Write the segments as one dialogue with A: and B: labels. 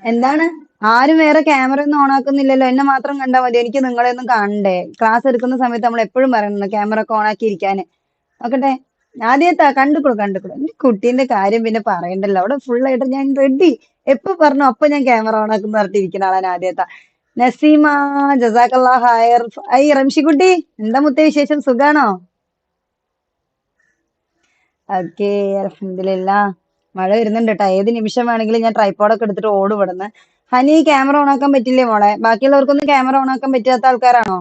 A: എന്താണ്? ആരും വേറെ ക്യാമറ ഒന്നും ഓൺ ആക്കുന്നില്ലല്ലോ. എന്നെ മാത്രം കണ്ടാ മതി. എനിക്ക് നിങ്ങളെ ഒന്നും കാണണ്ടേ? ക്ലാസ് എടുക്കുന്ന സമയത്ത് നമ്മൾ എപ്പോഴും പറയുന്നു ക്യാമറ ഒക്കെ ഓൺ ആക്കി ഇരിക്കാന്. നോക്കട്ടെ. ആദ്യത്തെ കണ്ടുക്കുള്ളൂ. എന്റെ കുട്ടീന്റെ കാര്യം പിന്നെ പറയണ്ടല്ലോ. അവിടെ ഫുൾ ആയിട്ട് ഞാൻ റെഡി. എപ്പോ പറഞ്ഞു അപ്പൊ ഞാൻ ക്യാമറ ഓൺ ആക്കുന്ന പറഞ്ഞിരിക്കുന്ന ആളാണ് ആദ്യത്തെ. നസീമ ജസാക്കല്ലാ ഹയർ. ഐ റംഷിക്കുട്ടി, എന്താ മുത്തേ വിശേഷം? സുഖാണോ? ഓക്കേ, അൽഹംദുലില്ലാ. മഴ വരുന്നുണ്ട് കേട്ടോ. ഏത് നിമിഷം വേണമെങ്കിലും ഞാൻ ട്രൈപ്പോഡൊക്കെ എടുത്തിട്ട് ഓടും ഇവിടുന്ന്. ഹനി, ക്യാമറ ഓൺ ആക്കാൻ പറ്റില്ലേ മോളെ? ബാക്കിയുള്ളവർക്കൊന്നും ക്യാമറ ഓൺ ആക്കാൻ പറ്റാത്ത ആൾക്കാരാണോ?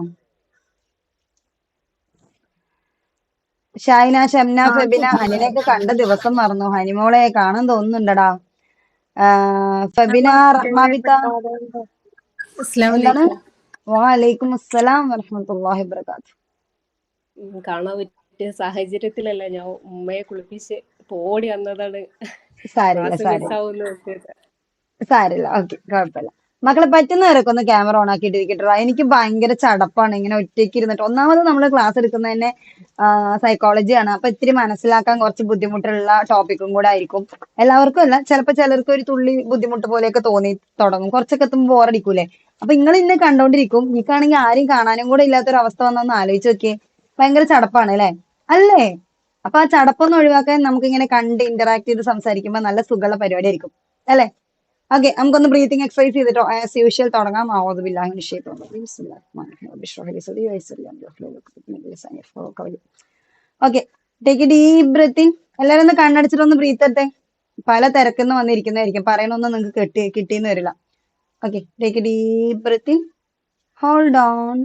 A: ഷൈന, ഷംന, ഫെബിന, ഹനിനെയൊക്കെ കണ്ട ദിവസം മറന്നു. ഹനിമോളെ കാണാൻ തോന്നുന്നുണ്ടടാ. ഫെബിന, റഹ്മാബിത്ത,
B: അസ്സലാമു
A: എന്താണ്?
B: അലൈക്കും.
A: വലൈക്കും അസ്സലാം വറഹ്മത്തുള്ളാഹി വബറകാത്ത്.
B: കാണാൻ പറ്റിയ സാഹചര്യത്തിലല്ല ഞാൻ ഉമ്മയെ കുളിപ്പിച്ച് ഇപ്പൊ ഓടി വന്നതാണ്.
A: സാരില്ല,
B: ക്ലാസ്
A: സാരില്ല,
B: മിസ്സാവുന്നു നോക്കിയത്.
A: സാരില്ല. ഓക്കെ, കുഴപ്പമില്ല. മക്കളെ പറ്റുന്നവരൊക്കെ ഒന്ന് ക്യാമറ ഓൺ ആക്കിയിട്ട് ഇരിക്കട്ടോ. എനിക്ക് ഭയങ്കര ചടപ്പാണ് ഇങ്ങനെ ഒറ്റയ്ക്ക് ഇരുന്നിട്ട്. ഒന്നാമത് നമ്മൾ ക്ലാസ് എടുക്കുന്നതന്നെ സൈക്കോളജിയാണ്. അപ്പൊ ഇത്തിരി മനസ്സിലാക്കാൻ കുറച്ച് ബുദ്ധിമുട്ടുള്ള ടോപ്പിക്കും കൂടെ ആയിരിക്കും. എല്ലാവർക്കും അല്ല, ചിലപ്പോൾ ചിലർക്ക് ഒരു തുള്ളി ബുദ്ധിമുട്ട് പോലെയൊക്കെ തോന്നി തുടങ്ങും. കുറച്ചൊക്കെ എത്തുമ്പോൾ ബോറടിക്കൂലേ? അപ്പൊ നിങ്ങൾ ഇന്നെ കണ്ടോണ്ടിരിക്കും. എനിക്കാണെങ്കിൽ ആരും കാണാനും കൂടെ ഇല്ലാത്തൊരു അവസ്ഥ വന്നൊന്ന് ആലോചിച്ച് നോക്കിയേ. ഭയങ്കര ചടപ്പാണ് അല്ലേ? അല്ലേ? അപ്പൊ ആ ചടപ്പൊന്ന് ഒഴിവാക്കാൻ നമുക്ക് ഇങ്ങനെ കണ്ട് ഇന്ററാക്ട് ചെയ്ത് സംസാരിക്കുമ്പോൾ നല്ല സുഖമുള്ള പരിപാടി ആയിരിക്കും അല്ലേ? ഓക്കെ, നമുക്കൊന്ന് ബ്രീത്തിങ് എക്സസൈസ് ചെയ്തിട്ടോ ആസ് യൂഷ്വൽ തുടങ്ങാം. Okay, take a deep breath in. എല്ലാരും ഒന്ന് കണ്ണടച്ചിട്ട് ഒന്ന് ബ്രീത്ത് എടുത്തേ. പല തിരക്കുന്ന് വന്നിരിക്കുന്നതായിരിക്കും, പറയണൊന്നും നിങ്ങൾക്ക് കിട്ടിയെന്ന് വരില്ല. Okay, take a deep breath in, hold on,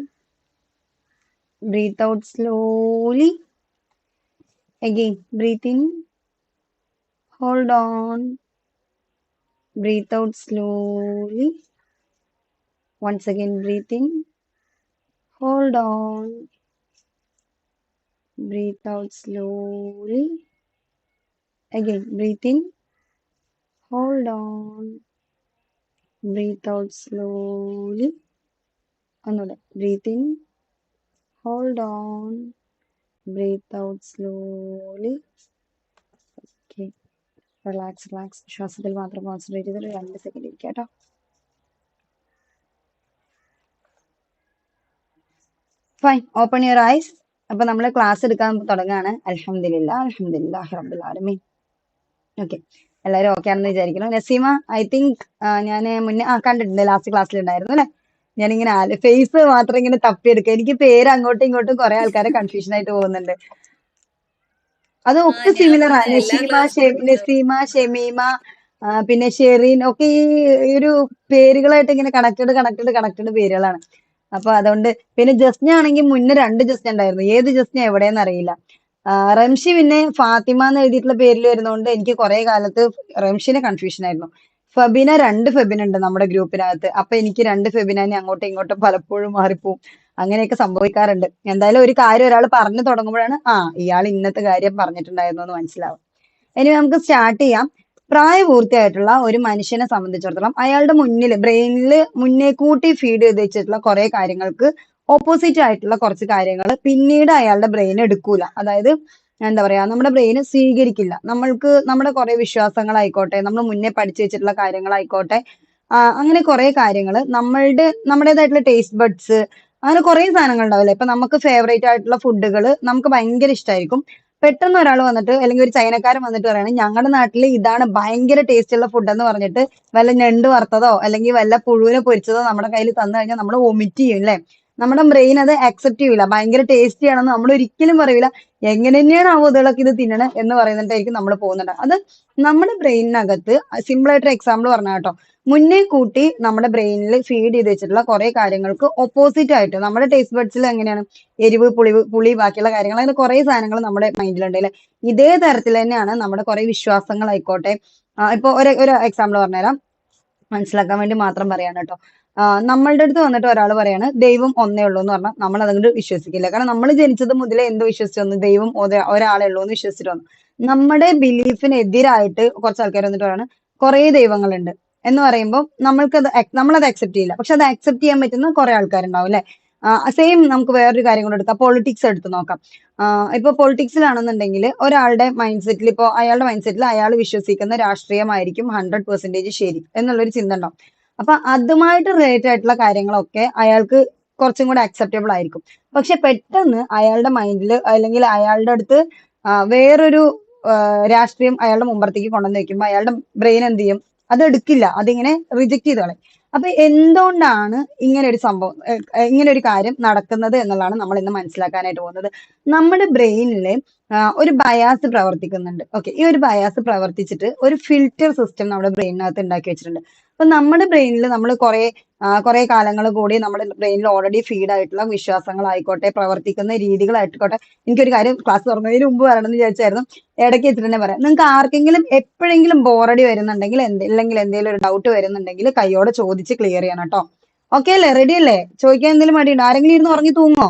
A: breathe out slowly. Again breathe in, hold on, breathe out slowly. Once again, breathe in, hold on, breathe out slowly. Again, breathe in, hold on, breathe out slowly. Another, breathe in, hold on, breathe out slowly. Okay, relax. ശ്വാസത്തിൽ മാത്രം concentrate ചെയ്തിട്ട് 2 second ഇരിക്കുക കേട്ടോ. Fine, open your eyes. അപ്പൊ നമ്മൾ class എടുക്കാൻ തുടങ്ങുകയാണ്. അൽഹംദുലില്ലാഹി റബ്ബിൽ ആലമീൻ. ഓക്കെ, എല്ലാവരും ഓക്കെ ആണെന്ന് വിചാരിക്കുന്നു. നസീമ, ഐ തിങ്ക് ഞാൻ മുന്നേ കണ്ടിട്ടുണ്ട്, ലാസ്റ്റ് ക്ലാസ്സിൽ ഉണ്ടായിരുന്നു അല്ലെ? ഞാനിങ്ങനെ ഫേസ് മാത്രം ഇങ്ങനെ തപ്പിയെടുക്കുക. എനിക്ക് പേര് അങ്ങോട്ടും ഇങ്ങോട്ടും കുറെ ആൾക്കാരെ കൺഫ്യൂഷൻ ആയിട്ട് പോകുന്നുണ്ട്. അതൊക്കെ സിമിലർ ആണ്. നസീമ, ഷമീമ, പിന്നെ ഷെറീൻ ഒക്കെ ഈ ഒരു പേരുകളായിട്ട് ഇങ്ങനെ കണക്റ്റഡ് പേരുകളാണ്. അപ്പൊ അതുകൊണ്ട് പിന്നെ ജസ്ന ആണെങ്കിൽ മുന്നേ 2 ജസ്ന ഉണ്ടായിരുന്നു. ഏത് ജസ്ന എവിടെയെന്ന് അറിയില്ല. റംഷി പിന്നെ ഫാത്തിമ എന്ന് എഴുതിയിട്ടുള്ള പേരിൽ വരുന്നതുകൊണ്ട് എനിക്ക് കുറെ കാലത്ത് റംഷിന് കൺഫ്യൂഷൻ ആയിരുന്നു. ഫബിന 2 ഫെബിന ഉണ്ട് നമ്മുടെ ഗ്രൂപ്പിനകത്ത്. അപ്പൊ എനിക്ക് 2 ഫെബിനെ അങ്ങോട്ടും ഇങ്ങോട്ടും പലപ്പോഴും മാറിപ്പോവും. അങ്ങനെയൊക്കെ സംഭവിക്കാറുണ്ട്. എന്തായാലും ഒരു കാര്യം ഒരാൾ പറഞ്ഞു തുടങ്ങുമ്പോഴാണ് ഇയാൾ ഇന്നത്തെ കാര്യം പറഞ്ഞിട്ടുണ്ടായിരുന്നു എന്ന് മനസ്സിലാവും. ഇനി നമുക്ക് സ്റ്റാർട്ട് ചെയ്യാം. പ്രായപൂർത്തിയായിട്ടുള്ള ഒരു മനുഷ്യനെ സംബന്ധിച്ചിടത്തോളം അയാളുടെ മുന്നിൽ ബ്രെയിനിൽ മുന്നേ കൂട്ടി ഫീഡ് ചെയ്ത് വെച്ചിട്ടുള്ള കുറെ കാര്യങ്ങൾക്ക് ഓപ്പോസിറ്റ് ആയിട്ടുള്ള കുറച്ച് കാര്യങ്ങൾ പിന്നീട് അയാളുടെ ബ്രെയിൻ എടുക്കൂല. അതായത് എന്താ പറയാ, നമ്മുടെ ബ്രെയിൻ സ്വീകരിക്കില്ല. നമ്മൾക്ക് നമ്മുടെ കുറെ വിശ്വാസങ്ങളായിക്കോട്ടെ, നമ്മൾ മുന്നേ പഠിച്ചു വെച്ചിട്ടുള്ള കാര്യങ്ങളായിക്കോട്ടെ, അങ്ങനെ കുറെ കാര്യങ്ങൾ നമ്മുടേതായിട്ടുള്ള ടേസ്റ്റ് ബഡ്സ്, അങ്ങനെ കുറെ സാധനങ്ങൾ ഉണ്ടാവില്ലേ? ഇപ്പൊ നമുക്ക് ഫേവറേറ്റ് ആയിട്ടുള്ള ഫുഡുകൾ നമുക്ക് ഭയങ്കര ഇഷ്ടമായിരിക്കും. പെട്ടെന്ന് ഒരാൾ വന്നിട്ട് അല്ലെങ്കിൽ ഒരു ചൈനക്കാരൻ വന്നിട്ട് പറയാണ് ഞങ്ങളുടെ നാട്ടിൽ ഇതാണ് ഭയങ്കര ടേസ്റ്റ് ഉള്ള ഫുഡ് എന്ന് പറഞ്ഞിട്ട് വല്ല ഞണ്ട് വറുത്തതോ അല്ലെങ്കിൽ വല്ല പുഴുവിനെ പൊരിച്ചതോ നമ്മുടെ കയ്യിൽ തന്നു കഴിഞ്ഞാൽ നമ്മൾ വൊമിറ്റ് ചെയ്യും അല്ലേ? നമ്മുടെ ബ്രെയിൻ അത് അക്സെപ്റ്റ് ചെയ്യൂല. ഭയങ്കര ടേസ്റ്റി ആണെന്ന് നമ്മൾ ഒരിക്കലും പറയൂല. എങ്ങനെ തന്നെയാണ് ആ ഉതകളൊക്കെ ഇത് തിന്നണേ എന്ന് പറയുന്നിട്ടായിരിക്കും നമ്മൾ പോകുന്നുണ്ട്. അത് നമ്മുടെ ബ്രെയിനിനകത്ത് സിമ്പിൾ ആയിട്ടൊരു എക്സാമ്പിൾ പറഞ്ഞ കേട്ടോ, മുന്നേ കൂട്ടി നമ്മുടെ ബ്രെയിനിൽ ഫീഡ് ചെയ്ത് വെച്ചിട്ടുള്ള കുറെ കാര്യങ്ങൾക്ക് ഓപ്പോസിറ്റ് ആയിട്ട് നമ്മുടെ ടേസ്റ്റ് ബഡ്സിൽ എങ്ങനെയാണ് എരിവ്, പുളി ബാക്കിയുള്ള കാര്യങ്ങൾ, അങ്ങനെ കുറെ സാധനങ്ങൾ നമ്മുടെ മൈൻഡിലുണ്ട് അല്ലെ? ഇതേ തരത്തിൽ തന്നെയാണ് നമ്മുടെ കുറെ വിശ്വാസങ്ങളായിക്കോട്ടെ. ഇപ്പൊ ഒരു എക്സാമ്പിൾ പറഞ്ഞുതരാം, മനസ്സിലാക്കാൻ വേണ്ടി മാത്രം പറയാണ് കേട്ടോ. നമ്മളുടെ അടുത്ത് വന്നിട്ട് ഒരാൾ പറയാണ് ദൈവം ഒന്നേ ഉള്ളൂ എന്ന് പറഞ്ഞാൽ നമ്മൾ അതുകൊണ്ട് വിശ്വസിക്കില്ല. കാരണം നമ്മൾ ജനിച്ചത് മുതലേ എന്തോ വിശ്വസിച്ചു വന്നു, ദൈവം ഒരാളെ ഉള്ളൂ എന്ന് വിശ്വസിച്ചിട്ട് വന്നു. നമ്മുടെ ബിലീഫിന് എതിരായിട്ട് കുറച്ച് ആൾക്കാർ വന്നിട്ട് പറയാണ് കുറെ ദൈവങ്ങളുണ്ട് എന്ന് പറയുമ്പോൾ നമ്മളത് അക്സെപ്റ്റ് ചെയ്യില്ല. പക്ഷെ അത് അക്സെപ്റ്റ് ചെയ്യാൻ പറ്റുന്ന കുറെ ആൾക്കാരുണ്ടാവും അല്ലെ? സെയിം നമുക്ക് വേറൊരു കാര്യം കൂടെ എടുക്കാം, പൊളിറ്റിക്സ് എടുത്ത് നോക്കാം. ഇപ്പൊ പൊളിറ്റിക്സിലാണെന്നുണ്ടെങ്കിൽ ഒരാളുടെ മൈൻഡ് സെറ്റിൽ, ഇപ്പോൾ അയാളുടെ മൈൻഡ് സെറ്റിൽ അയാൾ വിശ്വസിക്കുന്ന രാഷ്ട്രീയമായിരിക്കും 100% ശരി എന്നുള്ളൊരു ചിന്ത ഉണ്ടാവും. അപ്പൊ അതുമായിട്ട് റിലേറ്റഡ് ആയിട്ടുള്ള കാര്യങ്ങളൊക്കെ അയാൾക്ക് കുറച്ചും കൂടെ അക്സെപ്റ്റബിൾ ആയിരിക്കും. പക്ഷെ പെട്ടെന്ന് അയാളുടെ മൈൻഡിൽ അല്ലെങ്കിൽ അയാളുടെ അടുത്ത് വേറൊരു രാഷ്ട്രീയം അയാളുടെ മുമ്പത്തേക്ക് കൊണ്ടുവന്ന് വെക്കുമ്പോൾ അയാളുടെ ബ്രെയിൻ എന്ത് ചെയ്യും? അത് എടുക്കില്ല, അതിങ്ങനെ റിജക്ട് ചെയ്ത് കളയും. അപ്പൊ എന്തുകൊണ്ടാണ് ഇങ്ങനെ ഒരു സംഭവം, ഇങ്ങനെ ഒരു കാര്യം നടക്കുന്നത് എന്നുള്ളതാണ് നമ്മൾ ഇന്ന് മനസ്സിലാക്കാനായിട്ട് പോകുന്നത്. നമ്മുടെ ബ്രെയിനിൽ ഒരു ബയാസ് പ്രവർത്തിക്കുന്നുണ്ട്. ഓക്കെ, ഈ ഒരു ബയാസ് പ്രവർത്തിച്ചിട്ട് ഒരു ഫിൽറ്റർ സിസ്റ്റം നമ്മുടെ ബ്രെയിനിനകത്ത് ഉണ്ടാക്കി വെച്ചിട്ടുണ്ട്. അപ്പൊ നമ്മുടെ ബ്രെയിനിൽ നമ്മൾ കുറെ കാലങ്ങൾ കൂടി നമ്മുടെ ബ്രെയിനിൽ ഓൾറെഡി ഫീഡ് ആയിട്ടുള്ള വിശ്വാസങ്ങളായിക്കോട്ടെ, പ്രവർത്തിക്കുന്ന രീതികളായിക്കോട്ടെ. എനിക്കൊരു കാര്യം ക്ലാസ് തുറന്നതിന് മുമ്പ് പറയണമെന്ന് വിചാരിച്ചായിരുന്നു, ഇടയ്ക്ക് വെച്ചിട്ട് തന്നെ പറയാം. നിങ്ങൾക്ക് ആർക്കെങ്കിലും എപ്പോഴെങ്കിലും ബോറടി വരുന്നുണ്ടെങ്കിൽ, അല്ലെങ്കിൽ എന്തെങ്കിലും ഒരു ഡൗട്ട് വരുന്നുണ്ടെങ്കിൽ കൈയോടെ ചോദിച്ച് ക്ലിയർ ചെയ്യണം കേട്ടോ. ഓക്കെ അല്ലേ? റെഡി അല്ലേ? ചോദിക്കാൻ എന്തെങ്കിലും മടിയുണ്ടോ? ആരെങ്കിലും ഇരുന്ന് ഉറങ്ങി തൂങ്ങോ?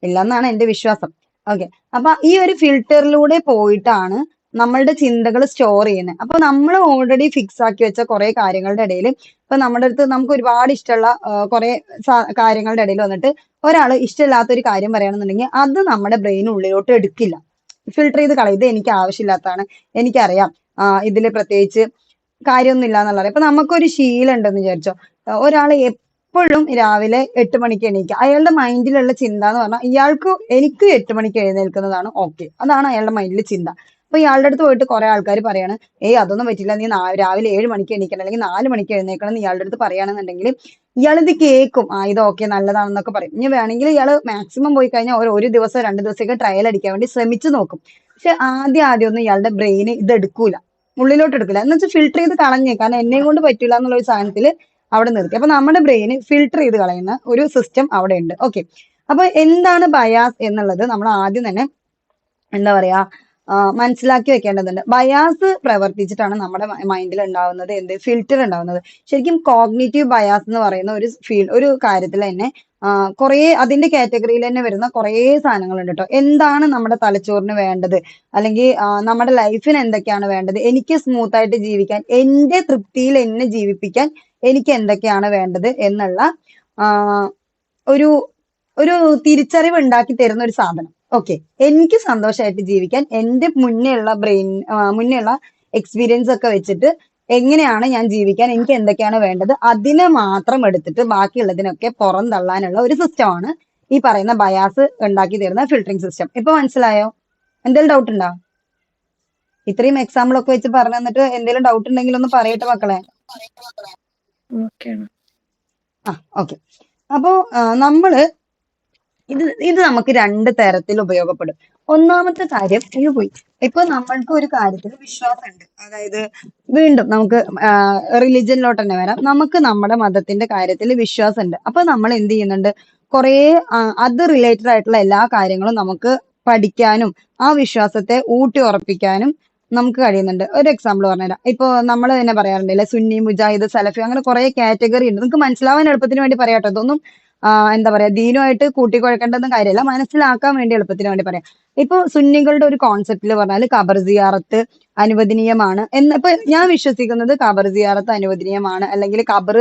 A: ഇല്ലെന്നാണ് എന്റെ വിശ്വാസം. ഓക്കെ, അപ്പൊ ഈ ഒരു ഫിൽറ്ററിലൂടെ പോയിട്ടാണ് നമ്മളുടെ ചിന്തകൾ സ്റ്റോർ ചെയ്യുന്നത്. അപ്പൊ നമ്മൾ ഓൾറെഡി ഫിക്സ് ആക്കി വെച്ച കുറെ കാര്യങ്ങളുടെ ഇടയിൽ, ഇപ്പൊ നമ്മുടെ അടുത്ത് നമുക്ക് ഒരുപാട് ഇഷ്ടമുള്ള കുറെ കാര്യങ്ങളുടെ ഇടയിൽ വന്നിട്ട് ഒരാൾ ഇഷ്ടമില്ലാത്ത ഒരു കാര്യം പറയുകയാണെന്നുണ്ടെങ്കിൽ അത് നമ്മുടെ ബ്രെയിൻ ഉള്ളിലോട്ട് എടുക്കില്ല, ഫിൽട്ടർ ചെയ്ത് കളയും. ഇത് എനിക്ക് ആവശ്യമില്ലാത്തതാണ്, എനിക്കറിയാം ഇതിൽ പ്രത്യേകിച്ച് കാര്യമൊന്നും ഇല്ല എന്നുള്ളത്. ഇപ്പൊ നമുക്കൊരു ശീലം ഉണ്ടെന്ന് വിചാരിച്ചോ, ഒരാൾ എപ്പോഴും രാവിലെ 8 മണിക്ക് എണീക്കുക, അയാളുടെ മൈൻഡിലുള്ള ചിന്ത എന്ന് പറഞ്ഞാൽ എനിക്ക് 8 മണിക്ക് എഴുന്നേൽക്കുന്നതാണ് ഓക്കെ, അതാണ് അയാളുടെ മൈൻഡിൽ ചിന്ത. അപ്പൊ ഇയാളുടെ അടുത്ത് പോയിട്ട് കുറെ ആൾക്കാർ പറയാണ്, ഏയ് അതൊന്നും പറ്റില്ല, നീ രാവിലെ 7 മണിക്ക് എണീക്കണം അല്ലെങ്കിൽ 4 മണിക്ക് എഴുന്നേക്കണം എന്ന് ഇയാളുടെ അടുത്ത് പറയുകയാണെന്നുണ്ടെങ്കിൽ ഇയാളിത് കേൾക്കും, ഇത് ഓക്കെ നല്ലതാണെന്നൊക്കെ പറയും. ഇനി വേണമെങ്കിൽ ഇയാൾ മാക്സിമം പോയി കഴിഞ്ഞാൽ ഒരു ദിവസം 2 ദിവസമൊക്കെ ട്രയൽ അടിക്കാൻ വേണ്ടി ശ്രമിച്ചു നോക്കും. പക്ഷെ ആദ്യം ഒന്നും ഇയാളുടെ ബ്രെയിന് ഇത് എടുക്കൂല, ഉള്ളിലോട്ട് എടുക്കില്ല. എന്ന് വെച്ചാൽ ഫിൽട്ടർ ചെയ്ത് കളഞ്ഞേ, കാരണം എന്നെ കൊണ്ട് പറ്റില്ല എന്നുള്ള ഒരു സാധനത്തിൽ അവിടെ നിർത്തി. അപ്പൊ നമ്മുടെ ബ്രെയിന് ഫിൽട്ടർ ചെയ്ത് കളയുന്ന ഒരു സിസ്റ്റം അവിടെ ഉണ്ട്. ഓക്കെ, അപ്പൊ എന്താണ് ബയാസ് എന്നുള്ളത് നമ്മൾ ആദ്യം തന്നെ എന്താ പറയാ മനസ്സിലാക്കി വെക്കേണ്ടതുണ്ട്. ബയാസ് പ്രവർത്തിച്ചിട്ടാണ് നമ്മുടെ മൈൻഡിൽ ഉണ്ടാവുന്നത് ഫിൽറ്റർ ഉണ്ടാവുന്നത്. ശരിക്കും കോഗ്നിറ്റീവ് ബയാസ് എന്ന് പറയുന്ന ഒരു കാര്യത്തിൽ തന്നെ കുറേ അതിന്റെ കാറ്റഗറിയിൽ തന്നെ വരുന്ന കുറേ സാധനങ്ങളുണ്ട് കേട്ടോ. എന്താണ് നമ്മുടെ തലച്ചോറിന് വേണ്ടത്, അല്ലെങ്കിൽ നമ്മുടെ ലൈഫിന് എന്തൊക്കെയാണ് വേണ്ടത്, എനിക്ക് സ്മൂത്ത് ആയിട്ട് ജീവിക്കാൻ, എന്റെ തൃപ്തിയിൽ എന്നെ ജീവിപ്പിക്കാൻ എനിക്ക് എന്തൊക്കെയാണ് വേണ്ടത് എന്നുള്ള ഒരു ഒരു തിരിച്ചറിവ് ഉണ്ടാക്കി തരുന്ന ഒരു സാധനം. ഓക്കെ, എനിക്ക് സന്തോഷമായിട്ട് ജീവിക്കാൻ എന്റെ മുന്നേ ഉള്ള എക്സ്പീരിയൻസ് ഒക്കെ വെച്ചിട്ട് എങ്ങനെയാണ് ഞാൻ ജീവിക്കാൻ, എനിക്ക് എന്തൊക്കെയാണ് വേണ്ടത്, അതിനെ മാത്രം എടുത്തിട്ട് ബാക്കിയുള്ളതിനൊക്കെ പുറം തള്ളാനുള്ള ഒരു സിസ്റ്റമാണ് ഈ പറയുന്ന ബയാസ് ഉണ്ടാക്കി തരുന്ന ഫിൽട്ടറിംഗ് സിസ്റ്റം. ഇപ്പൊ മനസ്സിലായോ? എന്തെങ്കിലും ഡൗട്ട് ഉണ്ടോ? ഇത്രയും എക്സാമ്പിൾ ഒക്കെ വെച്ച് പറഞ്ഞു തന്നിട്ട് എന്തെങ്കിലും ഡൗട്ട് ഉണ്ടെങ്കിൽ ഒന്ന് പറയട്ടെ മക്കളെ. ഓക്കെ, അപ്പോ നമ്മള് ഇത് നമുക്ക് 2 തരത്തിൽ ഉപയോഗപ്പെടും. ഒന്നാമത്തെ കാര്യം, ഇപ്പൊ നമ്മൾക്ക് ഒരു കാര്യത്തിൽ വിശ്വാസമുണ്ട്, അതായത് വീണ്ടും നമുക്ക് റിലിജനിലോട്ട് തന്നെ വരാം. നമുക്ക് നമ്മുടെ മതത്തിന്റെ കാര്യത്തിൽ വിശ്വാസമുണ്ട്. അപ്പൊ നമ്മൾ എന്ത് ചെയ്യുന്നുണ്ട്, കുറെ അത് റിലേറ്റഡ് ആയിട്ടുള്ള എല്ലാ കാര്യങ്ങളും നമുക്ക് പഠിക്കാനും ആ വിശ്വാസത്തെ ഊട്ടി ഉറപ്പിക്കാനും നമുക്ക് കഴിയുന്നുണ്ട്. ഒരു എക്സാമ്പിൾ പറഞ്ഞുതരാം. ഇപ്പൊ നമ്മൾ തന്നെ പറയാറുണ്ടല്ലേ, സുന്നി, മുജാഹിദ്, സലഫി, അങ്ങനെ കുറെ കാറ്റഗറി ഉണ്ട്. നിങ്ങൾക്ക് മനസ്സിലാവാൻ എളുപ്പത്തിന് വേണ്ടി പറയാട്ടോ, ഇതൊന്നും എന്താ പറയാ ദീനുമായിട്ട് കൂട്ടിക്കുഴക്കേണ്ടെന്ന കാര്യമല്ല, മനസ്സിലാക്കാൻ വേണ്ടി എളുപ്പത്തിന് വേണ്ടി പറയാം. ഇപ്പൊ സുന്നികളുടെ ഒരു കോൺസെപ്റ്റിൽ പറഞ്ഞാൽ ഖബർ സിയാറത്ത് അനുവദനീയമാണ് ഇപ്പൊ ഞാൻ വിശ്വസിക്കുന്നത് ഖബർ സിയാറത്ത് അനുവദനീയമാണ്, അല്ലെങ്കിൽ ഖബർ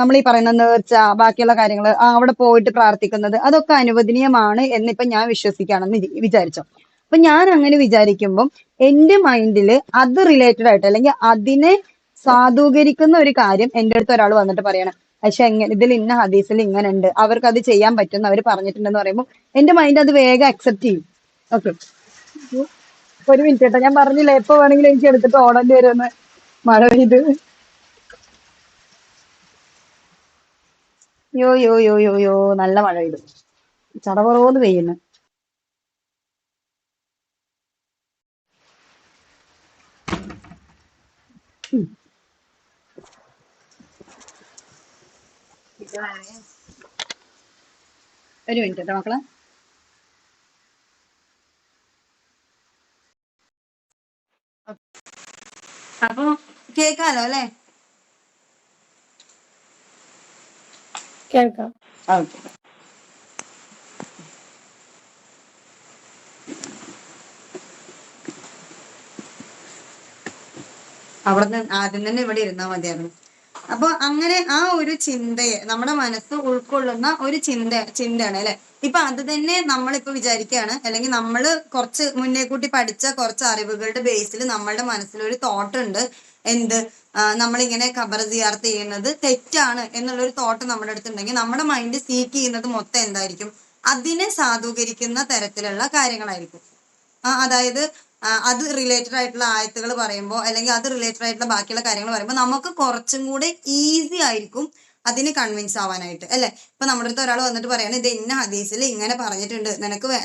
A: നമ്മൾ ഈ പറയുന്ന നേർച്ച ബാക്കിയുള്ള കാര്യങ്ങൾ അവിടെ പോയിട്ട് പ്രാർത്ഥിക്കുന്നത് അതൊക്കെ അനുവദനീയമാണ് എന്നിപ്പൊ ഞാൻ വിശ്വസിക്കുകയാണെന്ന് വിചാരിച്ചോ. അപ്പൊ ഞാൻ അങ്ങനെ വിചാരിക്കുമ്പോൾ എന്റെ മൈൻഡിൽ അത് റിലേറ്റഡ് ആയിട്ട്, അല്ലെങ്കിൽ അതിനെ സാധൂകരിക്കുന്ന ഒരു കാര്യം എന്റെ അടുത്ത് ഒരാൾ വന്നിട്ട് പറയണം, പക്ഷെ ഇതിൽ ഇന്ന ഹദീസിൽ ഇങ്ങനെ ഉണ്ട്, അവർക്ക് അത് ചെയ്യാൻ പറ്റുമെന്ന് അവർ പറഞ്ഞിട്ടുണ്ടെന്ന് പറയുമ്പോൾ എന്റെ മൈൻഡ് അത് വേഗം അക്സെപ്റ്റ് ചെയ്യും. ഓക്കെ, ഒരു മിനിറ്റ് കേട്ടോ, ഞാൻ പറഞ്ഞില്ല എപ്പോ വേണമെങ്കിലും എനിക്ക് എടുത്തിട്ട് ഓടേണ്ടി വരുമെന്ന്. മഴ പെയ്ത് യോ യോ യോ യോ യോ നല്ല മഴ പെയ്തു, ചടപറോന്ന് പെയ്യുന്നു. ഒരു മിനിറ്റ് കേട്ടോ മക്കളെ. അപ്പൊ കേക്കാലോ അല്ലെ?
B: കേൾക്കാം.
A: ഓക്കെ, അവിടെ ആദ്യം തന്നെ ഇവിടെ ഇരുന്നാ മതിയായിരുന്നു. അപ്പൊ അങ്ങനെ ആ ഒരു ചിന്തയെ നമ്മുടെ മനസ്സ് ഉൾക്കൊള്ളുന്ന ഒരു ചിന്തയാണ് അല്ലെ. ഇപ്പൊ അത് തന്നെ നമ്മളിപ്പോ വിചാരിക്കുകയാണ്, അല്ലെങ്കിൽ നമ്മൾ കുറച്ച് മുന്നേ കൂട്ടി പഠിച്ച കുറച്ച് അറിവുകളുടെ ബേസിൽ നമ്മളുടെ മനസ്സിലൊരു തോട്ട് ഉണ്ട്. എന്ത്, നമ്മളിങ്ങനെ ഖബർ സിയാറത്ത് ചെയ്യുന്നത് തെറ്റാണ് എന്നുള്ളൊരു തോട്ട് നമ്മുടെ അടുത്തുണ്ടെങ്കിൽ നമ്മുടെ മൈൻഡ് സീക്ക് ചെയ്യുന്നത് മൊത്തം എന്തായിരിക്കും? അതിനെ സാധൂകരിക്കുന്ന തരത്തിലുള്ള കാര്യങ്ങളായിരിക്കും. അതായത് അത് റിലേറ്റഡ് ആയിട്ടുള്ള ആയത്തുകൾ പറയുമ്പോൾ, അല്ലെങ്കിൽ അത് റിലേറ്റഡ് ആയിട്ടുള്ള ബാക്കിയുള്ള കാര്യങ്ങൾ പറയുമ്പോൾ നമുക്ക് കുറച്ചും കൂടെ ഈസി ആയിരിക്കും അതിന് കൺവിൻസ് ആവാനായിട്ട്, അല്ലെ. ഇപ്പൊ നമ്മുടെ അടുത്ത് ഒരാൾ വന്നിട്ട് പറയാണ്, ഇത് ഇന്ന ഹദീസിൽ ഇങ്ങനെ പറഞ്ഞിട്ടുണ്ട്,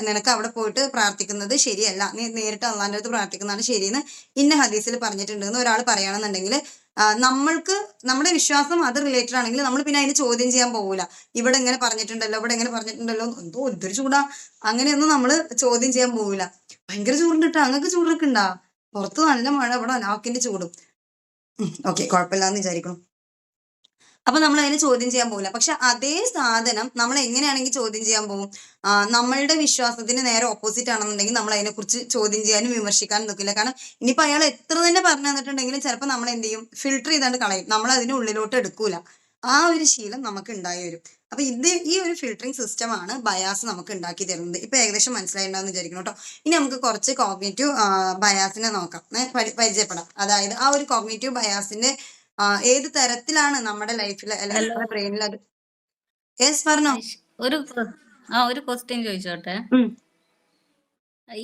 A: നിനക്ക് അവിടെ പോയിട്ട് പ്രാർത്ഥിക്കുന്നത് ശരിയല്ല, നീ നേരിട്ട് അള്ളാന്റെ അടുത്ത് പ്രാർത്ഥിക്കുന്നതാണ് ശരിയെന്ന് ഇന്ന ഹദീസിൽ പറഞ്ഞിട്ടുണ്ട് എന്ന് ഒരാൾ പറയുകയാണെന്നുണ്ടെങ്കിൽ, നമ്മൾക്ക് നമ്മുടെ വിശ്വാസം അത് റിലേറ്റഡ് ആണെങ്കിൽ നമ്മൾ പിന്നെ അതിന് ചോദ്യം ചെയ്യാൻ പോകൂല. ഇവിടെ ഇങ്ങനെ പറഞ്ഞിട്ടുണ്ടല്ലോ, ഇവിടെ ഇങ്ങനെ പറഞ്ഞിട്ടുണ്ടല്ലോ, എന്തോ എന്തൊരു ചൂടാ, അങ്ങനെയൊന്നും നമ്മൾ ചോദ്യം ചെയ്യാൻ പോകൂല. ഭയങ്കര ചൂടുണ്ട് കേട്ടോ, അങ്ങക്ക് ചൂടൊക്കെ ഉണ്ടാ? പുറത്ത് നല്ല മഴ, ഇവിടെ അലാക്കിന്റെ ചൂടും. ഓക്കെ, കുഴപ്പമില്ലാന്ന് വിചാരിക്കണം. അപ്പൊ നമ്മൾ അതിനെ ചോദ്യം ചെയ്യാൻ പോകില്ല. പക്ഷെ അതേ സാധനം നമ്മൾ എങ്ങനെയാണെങ്കിൽ ചോദ്യം ചെയ്യാൻ പോകും? നമ്മളുടെ വിശ്വാസത്തിന് നേരെ ഓപ്പോസിറ്റ് ആണെന്നുണ്ടെങ്കിൽ നമ്മൾ അതിനെക്കുറിച്ച് ചോദ്യം ചെയ്യാനും വിമർശിക്കാനും നിൽക്കില്ല. കാരണം ഇനിയിപ്പോ അയാൾ എത്ര തന്നെ പറഞ്ഞു തന്നിട്ടുണ്ടെങ്കിലും ചിലപ്പോൾ നമ്മൾ എന്ത് ചെയ്യും? ഫിൽട്ടർ ചെയ്താണ്ട് കളയും, നമ്മൾ അതിന് ഉള്ളിലോട്ട് എടുക്കൂല. ആ ഒരു ശീലം നമുക്ക് ഉണ്ടായി വരും. അപ്പൊ ഈ ഒരു ഫിൽട്ടറിങ് സിസ്റ്റം ആണ് ബയാസ് നമുക്ക് ഉണ്ടാക്കി തരുന്നത്. ഇപ്പൊ ഏകദേശം മനസ്സിലായിട്ടുണ്ടാവും വിചാരിക്കണം കേട്ടോ. ഇനി നമുക്ക് കുറച്ച് കോഗ്നിറ്റീവ് ബയാസിനെ നോക്കാം, പരിചയപ്പെടാം. അതായത് ആ ഒരു കോഗ്നിറ്റീവ് ബയാസിന്റെ ഏത് തരത്തിലാണ് നമ്മുടെ ലൈഫിൽ അല്ലെങ്കിൽ
C: ഹലോ
A: നമ്മുടെ ബ്രെയിനിൽ അത്. യെസ്, പറഞ്ഞോ.
C: ഒരു ഒരു ക്വസ്റ്റ്യൻ ചോദിച്ചോട്ടെ.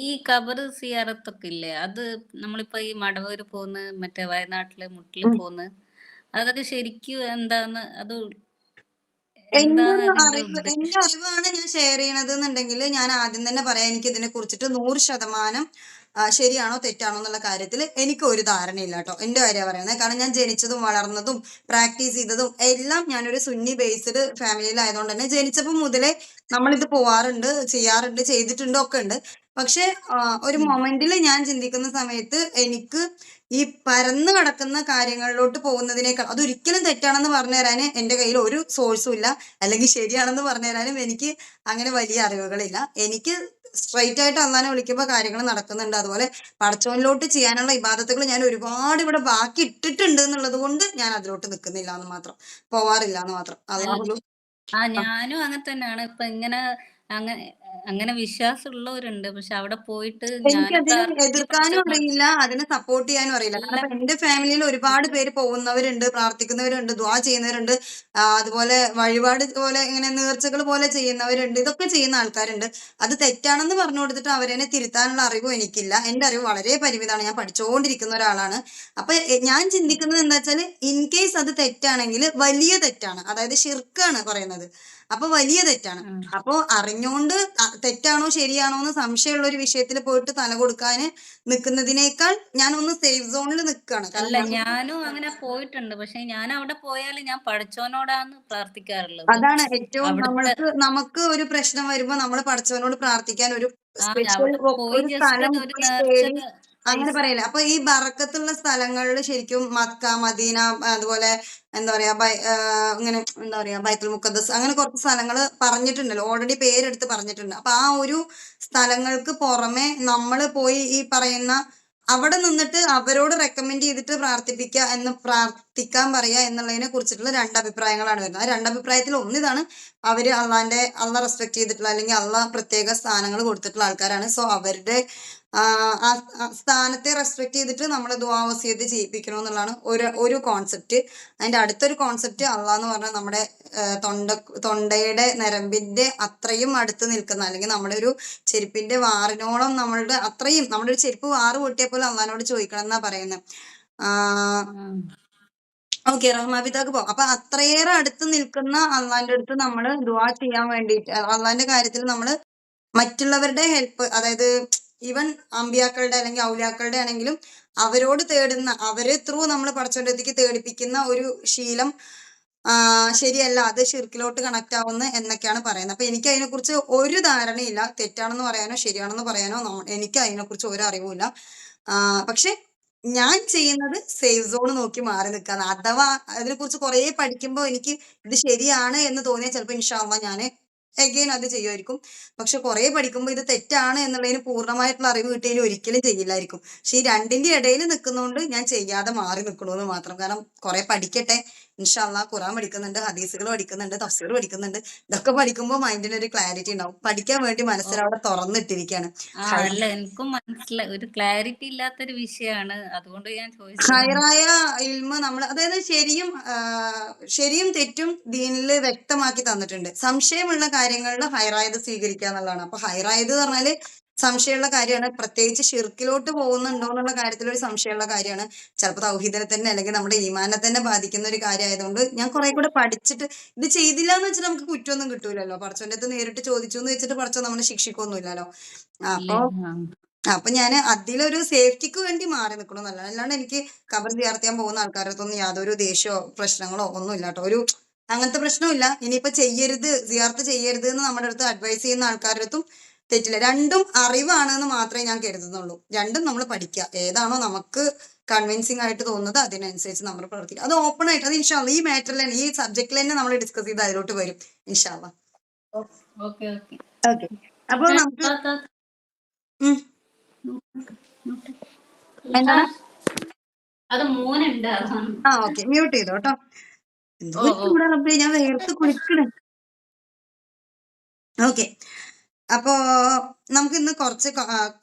C: ഈ ഖബർ സിയാറത്തൊക്കെ ഇല്ലേ, അത് നമ്മളിപ്പോ ഈ മടവൂര് പോന്ന്, മറ്റേ വയനാട്ടില് മുട്ടില് പോന്ന്, അതൊക്കെ ശരിക്കും എന്താന്ന് അത്
A: എന്റെ
C: എന്താണ് അതിന്റെ
A: അറിവാണ് ഞാൻ ഷെയർ ചെയ്യണത് എന്നുണ്ടെങ്കിൽ ഞാൻ ആദ്യം തന്നെ പറയാം, എനിക്ക് ഇതിനെ കുറിച്ചിട്ട് 100% ശരിയാണോ തെറ്റാണോ എന്നുള്ള കാര്യത്തിൽ എനിക്ക് ഒരു ധാരണയില്ല കേട്ടോ. എന്റെ കാര്യമാണ് പറയുന്നത്. കാരണം ഞാൻ ജനിച്ചതും വളർന്നതും പ്രാക്ടീസ് ചെയ്തതും എല്ലാം ഞാനൊരു സുന്നി ബേസ്ഡ് ഫാമിലിയിലായതുകൊണ്ട് തന്നെ ജനിച്ചപ്പോൾ മുതലേ നമ്മളിത് പോവാറുണ്ട്, ചെയ്യാറുണ്ട്, ചെയ്തിട്ടുണ്ട്, ഒക്കെ ഉണ്ട്. പക്ഷെ ഒരു മൊമെന്റിൽ ഞാൻ ചിന്തിക്കുന്ന സമയത്ത് എനിക്ക് ഈ പരന്നു കിടക്കുന്ന കാര്യങ്ങളിലോട്ട് പോകുന്നതിനേക്കാൾ, അതൊരിക്കലും തെറ്റാണെന്ന് പറഞ്ഞു തരാൻ എൻ്റെ കയ്യിൽ ഒരു സോഴ്സും ഇല്ല, അല്ലെങ്കിൽ ശരിയാണെന്ന് പറഞ്ഞു തരാനും എനിക്ക് അങ്ങനെ വലിയ അറിവുകളില്ല. എനിക്ക് സ്ട്രൈറ്റ് ആയിട്ട് അള്ളാനെ വിളിക്കുമ്പോൾ കാര്യങ്ങൾ നടക്കുന്നുണ്ട്. അതുപോലെ പടച്ചോനിലോട്ട് ചെയ്യാനുള്ള ഇബാദത്തുകൾ ഞാൻ ഒരുപാട് ഇവിടെ ബാക്കി ഇട്ടിട്ടുണ്ട് എന്നുള്ളത് കൊണ്ട് ഞാൻ അതിലോട്ട് നിൽക്കുന്നില്ല എന്ന് മാത്രം, പോവാറില്ല എന്ന് മാത്രം. അള്ളാഹു
C: ഞാനും അങ്ങനെ തന്നെയാണ്. ഇപ്പൊ ഇങ്ങനെ അങ്ങനെ അങ്ങനെ വിശ്വാസമുള്ളവരുണ്ട്, പക്ഷെ അവിടെ പോയിട്ട് ഞാൻ
A: എനിക്കതിനെ എതിർക്കാനും അറിയില്ല, അതിനെ സപ്പോർട്ട് ചെയ്യാനും അറിയില്ല. കാരണം ഇപ്പൊ എന്റെ ഫാമിലിയിൽ ഒരുപാട് പേര് പോകുന്നവരുണ്ട്, പ്രാർത്ഥിക്കുന്നവരുണ്ട്, ദ്വാ ചെയ്യുന്നവരുണ്ട്, അതുപോലെ വഴിപാട് പോലെ ഇങ്ങനെ നേർച്ചകൾ പോലെ ചെയ്യുന്നവരുണ്ട്. ഇതൊക്കെ ചെയ്യുന്ന ആൾക്കാരുണ്ട്. അത് തെറ്റാണെന്ന് പറഞ്ഞു കൊടുത്തിട്ട് അവരെന്നെ തിരുത്താനുള്ള അറിവും എനിക്കില്ല. എന്റെ അറിവ് വളരെ പരിമിതമാണ്, ഞാൻ പഠിച്ചുകൊണ്ടിരിക്കുന്ന ഒരാളാണ്. അപ്പൊ ഞാൻ ചിന്തിക്കുന്നത് എന്താ വെച്ചാൽ, ഇൻ കേസ് അത് തെറ്റാണെങ്കിൽ വലിയ തെറ്റാണ്, അതായത് ഷിർക്കാണ് പറയുന്നത്. അപ്പൊ വലിയ തെറ്റാണ്. അപ്പൊ അറിഞ്ഞോണ്ട് തെറ്റാണോ ശരിയാണോ എന്ന് സംശയമുള്ള ഒരു വിഷയത്തിൽ പോയിട്ട് തല കൊടുക്കാൻ നിൽക്കുന്നതിനേക്കാൾ ഞാൻ ഒന്ന് സേഫ് സോണിൽ നിൽക്കുകയാണ്.
C: അല്ല, ഞാനും അങ്ങനെ പോയിട്ടുണ്ട്. പക്ഷെ ഞാൻ അവിടെ പോയാൽ ഞാൻ പഠിച്ചവനോടാണ് പ്രാർത്ഥിക്കാറുള്ളത്.
A: അതാണ് ഏറ്റവും
C: അവിടുത്തെ
A: നമുക്ക് ഒരു പ്രശ്നം വരുമ്പോ നമ്മൾ പഠിച്ചവനോട് പ്രാർത്ഥിക്കാൻ ഒരു സ്പെഷ്യൽ
C: അവിടെ പോയി
A: ഒരു
C: ജസ്റ്റ്
A: സ്ഥലം
C: ഒരു
A: പോയി
C: നേർച്ച
A: തേടി അങ്ങനെ പറയില്ല. അപ്പൊ ഈ ബറക്കത്തുള്ള സ്ഥലങ്ങളിൽ ശരിക്കും മക്ക, മദീന, അതുപോലെ എന്താ പറയാ, ഇങ്ങനെ എന്താ പറയാ, ബൈത്തുൽ മുഖദ്ദസ്, അങ്ങനെ കുറച്ച് സ്ഥലങ്ങൾ പറഞ്ഞിട്ടുണ്ടല്ലോ, ഓൾറെഡി പേരെടുത്ത് പറഞ്ഞിട്ടുണ്ട്. അപ്പൊ ആ ഒരു സ്ഥലങ്ങൾക്ക് പുറമെ നമ്മൾ പോയി ഈ പറയുന്ന അവിടെ നിന്നിട്ട് അവരോട് റെക്കമെൻഡ് ചെയ്തിട്ട് പ്രാർത്ഥിക്കാൻ പറയാ എന്നുള്ളതിനെ കുറിച്ചിട്ടുള്ള രണ്ടഭിപ്രായങ്ങളാണ് വരുന്നത്. ആ രണ്ടഭിപ്രായത്തിൽ ഒന്നിതാണ്, അവര് അള്ള റെസ്പെക്ട് ചെയ്തിട്ടുള്ള, അല്ലെങ്കിൽ അള്ള പ്രത്യേക സ്ഥാനങ്ങൾ കൊടുത്തിട്ടുള്ള ആൾക്കാരാണ്. സോ അവരുടെ ആ സ്ഥാനത്തെ റെസ്പെക്ട് ചെയ്തിട്ട് നമ്മൾ ദുആ വസിയത്ത് ചെയ്യിപ്പിക്കണം എന്നുള്ളതാണ് ഒരു കോൺസെപ്റ്റ്. അതിന്റെ അടുത്തൊരു കോൺസെപ്റ്റ്, അള്ളാഹ് എന്ന് പറഞ്ഞാൽ നമ്മുടെ തൊണ്ടയുടെ നരമ്പിന്റെ അത്രയും അടുത്ത് നിൽക്കുന്ന, അല്ലെങ്കിൽ നമ്മുടെ ഒരു ചെരുപ്പിന്റെ വാറിനോളം നമ്മളുടെ അത്രയും, നമ്മുടെ ഒരു ചെരുപ്പ് വാറ് പൊട്ടിയ പോലെ അള്ളഹാനോട് ചോദിക്കണം എന്നാ പറയുന്നത്. ഓക്കെ, റഹ്മാബിതാക്ക് പോവാം. അപ്പൊ അത്രയേറെ അടുത്ത് നിൽക്കുന്ന അള്ളാന്റെ അടുത്ത് നമ്മൾ ദുആ ചെയ്യാൻ വേണ്ടിയിട്ട്, അള്ളാന്റെ കാര്യത്തിൽ നമ്മൾ മറ്റുള്ളവരുടെ ഹെൽപ്പ്, അതായത് ഈവൻ അമ്പിയാക്കളുടെ അല്ലെങ്കിൽ ഔലിയാക്കളുടെ ആണെങ്കിലും അവരോട് തേടുന്ന, അവരെ ത്രൂ നമ്മൾ പടച്ചോണ്ടത്തേക്ക് തേടിപ്പിക്കുന്ന ഒരു ശീലം ശരിയല്ല, അത് ഷിർക്കിലോട്ട് കണക്ട് ആവുന്നു എന്നൊക്കെയാണ് പറയുന്നത്. അപ്പൊ എനിക്ക് അതിനെക്കുറിച്ച് ഒരു ധാരണയില്ല, തെറ്റാണെന്ന് പറയാനോ ശരിയാണെന്ന് പറയാനോ എനിക്ക് അതിനെക്കുറിച്ച് ഒരു അറിവുമില്ല. പക്ഷെ ഞാൻ ചെയ്യുന്നത് സേഫ് സോൺ നോക്കി മാറി നിൽക്കാന്ന്. അഥവാ അതിനെക്കുറിച്ച് കുറെ പഠിക്കുമ്പോൾ എനിക്ക് ഇത് ശരിയാണ് എന്ന് തോന്നിയാൽ ചിലപ്പോൾ ഇൻഷാ അള്ളാ ഞാൻ എഗെയിൻ അത് ചെയ്യുമായിരിക്കും. പക്ഷെ കുറെ പഠിക്കുമ്പോൾ ഇത് തെറ്റാണ് എന്നുള്ളതിന് പൂർണ്ണമായിട്ടുള്ള അറിവ് കിട്ടിയതിന് ഒരിക്കലും ചെയ്യില്ലായിരിക്കും. പക്ഷെ ഈ രണ്ടിന്റെ ഇടയിൽ നിൽക്കുന്നതുകൊണ്ട് ഞാൻ ചെയ്യാതെ മാറി നിൽക്കണമെന്ന് മാത്രം. കാരണം കുറെ പഠിക്കട്ടെ,
D: ഇൻഷാ അള്ളാ ഖുറാൻ പഠിക്കുന്നുണ്ട്, ഹദീസുകൾ പഠിക്കുന്നുണ്ട്, തഫ്സീർ പഠിക്കുന്നുണ്ട്. ഇതൊക്കെ പഠിക്കുമ്പോൾ മൈൻഡിന് ഒരു ക്ലാരിറ്റി ഉണ്ടാവും. പഠിക്കാൻ വേണ്ടി മനസ്സിലവിടെ തുറന്നിട്ടിരിക്കുകയാണ്.
C: അല്ല എനിക്കും മനസ്സിലായി, ഒരു ക്ലാരിറ്റി ഇല്ലാത്തൊരു വിഷയമാണ്, അതുകൊണ്ട് ഞാൻ ചോദിച്ചതാണ്.
D: ഹൈറായ ഇൽമ നമ്മൾ അതായത് ശരിയും തെറ്റും ദീനിൽ വ്യക്തമാക്കി തന്നിട്ടുണ്ട്. സംശയമുള്ള കാര്യങ്ങളിൽ ഹൈറായത് സ്വീകരിക്കുക എന്നുള്ളതാണ്. അപ്പൊ ഹൈറായത് പറഞ്ഞാല് സംശയമുള്ള കാര്യമാണ്. പ്രത്യേകിച്ച് ഷിർക്കിലോട്ട് പോകുന്നുണ്ടോ എന്നുള്ള കാര്യത്തിൽ ഒരു സംശയമുള്ള കാര്യമാണ്. ചിലപ്പോൾ തൗഹീദിനെ തന്നെ അല്ലെങ്കിൽ നമ്മുടെ ഈമാനെ തന്നെ ബാധിക്കുന്ന ഒരു കാര്യമായതുകൊണ്ട് ഞാൻ കുറെ കൂടെ പഠിച്ചിട്ട് ഇത് ചെയ്തില്ല എന്ന് വെച്ചിട്ട് നമുക്ക് കുറ്റമൊന്നും കിട്ടൂലല്ലോ. പടച്ചോന്റെ അടുത്ത് നേരിട്ട് ചോദിച്ചു എന്ന് വെച്ചിട്ട് പടച്ചോൻ നമ്മളെ ശിക്ഷിക്കൊന്നുമില്ലല്ലോ. അപ്പൊ അപ്പൊ ഞാൻ അതിലൊരു സേഫ്റ്റിക്ക് വേണ്ടി മാറി നിൽക്കണം എന്നല്ല. അല്ലാണ്ട് എനിക്ക് ഖബർ സിയാറത്ത് ചെയ്യാൻ പോകുന്ന ആൾക്കാരത്തൊന്നും യാതൊരു ദേഷ്യമോ പ്രശ്നങ്ങളോ ഒന്നും ഇല്ല കേട്ടോ. അങ്ങനത്തെ പ്രശ്നമില്ല. ഇനിയിപ്പോ ചെയ്യരുത്, സിയാറത്ത് ചെയ്യരുത് എന്ന് നമ്മുടെ അടുത്ത് അഡ്വൈസ് ചെയ്യുന്ന ആൾക്കാരുടെ അടുത്തും തെറ്റില്ല. രണ്ടും അറിവാണെന്ന് മാത്രമേ ഞാൻ കരുതുന്നുള്ളൂ. രണ്ടും നമ്മൾ പഠിക്കുക. ഏതാണോ നമുക്ക് കൺവിൻസിങ് ആയിട്ട് തോന്നുന്നത് അതിനനുസരിച്ച് നമ്മൾ പ്രവർത്തിക്കുക. അത് ഓപ്പൺ ആയിട്ട്, അത് ഇൻഷാല്ല ഈ മാറ്ററിൽ തന്നെ, ഈ സബ്ജക്റ്റിൽ തന്നെ നമ്മൾ ഡിസ്കസ് ചെയ്ത് അതിലോട്ട് വരും ഇൻഷാല്ല.
C: ഓക്കെ.
D: ഓക്കെ, അപ്പൊ നമുക്ക് എന്താണ്
C: അത് മോനുണ്ട്, അതാണ്.
D: ഓക്കെ, മ്യൂട്ട് ചെയ്തോ കേട്ടോ. എന്തോ ഞാൻ വേർത്ത് കുളിക്കണേ. ഓക്കെ, അപ്പോ നമുക്ക് ഇന്ന് കുറച്ച്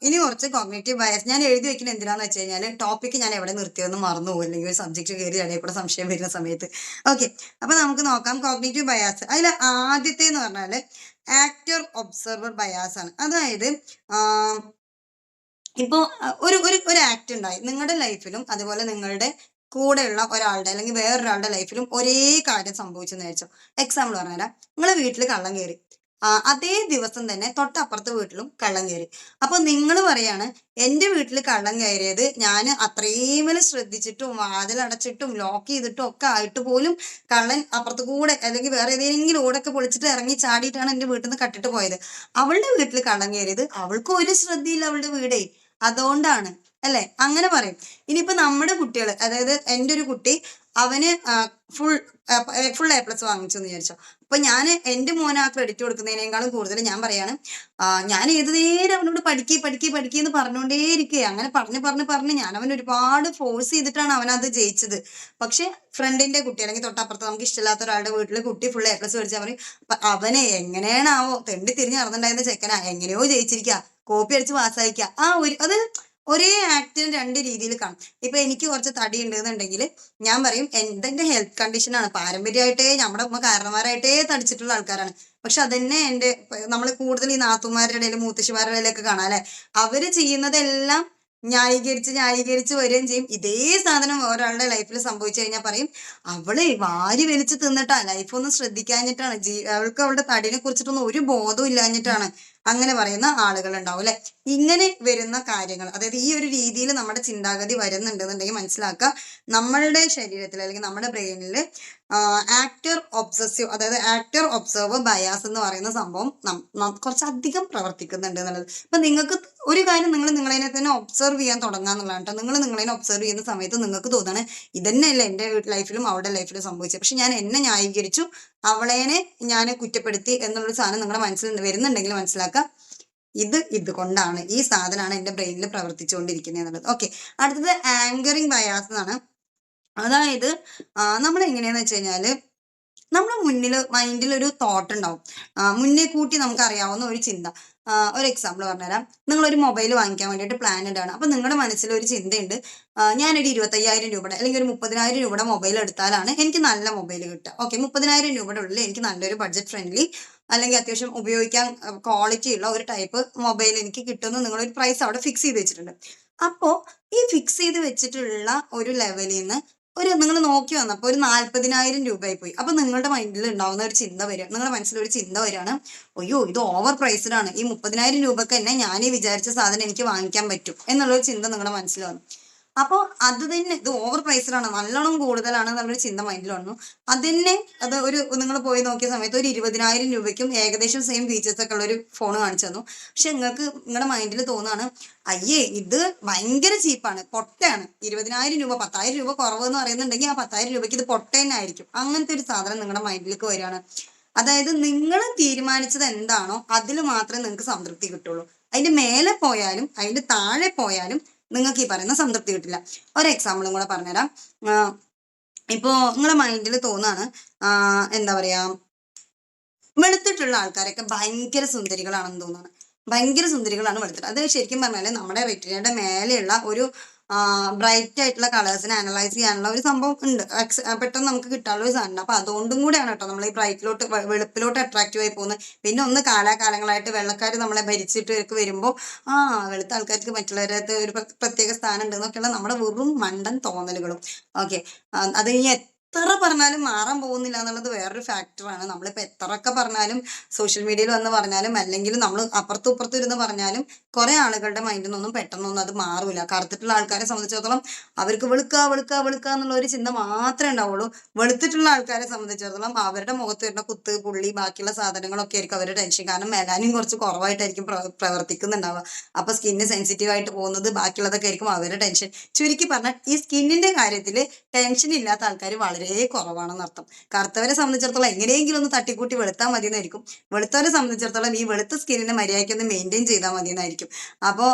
D: കോഗ്നേറ്റീവ് ബയസ് ഞാൻ എഴുതി വെക്കുന്നത് എന്തിനാന്ന് വെച്ച് കഴിഞ്ഞാല് ടോപ്പിക്ക് ഞാൻ എവിടെ നിർത്തിയെന്ന് മറന്നു പോകും, അല്ലെങ്കിൽ ഒരു സബ്ജക്ട് കയറി ഇടയിൽ കൂടെ സംശയം വരുന്ന സമയത്ത്. ഓക്കെ, അപ്പൊ നമുക്ക് നോക്കാം കോഗ്നേറ്റീവ് ബയാസ്. അതിൽ ആദ്യത്തെ എന്ന് പറഞ്ഞാല് ആക്ടർ ഒബ്സർവർ ബയാസ് ആണ്. അതായത് ഇപ്പോ ഒരു ആക്ട് ഉണ്ടായി നിങ്ങളുടെ ലൈഫിലും, അതുപോലെ നിങ്ങളുടെ കൂടെയുള്ള ഒരാളുടെ അല്ലെങ്കിൽ വേറൊരാളുടെ ലൈഫിലും ഒരേ കാര്യം സംഭവിച്ചെന്ന് വെച്ചോ. എക്സാമ്പിൾ പറഞ്ഞുതരാം. നിങ്ങളെ വീട്ടിൽ കള്ളം കയറി, അതേ ദിവസം തന്നെ തൊട്ടപ്പുറത്തെ വീട്ടിലും കള്ളം കയറി. അപ്പൊ നിങ്ങൾ പറയാണ് എൻ്റെ വീട്ടിൽ കള്ളം കയറിയത് ഞാൻ അത്രയും ശ്രദ്ധിച്ചിട്ടും വാതിലടച്ചിട്ടും ലോക്ക് ചെയ്തിട്ടും ഒക്കെ ആയിട്ട് പോലും കള്ളൻ അപ്പുറത്ത് കൂടെ അല്ലെങ്കിൽ വേറെ ഏതെങ്കിലും ഓടൊക്കെ പൊളിച്ചിട്ട് ഇറങ്ങി ചാടിയിട്ടാണ് എൻ്റെ വീട്ടിൽ നിന്ന് കട്ടിട്ട് പോയത്. അവളുടെ വീട്ടിൽ കള്ളം കയറിയത് അവൾക്ക് ഒരു ശ്രദ്ധയില്ല, അവളുടെ വീടേ, അതുകൊണ്ടാണ് അല്ലെ, അങ്ങനെ പറയും. ഇനിയിപ്പോ നമ്മുടെ കുട്ടികൾ, അതായത് എൻ്റെ ഒരു കുട്ടി, അവന് ഫുൾ A+ വാങ്ങിച്ചു എന്ന് വിചാരിച്ചോ. അപ്പൊ ഞാൻ എൻ്റെ മോന് ആ ക്രെഡിറ്റ് കൊടുക്കുന്നതിനേക്കാളും കൂടുതൽ ഞാൻ പറയാണ്, ഞാൻ ഏത് നേരം അവനോട് പഠിക്കുക എന്ന് പറഞ്ഞുകൊണ്ടേ ഇരിക്കുക. അങ്ങനെ പറഞ്ഞ് ഞാൻ അവൻ ഒരുപാട് ഫോഴ്സ് ചെയ്തിട്ടാണ് അവൻ അത് ജയിച്ചത്. പക്ഷെ ഫ്രണ്ടിന്റെ കുട്ടി അല്ലെങ്കിൽ തൊട്ടപ്പുറത്ത് നമുക്ക് ഇഷ്ടമില്ലാത്ത ഒരാളുടെ വീട്ടിൽ കുട്ടി ഫുൾ A+ മേടിച്ചാൽ പറയും അവനെ എങ്ങനെയാണാവോ തെണ്ടി തിരിഞ്ഞ് നടന്നിട്ടുണ്ടായിരുന്ന ചെക്കനാ എങ്ങനെയോ ജയിച്ചിരിക്കുക, കോപ്പി അടിച്ച് പാസ്സായിക്കുക. അത് ഒരേ ആക്ടിന് രണ്ട് രീതിയിൽ കാണും. ഇപ്പൊ എനിക്ക് കുറച്ച് തടി ഉണ്ടെന്നുണ്ടെങ്കിൽ ഞാൻ പറയും എൻ്റെ ഹെൽത്ത് കണ്ടീഷനാണ്, പാരമ്പര്യമായിട്ടേ നമ്മുടെ ഉമ്മ കാരണന്മാരായിട്ടേ തടിച്ചിട്ടുള്ള ആൾക്കാരാണ്. പക്ഷെ അതന്നെ നമ്മൾ കൂടുതൽ ഈ നാത്തുമാരുടെ ഇടയിൽ മൂത്തശ്ശിമാരുടെ ഇടയിലൊക്കെ കാണാം അല്ലെ, അവര് ചെയ്യുന്നതെല്ലാം ന്യായീകരിച്ച് വരികയും ചെയ്യും. ഇതേ സാധനം ഒരാളുടെ ലൈഫിൽ സംഭവിച്ചു കഴിഞ്ഞാൽ പറയും അവള് വാരി വലിച്ച് തിന്നിട്ടാ, ലൈഫൊന്നും ശ്രദ്ധിക്കാഞ്ഞിട്ടാണ്, അവൾക്ക് അവളുടെ തടിനെ കുറിച്ചിട്ടൊന്നും ഒരു ബോധവും ഇല്ലാഞ്ഞിട്ടാണ്, അങ്ങനെ പറയുന്ന ആളുകൾ ഉണ്ടാവും അല്ലെ. ഇങ്ങനെ വരുന്ന കാര്യങ്ങൾ, അതായത് ഈ ഒരു രീതിയിൽ നമ്മുടെ ചിന്താഗതി വരുന്നുണ്ടെന്നുണ്ടെങ്കിൽ മനസ്സിലാക്കുക, നമ്മളുടെ ശരീരത്തിൽ അല്ലെങ്കിൽ നമ്മുടെ ബ്രെയിനിൽ ആക്ടർ ഒബ്സസീവ്, അതായത് ആക്ടർ ഒബ്സർവർ ബയാസ് എന്ന് പറയുന്ന സംഭവം കുറച്ചധികം പ്രവർത്തിക്കുന്നുണ്ട് എന്നുള്ളത്. അപ്പൊ നിങ്ങൾക്ക് ഒരു കാര്യം നിങ്ങളതിനെ തന്നെ ഒബ്സർവ് ചെയ്യാൻ തുടങ്ങുക എന്നുള്ളതാണ് കേട്ടോ. നിങ്ങൾ നിങ്ങളതിനെ ഒബ്സർവ് ചെയ്യുന്ന സമയത്ത് നിങ്ങൾക്ക് തോന്നാണ് ഇതന്നെയല്ല എൻ്റെ ലൈഫിലും അവളുടെ ലൈഫിലും സംഭവിച്ചത്, പക്ഷെ ഞാൻ എന്നെ ന്യായീകരിച്ചു, അവളേനെ ഞാൻ കുറ്റപ്പെടുത്തി എന്നുള്ളൊരു സാധനം നിങ്ങളുടെ മനസ്സിൽ വരുന്നുണ്ടെങ്കിൽ മനസ്സിലാക്കുക ഇത് കൊണ്ടാണ്, ഈ സാധനമാണ് എൻ്റെ ബ്രെയിനിൽ പ്രവർത്തിച്ചുകൊണ്ടിരിക്കുന്നത് എന്നുള്ളത്. ഓക്കെ, അടുത്തത് ആങ്കറിങ് ബയാസ് എന്നാണ്. അതായത് നമ്മൾ എങ്ങനെയാന്ന് വെച്ച് കഴിഞ്ഞാല് നമ്മുടെ മൈൻഡിൽ ഒരു തോട്ട് ഉണ്ടാവും, മുന്നേ കൂട്ടി നമുക്ക് അറിയാവുന്ന ഒരു ചിന്ത. ഒരു എക്സാമ്പിൾ പറഞ്ഞുതരാം. നിങ്ങളൊരു മൊബൈൽ വാങ്ങിക്കാൻ വേണ്ടിയിട്ട് പ്ലാൻ ഇടാണ്. അപ്പൊ നിങ്ങളുടെ മനസ്സിൽ ഒരു ചിന്തയുണ്ട്, ഞാനൊരു 25,000 രൂപയുടെ അല്ലെങ്കിൽ ഒരു 30,000 രൂപയുടെ മൊബൈൽ എടുത്താലാണ് എനിക്ക് നല്ല മൊബൈൽ കിട്ടുക. ഓക്കെ, 30,000 രൂപയുടെ ഉള്ളിൽ എനിക്ക് നല്ലൊരു ബഡ്ജറ്റ് ഫ്രണ്ട്ലി അല്ലെങ്കിൽ അത്യാവശ്യം ഉപയോഗിക്കാൻ ക്വാളിറ്റി ഉള്ള ഒരു ടൈപ്പ് മൊബൈൽ എനിക്ക് കിട്ടുമെന്ന് നിങ്ങളൊരു പ്രൈസ് അവിടെ ഫിക്സ് ചെയ്ത് വെച്ചിട്ടുണ്ട്. അപ്പോൾ ഈ ഫിക്സ് ചെയ്ത് വെച്ചിട്ടുള്ള ഒരു ലെവലിൽ നിന്ന് നിങ്ങൾ നോക്കി വന്നപ്പോൾ ഒരു 40,000 രൂപയായി പോയി. അപ്പൊ നിങ്ങളുടെ മൈൻഡിൽ ഉണ്ടാവുന്ന ഒരു ചിന്ത വരിക, നിങ്ങളുടെ മനസ്സിലൊരു ചിന്ത വരികയാണ്, അയ്യോ ഇത് ഓവർ പ്രൈസ്ഡ് ആണ്, ഈ 30,000 രൂപക്ക് തന്നെ ഞാൻ ഈ വിചാരിച്ച സാധനം എനിക്ക് വാങ്ങിക്കാൻ പറ്റും എന്നുള്ളൊരു ചിന്ത നിങ്ങളുടെ മനസ്സിൽ വന്നു. അപ്പോൾ അത് തന്നെ ഇത് ഓവർ പ്രൈസ്ഡ് ആണ്, നല്ലോണം കൂടുതലാണ് എന്നുള്ളൊരു ചിന്ത മൈൻഡിൽ വന്നു. നിങ്ങൾ പോയി നോക്കിയ സമയത്ത് ഒരു 20,000 രൂപയ്ക്കും ഏകദേശം സെയിം ഫീച്ചേഴ്സ് ഒക്കെ ഉള്ള ഒരു ഫോൺ കാണിച്ചു തന്നു. പക്ഷെ നിങ്ങളുടെ മൈൻഡിൽ തോന്നുകയാണ് അയ്യേ ഇത് ഭയങ്കര ചീപ്പാണ്, പൊട്ടയാണ്, 20,000 രൂപ 10,000 രൂപ കുറവെന്ന് പറയുന്നുണ്ടെങ്കിൽ ആ 10,000 രൂപയ്ക്ക് ഇത് പൊട്ട തന്നെ ആയിരിക്കും. അങ്ങനത്തെ ഒരു സാധനം നിങ്ങളുടെ മൈൻഡിലേക്ക് വരികയാണ്. അതായത് നിങ്ങൾ തീരുമാനിച്ചത് എന്താണോ അതിൽ മാത്രമേ നിങ്ങൾക്ക് സംതൃപ്തി കിട്ടുള്ളൂ. അതിന്റെ മേലെ പോയാലും അതിന്റെ താഴെ പോയാലും നിങ്ങൾക്ക് ഈ പറയുന്ന സംതൃപ്തി കിട്ടില്ല. ഒരു എക്സാമ്പിളും കൂടെ പറഞ്ഞുതരാം. ഇപ്പോ നിങ്ങളെ മൈൻഡിൽ തോന്നാണ് എന്താ പറയാ, വെളുത്തിട്ടുള്ള ആൾക്കാരൊക്കെ ഭയങ്കര സുന്ദരികളാണെന്ന് തോന്നുന്നു. ഭയങ്കര സുന്ദരികളാണ് വെളുത്തിട്ട്. അത് ശരിക്കും പറഞ്ഞാൽ നമ്മുടെ റെറ്റിനയുടെ മേലെയുള്ള ഒരു ബ്രൈറ്റ് ആയിട്ടുള്ള കളേഴ്സിനെ അനലൈസ് ചെയ്യാനുള്ള ഒരു സംഭവം ഉണ്ട്. പെട്ടെന്ന് നമുക്ക് കിട്ടാനുള്ള ഒരു സാധനം. അപ്പൊ അതുകൊണ്ടും കൂടെയാണ് കേട്ടോ നമ്മൾ ഈ ബ്രൈറ്റിലോട്ട് വെളുപ്പിലോട്ട് അട്രാക്റ്റീവ് ആയി പോകുന്നത്. പിന്നെ ഒന്ന് കാലാകാലങ്ങളായിട്ട് വെള്ളക്കാർ നമ്മളെ ഭരിച്ചിട്ട് വരുമ്പോൾ വെളുത്ത ആൾക്കാർക്ക് മറ്റുള്ളവരത് ഒരു പ്രത്യേക സ്ഥാനം ഉണ്ട് എന്നൊക്കെയുള്ള നമ്മുടെ വെറും മണ്ടൻ തോന്നലുകളും. ഓക്കെ, അത് ഇനി എത്ര പറഞ്ഞാലും മാറാൻ പോകുന്നില്ല എന്നുള്ളത് വേറൊരു ഫാക്ടറാണ്. നമ്മളിപ്പോൾ എത്രയൊക്കെ പറഞ്ഞാലും സോഷ്യൽ മീഡിയയിൽ വന്ന് പറഞ്ഞാലും അല്ലെങ്കിൽ നമ്മൾ അപ്പുറത്തും ഇപ്പുറത്തും ഇരുന്ന് പറഞ്ഞാലും കുറെ ആളുകളുടെ മൈൻഡിൽ നിന്നൊന്നും പെട്ടെന്നൊന്നും അത് മാറൂല. കറുത്തിട്ടുള്ള ആൾക്കാരെ സംബന്ധിച്ചിടത്തോളം അവർക്ക് വെളുക്കുക എന്നുള്ള ഒരു ചിന്ത മാത്രമേ ഉണ്ടാവുള്ളൂ. വെളുത്തിട്ടുള്ള ആൾക്കാരെ സംബന്ധിച്ചിടത്തോളം അവരുടെ മുഖത്ത് വരുന്ന കുത്ത്, പുള്ളി, ബാക്കിയുള്ള സാധനങ്ങളൊക്കെ ആയിരിക്കും അവരുടെ ടെൻഷൻ. കാരണം മെലാനിൻ കുറച്ച് കുറവായിട്ടായിരിക്കും പ്രവർത്തിക്കുന്നുണ്ടാവുക. അപ്പൊ സ്കിന്ന് സെൻസിറ്റീവ് ആയിട്ട് പോകുന്നത് ബാക്കിയുള്ളതൊക്കെ ആയിരിക്കും അവരുടെ ടെൻഷൻ. ചുരുക്കി പറഞ്ഞാൽ ഈ സ്കിന്നിന്റെ കാര്യത്തിൽ ടെൻഷൻ ഇല്ലാത്ത ആൾക്കാർ വളരെ കുറവാണെന്ന് അർത്ഥം. കറുത്തവരെ സംബന്ധിച്ചിടത്തോളം എങ്ങനെയെങ്കിലും ഒന്ന് തട്ടിക്കൂട്ടി വെളുത്താൽ മതി എന്നായിരിക്കും. വെളുത്തവരെ സംബന്ധിച്ചിടത്തോളം ഈ വെളുത്ത സ്കിന്നിനെ മര്യാദയ്ക്ക് ഒന്ന് മെയിൻറ്റെയിൻ ചെയ്താൽ മതി എന്നായിരിക്കും. അപ്പോൾ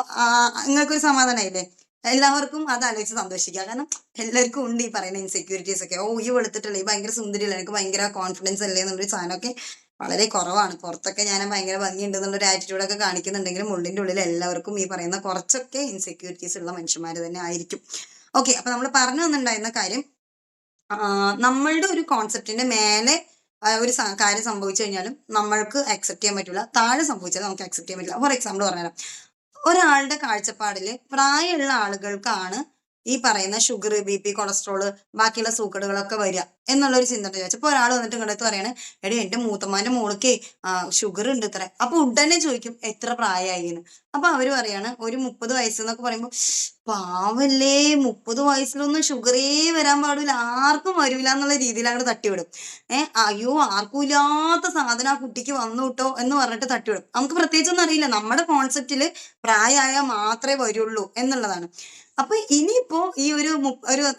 D: നിങ്ങൾക്കൊരു സമാധാനമായില്ലേ? എല്ലാവർക്കും അത് ആലോചിച്ച് സന്തോഷിക്കുക. കാരണം എല്ലാവർക്കും ഉണ്ട് ഈ പറയുന്ന ഇൻസെക്യൂരിറ്റീസ് ഒക്കെ. ഈ വെളുത്തിട്ടില്ല, ഈ ഭയങ്കര സുന്ദരിയല്ല, എനിക്ക് ഭയങ്കര കോൺഫിഡൻസ് അല്ലേ എന്നുള്ളൊരു സാധനമൊക്കെ വളരെ കുറവാണ്. പുറത്തൊക്കെ ഞാൻ ഭയങ്കര ഭംഗിയുണ്ട് എന്നുള്ളൊരു ആറ്റിറ്റ്യൂഡൊക്കെ കാണിക്കുന്നുണ്ടെങ്കിലും ഉള്ളിൻ്റെ ഉള്ളിൽ എല്ലാവർക്കും ഈ പറയുന്ന കുറച്ചൊക്കെ ഇൻസെക്യൂരിറ്റീസ് ഉള്ള മനുഷ്യന്മാർ തന്നെ ആയിരിക്കും. ഓക്കെ, അപ്പൊ നമ്മൾ പറഞ്ഞു വന്നിട്ടുണ്ടായിരുന്ന കാര്യം, നമ്മളുടെ ഒരു കോൺസെപ്റ്റിന്റെ മേലെ ഒരു കാര്യം സംഭവിച്ചു കഴിഞ്ഞാലും നമ്മൾക്ക് അക്സെപ്റ്റ് ചെയ്യാൻ പറ്റില്ല, താഴെ സംഭവിച്ചാലും നമുക്ക് അക്സെപ്റ്റ് ചെയ്യാൻ പറ്റില്ല. ഫോർ എക്സാമ്പിൾ പറഞ്ഞുതരാം. ഒരാളുടെ കാഴ്ചപ്പാടില് പ്രായമുള്ള ആളുകൾക്കാണ് ഈ പറയുന്ന ഷുഗർ, BP, കൊളസ്ട്രോള്, ബാക്കിയുള്ള സൂക്കടുകളൊക്കെ വരിക എന്നുള്ളൊരു ചിന്ത ചോദിച്ചു. അപ്പൊ ഒരാൾ വന്നിട്ട് ഇങ്ങോട്ട് പറയാണ്, എടി എന്റെ മൂത്തമ്മാന്റെ മോൾക്ക് ഷുഗർ ഉണ്ട് ഇത്ര. അപ്പൊ ഉടനെ ചോദിക്കും എത്ര പ്രായമായി എന്ന്. അപ്പൊ അവര് പറയാണ് ഒരു 30 വയസ്സ് എന്നൊക്കെ പറയുമ്പോൾ, പാവല്ലേ, 30 വയസ്സിലൊന്നും ഷുഗറേ വരാൻ പാടില്ല, ആർക്കും വരില്ല എന്നുള്ള രീതിയിൽ അങ്ങോട്ട് തട്ടിവിടും. അയ്യോ ആർക്കും ഇല്ലാത്ത സാധനം ആ കുട്ടിക്ക് വന്നു കിട്ടോ എന്ന് പറഞ്ഞിട്ട് തട്ടിവിടും. നമുക്ക് പ്രത്യേകിച്ചൊന്നും അറിയില്ല, നമ്മുടെ കോൺസെപ്റ്റില് പ്രായമായാൽ മാത്രമേ വരുള്ളൂ എന്നുള്ളതാണ്. അപ്പൊ ഇനിയിപ്പോ ഈ ഒരു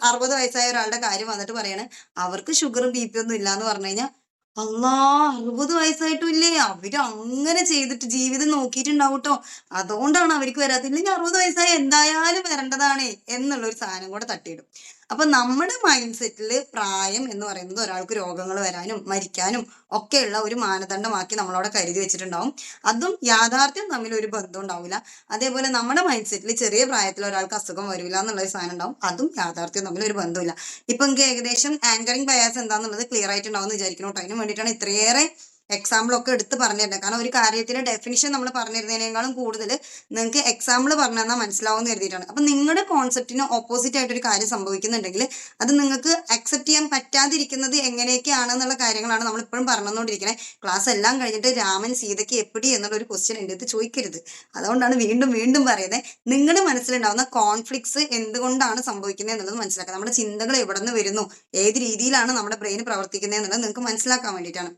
D: 60 വയസ്സായ ഒരാളുടെ കാര്യം വന്നിട്ട് പറയാണ് അവർക്ക് ഷുഗറും BP ഒന്നും ഇല്ല എന്ന് പറഞ്ഞു കഴിഞ്ഞാൽ, 60 വയസ്സായിട്ടും ഇല്ലേ, അവര് അങ്ങനെ ചെയ്തിട്ട് ജീവിതം നോക്കിയിട്ടുണ്ടാവും കേട്ടോ, അതുകൊണ്ടാണ് അവർക്ക് വരാത്തത്. ഇല്ലെങ്കിൽ 60 വയസ്സായ എന്തായാലും വരേണ്ടതാണേ എന്നുള്ളൊരു സാധനം കൂടെ തട്ടിയിടും. അപ്പൊ നമ്മുടെ മൈൻഡ് സെറ്റില് പ്രായം എന്ന് പറയുന്നത് ഒരാൾക്ക് രോഗങ്ങൾ വരാനും മരിക്കാനും ഒക്കെയുള്ള ഒരു മാനദണ്ഡമാക്കി നമ്മളവിടെ കരുതി വെച്ചിട്ടുണ്ടാവും. അതും യാഥാർത്ഥ്യം തമ്മിൽ ഒരു ബന്ധം ഉണ്ടാവില്ല. അതേപോലെ നമ്മുടെ മൈൻഡ് സെറ്റിൽ ചെറിയ പ്രായത്തിൽ ഒരാൾക്ക് അസുഖം വരില്ല എന്നുള്ളൊരു സാധനം ഉണ്ടാവും, അതും യാഥാർത്ഥ്യം തമ്മിൽ ഒരു ബന്ധമില്ല. ഇപ്പൊ എനിക്ക് ഏകദേശം ആങ്കറിങ് ബയാസ് എന്താണെന്നുള്ളത് ക്ലിയർ ആയിട്ടുണ്ടാവും എന്ന് വിചാരിക്കുന്നു കേട്ടോ. അതിന് വേണ്ടിയിട്ടാണ് ഇത്രയേറെ എക്സാമ്പിൾ ഒക്കെ എടുത്ത് പറഞ്ഞു തരുന്നത്. കാരണം ഒരു കാര്യത്തിന്റെ ഡെഫിനിഷൻ നമ്മൾ പറഞ്ഞു തരുന്നതിനേക്കാളും കൂടുതൽ നിങ്ങൾക്ക് എക്സാമ്പിൾ പറഞ്ഞു തന്നാൽ മനസ്സിലാവുമെന്ന് കരുതിയിട്ടാണ്. അപ്പൊ നിങ്ങളുടെ കോൺസെപ്റ്റിന് ഓപ്പോസിറ്റ് ആയിട്ടൊരു കാര്യം സംഭവിക്കുന്നുണ്ടെങ്കിൽ അത് നിങ്ങൾക്ക് അക്സെപ്റ്റ് ചെയ്യാൻ പറ്റാതിരിക്കുന്നത് എങ്ങനെയൊക്കെയാണെന്നുള്ള കാര്യങ്ങളാണ് നമ്മൾ ഇപ്പോഴും പറഞ്ഞുകൊണ്ടിരിക്കുന്നത്. ക്ലാസ് എല്ലാം കഴിഞ്ഞിട്ട് രാമൻ സീതയ്ക്ക് എപ്പിടി എന്നുള്ളൊരു ക്വസ്റ്റ്യൻ എൻ്റെ അടുത്ത് ചോദിക്കരുത്. അതുകൊണ്ടാണ് വീണ്ടും വീണ്ടും പറയുന്നത്. നിങ്ങളുടെ മനസ്സിലുണ്ടാവുന്ന കോൺഫ്ലിക്ട്സ് എന്തുകൊണ്ടാണ് സംഭവിക്കുന്നത് എന്നുള്ളത് മനസ്സിലാക്കുക. നമ്മുടെ ചിന്തകൾ എവിടെ നിന്ന് വരുന്നു, ഏത് രീതിയിലാണ് നമ്മുടെ ബ്രെയിൻ പ്രവർത്തിക്കുന്നത് എന്നുള്ളത് നിങ്ങൾക്ക് മനസ്സിലാക്കാൻ വേണ്ടിയിട്ടാണ്.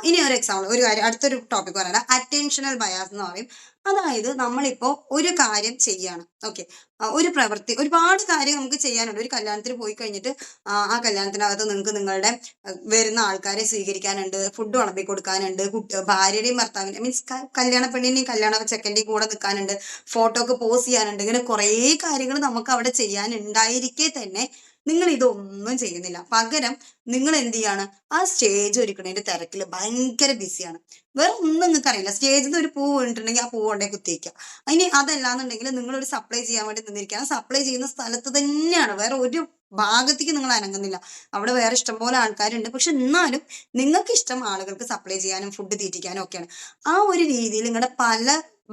D: ഇനി ഒരു എക്സാമ്പിൾ, ഒരു കാര്യം, അടുത്തൊരു ടോപ്പിക് പറയാം, അറ്റൻഷണൽ ബയാസ് എന്ന് പറയും. അതായത് നമ്മളിപ്പോ ഒരു കാര്യം ചെയ്യാണ്, ഓക്കെ, ഒരു പ്രവൃത്തി, ഒരുപാട് കാര്യം നമുക്ക് ചെയ്യാനുണ്ട്. ഒരു കല്യാണത്തിന് പോയി കഴിഞ്ഞിട്ട് ആ കല്യാണത്തിനകത്ത് നിങ്ങൾക്ക് നിങ്ങളുടെ വരുന്ന ആൾക്കാരെ സ്വീകരിക്കാനുണ്ട്, ഫുഡ് വിളമ്പി കൊടുക്കാനുണ്ട്, ഭാര്യയുടെയും ഭർത്താവിന്റെ മീൻസ് കല്യാണ പെണ്ണിന്റെയും കല്യാണ ചെക്കൻ്റെയും കൂടെ നിൽക്കാനുണ്ട്, ഫോട്ടോക്ക് പോസ് ചെയ്യാനുണ്ട്, ഇങ്ങനെ കുറേ കാര്യങ്ങൾ നമുക്ക് അവിടെ ചെയ്യാനുണ്ടായിരിക്കെ തന്നെ നിങ്ങൾ ഇതൊന്നും ചെയ്യുന്നില്ല. പകരം നിങ്ങൾ എന്ത് ചെയ്യാണ്, ആ സ്റ്റേജ് ഒരുക്കണതിന്റെ തിരക്കിൽ ഭയങ്കര ബിസിയാണ്. വേറെ ഒന്നും നിങ്ങൾക്ക് അറിയില്ല. സ്റ്റേജിൽ നിന്ന് ഒരു പൂ വീണിട്ടുണ്ടെങ്കിൽ ആ പൂ കൊണ്ടേ കുത്തിവെക്കുക. ഇനി അതല്ലാന്നുണ്ടെങ്കിൽ നിങ്ങളൊരു സപ്ലൈ ചെയ്യാൻ വേണ്ടി നിന്നിരിക്കുകയാണ്, സപ്ലൈ ചെയ്യുന്ന സ്ഥലത്ത് തന്നെയാണ്, വേറെ ഒരു ഭാഗത്തേക്ക് നിങ്ങൾ അനങ്ങുന്നില്ല. അവിടെ വേറെ ഇഷ്ടംപോലെ ആൾക്കാരുണ്ട്, പക്ഷെ എന്നാലും നിങ്ങൾക്ക് ഇഷ്ടം ആളുകൾക്ക് സപ്ലൈ ചെയ്യാനും ഫുഡ് തീറ്റിക്കാനും ഒക്കെയാണ്. ആ ഒരു രീതിയിൽ നിങ്ങളുടെ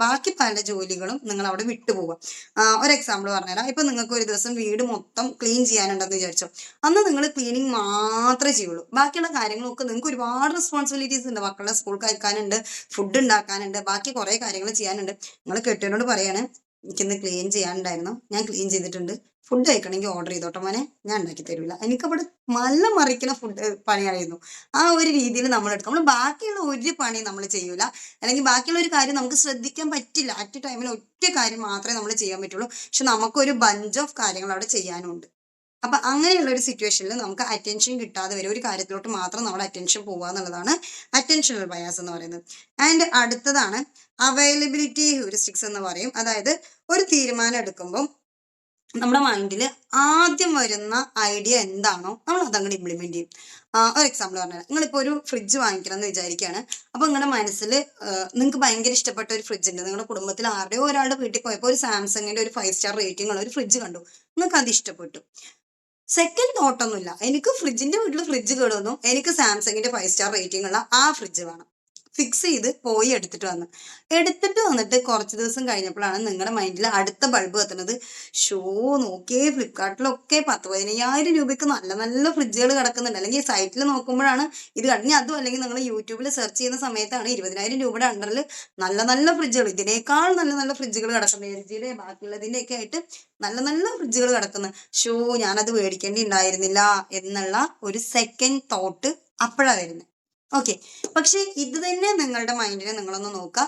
D: ബാക്കി പല ജോലികളും നിങ്ങൾ അവിടെ വിട്ടുപോകുക. ഒരു എക്സാമ്പിൾ പറഞ്ഞുതരാം. ഇപ്പൊ നിങ്ങൾക്ക് ഒരു ദിവസം വീട് മൊത്തം ക്ലീൻ ചെയ്യാനുണ്ടെന്ന് വിചാരിച്ചോ, അന്ന് നിങ്ങൾ ക്ലീനിങ് മാത്രമേ ചെയ്യുള്ളൂ. ബാക്കിയുള്ള കാര്യങ്ങളൊക്കെ നിങ്ങൾക്ക് ഒരുപാട് റെസ്പോൺസിബിലിറ്റീസ് ഉണ്ട്. മക്കളുടെ സ്കൂൾക്ക് അയക്കാനുണ്ട്, ഫുഡ് ഉണ്ടാക്കാനുണ്ട്, ബാക്കി കുറെ കാര്യങ്ങൾ ചെയ്യാനുണ്ട്. നിങ്ങൾ കെട്ടിയവനോട് പറയാണ്, എനിക്കിന്ന് ക്ലീൻ ചെയ്യാനുണ്ടായിരുന്നു, ഞാൻ ക്ലീൻ ചെയ്തിട്ടുണ്ട്, ഫുഡ് കഴിക്കണമെങ്കിൽ ഓർഡർ ചെയ്തോട്ടെ മോനെ, ഞാൻ ഉണ്ടാക്കി തരില്ല. എനിക്കവിടെ നല്ല മറിക്കുന്ന ഫുഡ് പണിയായിരുന്നു. ആ ഒരു രീതിയിൽ നമ്മൾ എടുക്കും. നമ്മൾ ബാക്കിയുള്ള ഒരു പണി നമ്മൾ ചെയ്യൂല, അല്ലെങ്കിൽ ബാക്കിയുള്ള ഒരു കാര്യം നമുക്ക് ശ്രദ്ധിക്കാൻ പറ്റില്ല. അറ്റ് ടൈമിൽ ഒറ്റ കാര്യം മാത്രമേ നമ്മൾ ചെയ്യാൻ പറ്റുള്ളൂ. പക്ഷെ നമുക്കൊരു ബഞ്ച് ഓഫ് കാര്യങ്ങൾ അവിടെ ചെയ്യാനുണ്ട്. അപ്പൊ അങ്ങനെയുള്ള ഒരു സിറ്റുവേഷനിൽ നമുക്ക് അറ്റൻഷൻ കിട്ടാതെ വരും. ഒരു കാര്യത്തിലോട്ട് മാത്രം നമ്മുടെ അറ്റൻഷൻ പോവുക എന്നുള്ളതാണ് അറ്റൻഷണൽ ബയാസ് എന്ന് പറയുന്നത്. ആൻഡ് അടുത്തതാണ് അവൈലബിലിറ്റി ഹ്യൂറിസ്റ്റിക്സ് എന്ന് പറയും. അതായത് ഒരു തീരുമാനം എടുക്കുമ്പോൾ നമ്മുടെ മൈൻഡിൽ ആദ്യം വരുന്ന ഐഡിയ എന്താണോ നമ്മൾ അതങ്ങോട്ട് ഇംപ്ലിമെന്റ് ചെയ്യും. ഒരു എക്സാമ്പിൾ പറഞ്ഞാൽ നിങ്ങളിപ്പോൾ ഒരു ഫ്രിഡ്ജ് വാങ്ങിക്കണം എന്ന് വിചാരിക്കുകയാണ്. അപ്പോൾ നിങ്ങളുടെ മനസ്സിൽ നിങ്ങൾക്ക് ഭയങ്കര ഇഷ്ടപ്പെട്ട ഒരു ഫ്രിഡ്ജ് ഉണ്ട്. നിങ്ങളുടെ കുടുംബത്തിൽ ആരുടെയോ ഒരാളുടെ വീട്ടിൽ പോയപ്പോൾ ഒരു സാംസങ്ങിന്റെ ഒരു 5 സ്റ്റാർ റേറ്റിംഗ് ഉള്ള ഒരു ഫ്രിഡ്ജ് കണ്ടു. നിങ്ങൾക്ക് അത് ഇഷ്ടപ്പെട്ടു. സെക്കൻഡ് തോട്ടൊന്നുമില്ല, എനിക്ക് ഫ്രിഡ്ജിന്റെ വീട്ടിൽ ഫ്രിഡ്ജ് കേടുവന്നു, എനിക്ക് സാംസങ്ങിന്റെ 5 സ്റ്റാർ റേറ്റിംഗ് ഉള്ള ആ ഫ്രിഡ്ജ് വേണം. ഫിക്സ് ചെയ്ത് പോയി എടുത്തിട്ട് വന്നിട്ട് കുറച്ച് ദിവസം കഴിഞ്ഞപ്പോഴാണ് നിങ്ങളുടെ മൈൻഡിൽ അടുത്ത ബൾബ് കത്തുന്നത്. ഷോ നോക്കിയേ, ഫ്ലിപ്കാർട്ടിലൊക്കെ 10-15,000 രൂപയ്ക്ക് നല്ല നല്ല ഫ്രിഡ്ജുകൾ കിടക്കുന്നുണ്ട്. അല്ലെങ്കിൽ സൈറ്റിൽ നോക്കുമ്പോഴാണ് ഇത് കഴിഞ്ഞ്. അതും അല്ലെങ്കിൽ നിങ്ങൾ യൂട്യൂബിൽ സെർച്ച് ചെയ്യുന്ന സമയത്താണ് 20,000 രൂപയുടെ അണ്ടറിൽ നല്ല നല്ല ഫ്രിഡ്ജുകൾ, ഇതിനേക്കാൾ നല്ല നല്ല ഫ്രിഡ്ജുകൾ കിടക്കുന്നത്. എൽ ജിയുടെ ബാക്കിയുള്ളതിൻ്റെയൊക്കെ ആയിട്ട് നല്ല നല്ല ഫ്രിഡ്ജുകൾ കിടക്കുന്നത്. ഷോ ഞാനത് മേടിക്കേണ്ടി ഉണ്ടായിരുന്നില്ല എന്നുള്ള ഒരു സെക്കൻഡ് തോട്ട് അപ്പോഴാണ് വരുന്നത്. ഓക്കെ, പക്ഷെ ഇത് തന്നെ നിങ്ങളുടെ മൈൻഡിനെ നിങ്ങളൊന്ന് നോക്കുക.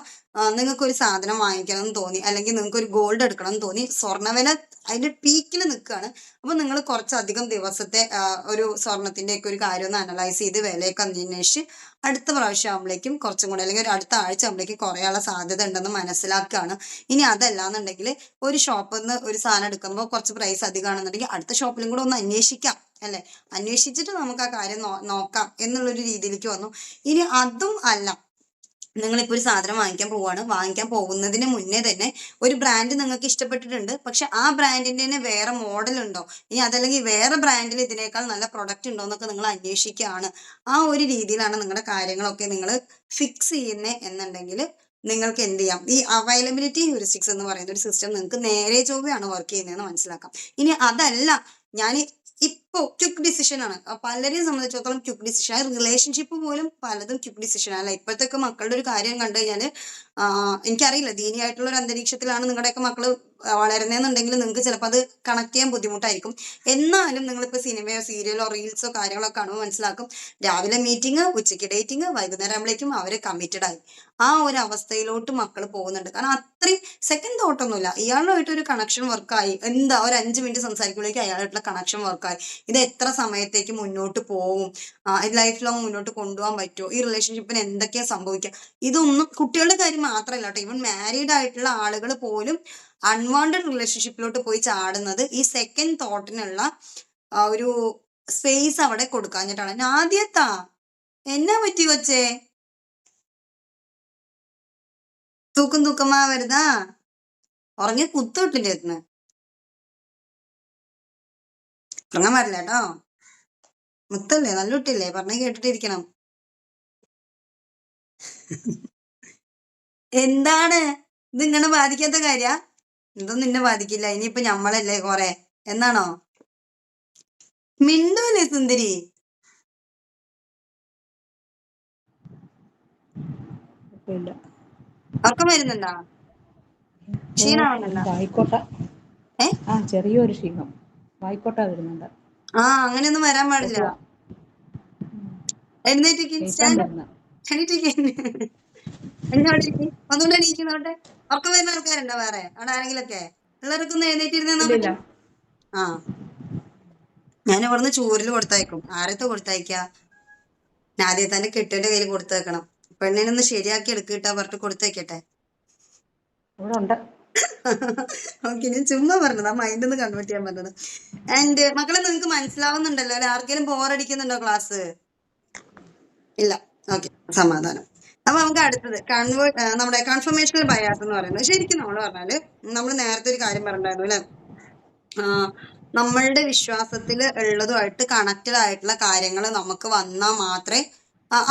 D: നിങ്ങൾക്കൊരു സാധനം വാങ്ങിക്കണം എന്ന് തോന്നി, അല്ലെങ്കിൽ നിങ്ങൾക്ക് ഒരു ഗോൾഡ് എടുക്കണം എന്ന് തോന്നി, സ്വർണ്ണവില അതിന്റെ പീക്കിൽ നിൽക്കുകയാണ്. അപ്പൊ നിങ്ങൾ കുറച്ചധികം ദിവസത്തെ ഒരു സ്വർണത്തിന്റെ ഒക്കെ ഒരു കാര്യം ഒന്ന് അനലൈസ് ചെയ്ത് വിലയൊക്കെ അന്വേഷിച്ച് അടുത്ത പ്രാവശ്യം ആകുമ്പോഴേക്കും കുറച്ചും കൂടെ, അല്ലെങ്കിൽ ഒരു അടുത്ത ആഴ്ച ആകുമ്പോഴേക്കും കുറയാനുള്ള സാധ്യത ഉണ്ടെന്ന് മനസ്സിലാക്കുകയാണ്. ഇനി അതല്ലാന്നുണ്ടെങ്കിൽ ഒരു ഷോപ്പിൽ നിന്ന് ഒരു സാധനം എടുക്കുമ്പോൾ കുറച്ച് പ്രൈസ് അധികമാണെന്നുണ്ടെങ്കിൽ അടുത്ത ഷോപ്പിലും കൂടെ ഒന്ന് അന്വേഷിക്കാം അല്ലെ, അന്വേഷിച്ചിട്ട് നമുക്ക് ആ കാര്യം നോക്കാം എന്നുള്ളൊരു രീതിയിലേക്ക് വന്നു. ഇനി അതും അല്ല, നിങ്ങളിപ്പോൾ ഒരു സാധനം വാങ്ങിക്കാൻ പോവുകയാണ്. വാങ്ങിക്കാൻ പോകുന്നതിന് മുന്നേ തന്നെ ഒരു ബ്രാൻഡ് നിങ്ങൾക്ക് ഇഷ്ടപ്പെട്ടിട്ടുണ്ട്, പക്ഷെ ആ ബ്രാൻഡിന്റെ തന്നെ വേറെ മോഡൽ ഉണ്ടോ, ഇനി അതല്ലെങ്കിൽ വേറെ ബ്രാൻഡിൽ ഇതിനേക്കാൾ നല്ല പ്രൊഡക്റ്റ് ഉണ്ടോ എന്നൊക്കെ നിങ്ങൾ അന്വേഷിക്കുകയാണ്. ആ ഒരു രീതിയിലാണ് നിങ്ങളുടെ കാര്യങ്ങളൊക്കെ നിങ്ങൾ ഫിക്സ് ചെയ്യുന്നത് എന്നുണ്ടെങ്കിൽ നിങ്ങൾക്ക് എന്ത് ചെയ്യാം, ഈ അവൈലബിലിറ്റി ഹ്യൂറിസ്റ്റിക്സ് എന്ന് പറയുന്ന ഒരു സിസ്റ്റം നിങ്ങൾക്ക് നേരെ ചൊവ്വയാണ് വർക്ക് ചെയ്യുന്നതെന്ന് മനസ്സിലാക്കാം. ഇനി അതല്ല, ഞാൻ ഇപ്പോ ക്വിക്ക് ഡിസിഷൻ ആണ്, പലരെയും സംബന്ധിച്ചിടത്തോളം ക്വിക്ക് ഡിസിഷൻ, റിലേഷൻഷിപ്പ് പോലും പലതും ക്വിക്ക് ഡിസിഷൻ അല്ല. ഇപ്പോഴത്തെ മക്കളുടെ ഒരു കാര്യം കണ്ടു കഴിഞ്ഞാല് എനിക്കറിയില്ല, ദീനിയായിട്ടുള്ള ഒരു അന്തരീക്ഷത്തിലാണ് നിങ്ങളുടെയൊക്കെ മക്കള് വളരുന്നതെന്നുണ്ടെങ്കിൽ നിങ്ങൾക്ക് ചിലപ്പോൾ അത് കണക്ട് ചെയ്യാൻ ബുദ്ധിമുട്ടായിരിക്കും. എന്നാലും നിങ്ങളിപ്പോൾ സിനിമയോ സീരിയലോ റീൽസോ കാര്യങ്ങളോ കാണുമ്പോൾ മനസ്സിലാക്കും, രാവിലെ മീറ്റിംഗ്, ഉച്ചയ്ക്ക് ഡേറ്റിംഗ്, വൈകുന്നേരം ആകുമ്പോഴേക്കും അവര് കമ്മിറ്റഡ് ആയി. ആ ഒരു അവസ്ഥയിലോട്ട് മക്കൾ പോകുന്നുണ്ട്. കാരണം അത്രയും സെക്കൻഡ് തോട്ടൊന്നുമില്ല, ഇയാളുമായിട്ട് ഒരു കണക്ഷൻ വർക്കായി, എന്താ ഒരു 5 മിനിറ്റ് സംസാരിക്കുമ്പോഴേക്കും അയാളായിട്ടുള്ള കണക്ഷൻ വർക്കായി. ഇത് എത്ര സമയത്തേക്ക് മുന്നോട്ട് പോകും, ലൈഫ് ലോങ് മുന്നോട്ട് കൊണ്ടുപോകാൻ പറ്റുമോ, ഈ റിലേഷൻഷിപ്പിന് എന്തൊക്കെയാ സംഭവിക്കുക, ഇതൊന്നും കുട്ടികളുടെ കാര്യം മാത്രമല്ല കേട്ടോ, ഈവൻ മാരീഡ് ആയിട്ടുള്ള ആളുകൾ പോലും അൺവാണ്ടഡ് റിലേഷൻഷിപ്പിലോട്ട് പോയി ചാടുന്നത് ഈ സെക്കൻഡ് തോട്ടിനുള്ള ഒരു സ്പേസ് അവിടെ കൊടുക്കാഞ്ഞിട്ടാണ്. ആദ്യത്താ എന്നാ പറ്റി വച്ചേ, തൂക്കമാ വരുതാ, ഉറങ്ങി കുത്തു കിട്ടില്ലേ എത്തുന്ന, ഉറങ്ങാൻ പാടില്ല കേട്ടോ, മുത്തല്ലേ, നല്ല കുട്ടിയല്ലേ, പറഞ്ഞ കേട്ടിട്ടിരിക്കണം. എന്താണ് ഇത് ഇങ്ങനെ ബാധിക്കാത്ത കാര്യ, ഇതൊന്നും നിന്നെ ബാധിക്കില്ല, ഇനിയിപ്പൊ ഞമ്മളല്ലേ കൊറേ എന്നാണോ, മിണ്ടൂല്ലേ സുന്ദരി, ഉറക്കം വരുന്നുണ്ടാ, ക്ഷീണാവുന്നുണ്ടാ?
E: ചെറിയൊരു ക്ഷീണം വായിക്കോട്ട വരുന്നുണ്ട്.
D: അങ്ങനെയൊന്നും വരാൻ പാടില്ല. എഴുന്നേറ്റ് ഒന്നുകൂടെ എണീക്കുന്നോട്ടെ. ഉറക്കം വരുന്ന ആൾക്കാരുണ്ടോ വേറെ അവിടെ ആരെങ്കിലൊക്കെ? എല്ലാവർക്കും ഒന്ന് എഴുന്നേറ്റിരുന്നാ പറ്റും. ഞാൻ ഇവിടുന്ന് ചൂരിൽ കൊടുത്തയക്കും. ആരത്തെ കൊടുത്തയക്ക, ആദ്യത്തെ കെട്ടിന്റെ കയ്യിൽ കൊടുത്തേക്കണം. പെണ്ണിനൊന്ന് ശരിയാക്കി എടുക്കിട്ടാ പറഞ്ഞിട്ട് കൊടുത്തേക്കട്ടെ. ഓക്കെ, ഞാൻ ചുമ്മാ പറഞ്ഞത്, ആ മൈൻഡ് ഒന്ന് കൺവേർട്ട് ചെയ്യാൻ പറഞ്ഞത്. ആൻഡ് മക്കളെ നിങ്ങൾക്ക് മനസ്സിലാവുന്നുണ്ടല്ലോ അല്ലെ? ആർക്കെങ്കിലും ബോറടിക്കുന്നുണ്ടോ ക്ലാസ്? ഇല്ല, ഓക്കെ, സമാധാനം. അപ്പൊ നമുക്ക് അടുത്തത് നമ്മുടെ കൺഫർമേഷണൽ ബയാസ് എന്ന് പറയുന്നത്. ശരിക്കും നമ്മൾ പറഞ്ഞാല് നമ്മൾ നേരത്തെ ഒരു കാര്യം പറഞ്ഞിട്ടുണ്ടായിരുന്നു അല്ലെ, നമ്മളുടെ വിശ്വാസത്തിൽ ഉള്ളതുമായിട്ട് കണക്റ്റഡ് ആയിട്ടുള്ള കാര്യങ്ങൾ നമുക്ക് വന്നാൽ മാത്രമേ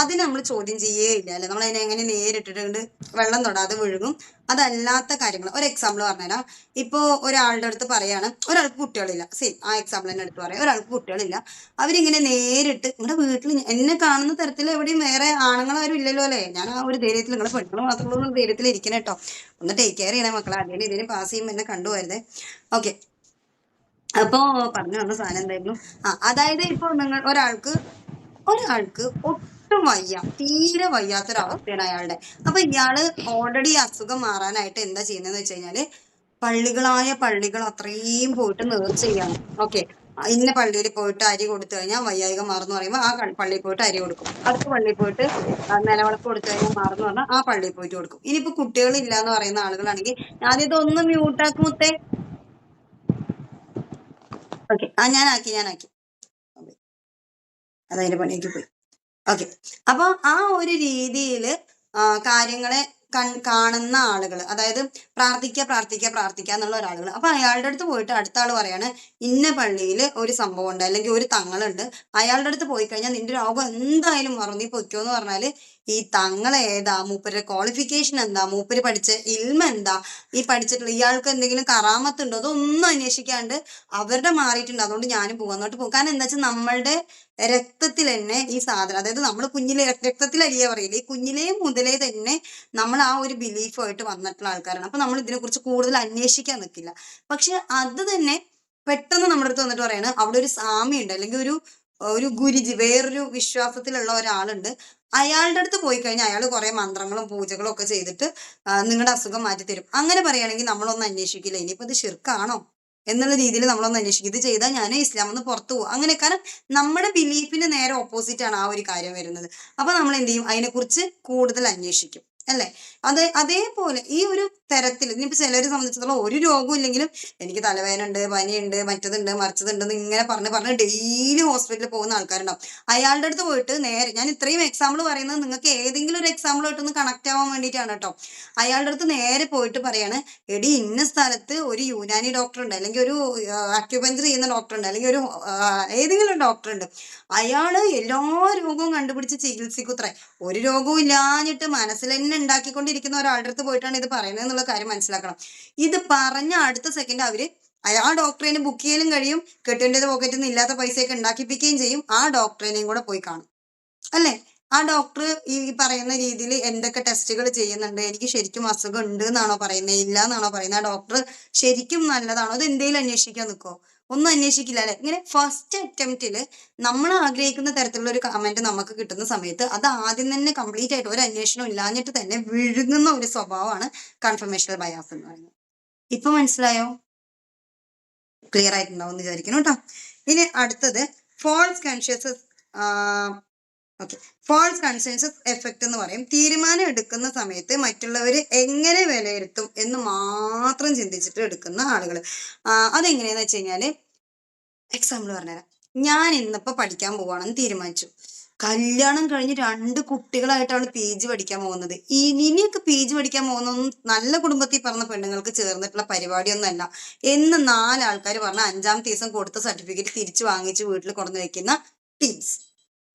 D: അതിന് നമ്മൾ ചോദ്യം ചെയ്യേയില്ല അല്ലെ, നമ്മൾ അതിനെ എങ്ങനെ നേരിട്ടിട്ടുണ്ട് വെള്ളം തൊടാതെ വിഴുകും. അതല്ലാത്ത കാര്യങ്ങൾ ഒരു എക്സാമ്പിൾ പറഞ്ഞുതരാം. ഇപ്പോ ഒരാളുടെ അടുത്ത് പറയാണ്, ഒരാൾക്ക് കുട്ടികളില്ല, സെയിം ആ എക്സാമ്പിൾ തന്നെ എടുത്ത് പറയാം, ഒരാൾക്ക് കുട്ടികളില്ല. അവരിങ്ങനെ നേരിട്ട് നിങ്ങളുടെ വീട്ടിൽ എന്നെ കാണുന്ന തരത്തിൽ എവിടെയും വേറെ ആണുങ്ങളാരും ഇല്ലല്ലോ അല്ലെ, ഞാൻ ആ ഒരു ധൈര്യത്തിൽ, നിങ്ങളെ പെണ്ണുങ്ങൾ മാത്രമേ ഉള്ളൂ ധൈര്യത്തിൽ ഇരിക്കണം കേട്ടോ, ഒന്ന് ടേക്ക് കെയർ ചെയ്യണേ മക്കളെ, അതിന് ഇതിന് പാസ് ചെയ്യുമ്പോൾ എന്നെ കണ്ടുപോയതേ. ഓക്കെ, അപ്പോ പറഞ്ഞു വന്ന സാധനം എന്തായിരുന്നു? അതായത് ഇപ്പൊ നിങ്ങൾ ഒരാൾക്ക് ഒട്ടും വയ്യ, തീരെ വയ്യാത്തൊരവസ്ഥയാണ് അയാളുടെ. അപ്പൊ ഇയാള് ഓൾറെഡി അസുഖം മാറാനായിട്ട് എന്താ ചെയ്യുന്നതെന്ന് വെച്ച് കഴിഞ്ഞാല് പള്ളികൾ അത്രയും പോയിട്ട് നേർച്ച ചെയ്യാണ്. ഓക്കെ, ഇന്ന പള്ളിയിൽ പോയിട്ട് അരി കൊടുത്തു കഴിഞ്ഞാൽ വയ്യായിക മാറുന്നു പറയുമ്പോൾ ആ പള്ളിയിൽ പോയിട്ട് അരി കൊടുക്കും. അടുത്ത പള്ളിയിൽ പോയിട്ട് നിലവിളക്ക് കൊടുത്തു കഴിഞ്ഞാൽ മാറുന്നു പറഞ്ഞാൽ ആ പള്ളിയിൽ പോയിട്ട് കൊടുക്കും. ഇനിയിപ്പോ കുട്ടികളില്ല എന്ന് പറയുന്ന ആളുകളാണെങ്കിൽ ആദ്യം ഇതൊന്ന് മ്യൂട്ടാക്കുമത്തേ, ഓക്കെ. ഞാനാക്കി അതതിന്റെ പണിയൊക്കെ പോയി. ഓക്കെ. അപ്പൊ ആ ഒരു രീതിയിൽ കാര്യങ്ങളെ കാണുന്ന ആളുകൾ, അതായത് പ്രാർത്ഥിക്കുക എന്നുള്ള ഒരാളുകൾ. അപ്പൊ അയാളുടെ അടുത്ത് പോയിട്ട് അടുത്ത ആൾ പറയാണ്, ഇന്ന പള്ളിയിൽ ഒരു സംഭവം ഉണ്ട്, അല്ലെങ്കിൽ ഒരു തങ്ങളുണ്ട്, അയാളുടെ അടുത്ത് പോയി കഴിഞ്ഞാൽ നിന്റെ രോഗം എന്തായാലും മാറും, നീ പൊയ്ക്കോ എന്ന് പറഞ്ഞാല് ഈ തങ്ങളെ ഏതാ, മൂപ്പരുടെ ക്വാളിഫിക്കേഷൻ എന്താ, മൂപ്പര് പഠിച്ച ഇൽമ എന്താ, ഈ പഠിച്ചിട്ടുള്ള ഇയാൾക്ക് എന്തെങ്കിലും കറാമത്തുണ്ടോ, അതൊന്നും അന്വേഷിക്കാണ്ട് അവരുടെ മാറിയിട്ടുണ്ട് അതുകൊണ്ട് ഞാനും പോകാന്നോട്ട് പോകും. കാരണം എന്താ വെച്ചാൽ നമ്മളുടെ രക്തത്തിൽ തന്നെ ഈ സാധനം, അതായത് നമ്മൾ കുഞ്ഞിലെ രക്തത്തിലരിയ പറയില്ലേ, ഈ കുഞ്ഞിലേ മുതലേ തന്നെ നമ്മൾ ആ ഒരു ബിലീഫായിട്ട് വന്നിട്ടുള്ള ആൾക്കാരാണ്. അപ്പൊ നമ്മൾ ഇതിനെക്കുറിച്ച് കൂടുതൽ അന്വേഷിക്കാൻ നിൽക്കില്ല. പക്ഷെ അത് തന്നെ പെട്ടെന്ന് നമ്മുടെ അടുത്ത് വന്നിട്ട് പറയാണ്, അവിടെ ഒരു സ്വാമിയുണ്ട്, അല്ലെങ്കിൽ ഒരു ഗുരുജി, വേറൊരു വിശ്വാസത്തിലുള്ള ഒരാളുണ്ട്, അയാളുടെ അടുത്ത് പോയി കഴിഞ്ഞാൽ അയാൾ കുറെ മന്ത്രങ്ങളും പൂജകളും ഒക്കെ ചെയ്തിട്ട് നിങ്ങളുടെ അസുഖം മാറ്റിത്തരും. അങ്ങനെ പറയുകയാണെങ്കിൽ നമ്മളൊന്നും അന്വേഷിക്കില്ല, ഇനിയിപ്പോ ഇത് ശിർക്കാണോ എന്നുള്ള രീതിയിൽ നമ്മളൊന്ന് അന്വേഷിക്കും. ഇത് ചെയ്താൽ ഞാൻ ഇസ്ലാമിൽ നിന്ന് പുറത്തു പോകും. അങ്ങനെ, കാരണം നമ്മുടെ ബിലീഫിന് നേരെ ഓപ്പോസിറ്റ് ആണ് ആ ഒരു കാര്യം വരുന്നത്. അപ്പൊ നമ്മൾ എന്ത് ചെയ്യും, അതിനെക്കുറിച്ച് കൂടുതൽ അന്വേഷിക്കും, അല്ലെ? അതേപോലെ ഈ ഒരു തരത്തിൽ ഇനിയിപ്പോ ചിലരെ സംബന്ധിച്ചിടത്തോളം ഒരു രോഗവും ഇല്ലെങ്കിലും എനിക്ക് തലവേദന ഉണ്ട്, പനിയുണ്ട്, മറ്റതുണ്ട്, മറിച്ചതുണ്ട് എന്ന് ഇങ്ങനെ പറഞ്ഞ് ഡെയിലി ഹോസ്പിറ്റലിൽ പോകുന്ന ആൾക്കാരുണ്ടാവും. അയാളുടെ അടുത്ത് പോയിട്ട് നേരെ, ഞാൻ ഇത്രയും എക്സാമ്പിൾ പറയുന്നത് നിങ്ങൾക്ക് ഏതെങ്കിലും ഒരു എക്സാമ്പിളായിട്ടൊന്ന് കണക്ട് ആവാൻ വേണ്ടിയിട്ടാണ് കേട്ടോ. അയാളുടെ അടുത്ത് നേരെ പോയിട്ട് പറയാണ്, എടി ഇന്ന സ്ഥലത്ത് ഒരു യുനാനി ഡോക്ടർ ഉണ്ട്, അല്ലെങ്കിൽ ഒരു അക്യുപഞ്ചർ ചെയ്യുന്ന ഡോക്ടർ ഉണ്ട്, അല്ലെങ്കിൽ ഒരു ഏതെങ്കിലും ഒരു ഡോക്ടർ ഉണ്ട്, അയാള് എല്ലാ രോഗവും കണ്ടുപിടിച്ച് ചികിത്സിക്കുത്രേ. ഒരു രോഗവും ഇല്ലാഞ്ഞിട്ട് മനസ്സിൽ തന്നെ ഉണ്ടാക്കിക്കൊണ്ടിരിക്കുന്ന ഒരാളുടെ അടുത്ത് പോയിട്ടാണ് ഇത് പറയുന്നത് എന്നുള്ള കാര്യം മനസ്സിലാക്കണം. ഇത് പറഞ്ഞ അടുത്ത സെക്കൻഡ് അവര് ആ ഡോക്ടറിനെ ബുക്ക് ചെയ്യലും കഴിയും, കെട്ടിൻ്റെ പോക്കറ്റിൽ നിന്ന് ഇല്ലാത്ത പൈസയൊക്കെ ഉണ്ടാക്കിപ്പിക്കുകയും ചെയ്യും, ആ ഡോക്ടറിനെയും കൂടെ പോയി കാണും, അല്ലേ? ആ ഡോക്ടർ ഈ പറയുന്ന രീതിയിൽ എന്തൊക്കെ ടെസ്റ്റുകൾ ചെയ്യുന്നുണ്ട്, എനിക്ക് ശരിക്കും അസുഖം ഉണ്ട് എന്നാണോ പറയുന്നത്, ഇല്ല എന്നാണോ പറയുന്നത്, ആ ഡോക്ടർ ശരിക്കും നല്ലതാണോ, അത് എന്തെങ്കിലും അന്വേഷിക്കാൻ നിൽക്കോ? ഒന്നും അന്വേഷിക്കില്ല, അല്ലെ? ഇങ്ങനെ ഫസ്റ്റ് അറ്റംപ്റ്റിൽ നമ്മൾ ആഗ്രഹിക്കുന്ന തരത്തിലുള്ള ഒരു കമന്റ് നമുക്ക് കിട്ടുന്ന സമയത്ത് അത് ആദ്യം തന്നെ കംപ്ലീറ്റ് ആയിട്ട് ഒരു അന്വേഷണം ഇല്ലാഞ്ഞിട്ട് തന്നെ വിഴുങ്ങുന്ന ഒരു സ്വഭാവമാണ് കൺഫർമേഷണൽ ബയാസ് എന്ന് പറയുന്നത്. ഇപ്പൊ മനസ്സിലായോ? ക്ലിയർ ആയിട്ടുണ്ടാവും എന്ന് വിചാരിക്കുന്നു കേട്ടോ. ഇനി അടുത്തത് false consciousness. False consensus effect എന്ന് പറയും. തീരുമാനം എടുക്കുന്ന സമയത്ത് മറ്റുള്ളവർ എങ്ങനെ വിലയിരുത്തും എന്ന് മാത്രം ചിന്തിച്ചിട്ട് എടുക്കുന്ന ആളുകൾ. അതെങ്ങനെയാന്ന് വെച്ച് കഴിഞ്ഞാല്, എക്സാമ്പിൾ പറഞ്ഞുതരാം. ഞാൻ ഇന്നിപ്പോ പഠിക്കാൻ പോവാണെന്ന് തീരുമാനിച്ചു. കല്യാണം കഴിഞ്ഞ് 2 കുട്ടികളായിട്ടാണ് PG പഠിക്കാൻ പോകുന്നത്. ഇനിയൊക്കെ PG പഠിക്കാൻ പോകുന്നൊന്നും നല്ല കുടുംബത്തിൽ പറഞ്ഞ പെണ്ണുങ്ങൾക്ക് ചേർന്നിട്ടുള്ള പരിപാടിയൊന്നും അല്ല എന്ന് 4 ആൾക്കാർ പറഞ്ഞ 5ാമത്തെ ദിവസം കൊടുത്ത സർട്ടിഫിക്കറ്റ് തിരിച്ചു വാങ്ങിച്ച് വീട്ടിൽ കൊണ്ടു വെക്കുന്ന ടീംസ്.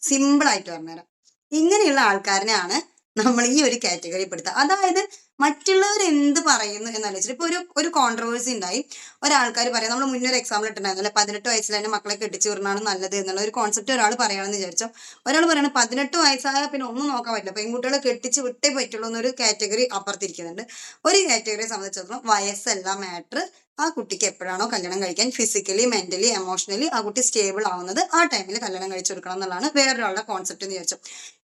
D: സിമ്പിൾ ആയിട്ട് പറഞ്ഞുതരാം. ഇങ്ങനെയുള്ള ആൾക്കാരനെയാണ് നമ്മൾ ഈ ഒരു കാറ്റഗറി പെടുത്തുക. അതായത് മറ്റുള്ളവർ എന്ത് പറയുന്നു എന്നാലോചിച്ചിട്ട് ഇപ്പൊ ഒരു കോൺട്രവേഴ്സി ഉണ്ടായി. ഒരാൾക്കാർ പറയാം, നമ്മൾ മുന്നേ ഒരു എക്സാമ്പിൾ ഇട്ടുണ്ടായിരുന്നല്ലേ, 18 വയസ്സിൽ തന്നെ മക്കളെ കെട്ടിച്ചു വിടണമാണ് നല്ലത് എന്നുള്ള ഒരു കോൺസെപ്റ്റ് ഒരാൾ പറയുകയാണെന്ന് വിചാരിച്ചോ. ഒരാൾ പറയണത് 18 വയസ്സായ പിന്നെ ഒന്നും നോക്കാൻ പറ്റില്ല, പെൺകുട്ടികളെ കെട്ടിച്ച് വിട്ടേ പറ്റുള്ളൂ എന്നൊരു കാറ്റഗറി അപ്പുറത്തിരിക്കുന്നുണ്ട്. ഒരു കാറ്റഗറിയെ സംബന്ധിച്ചിടത്തോളം വയസ്സല്ല മാറ്റർ, ആ കുട്ടിക്ക് എപ്പോഴാണോ കല്യാണം കഴിക്കാൻ ഫിസിക്കലി മെന്റലി എമോഷണലി ആ കുട്ടി സ്റ്റേബിൾ ആവുന്നത് ആ ടൈമിൽ കല്യാണം കഴിച്ചു കൊടുക്കണം എന്നുള്ളതാണ് വേറൊരാളുടെ കോൺസെപ്റ്റ് എന്ന് വിചാരിച്ചു.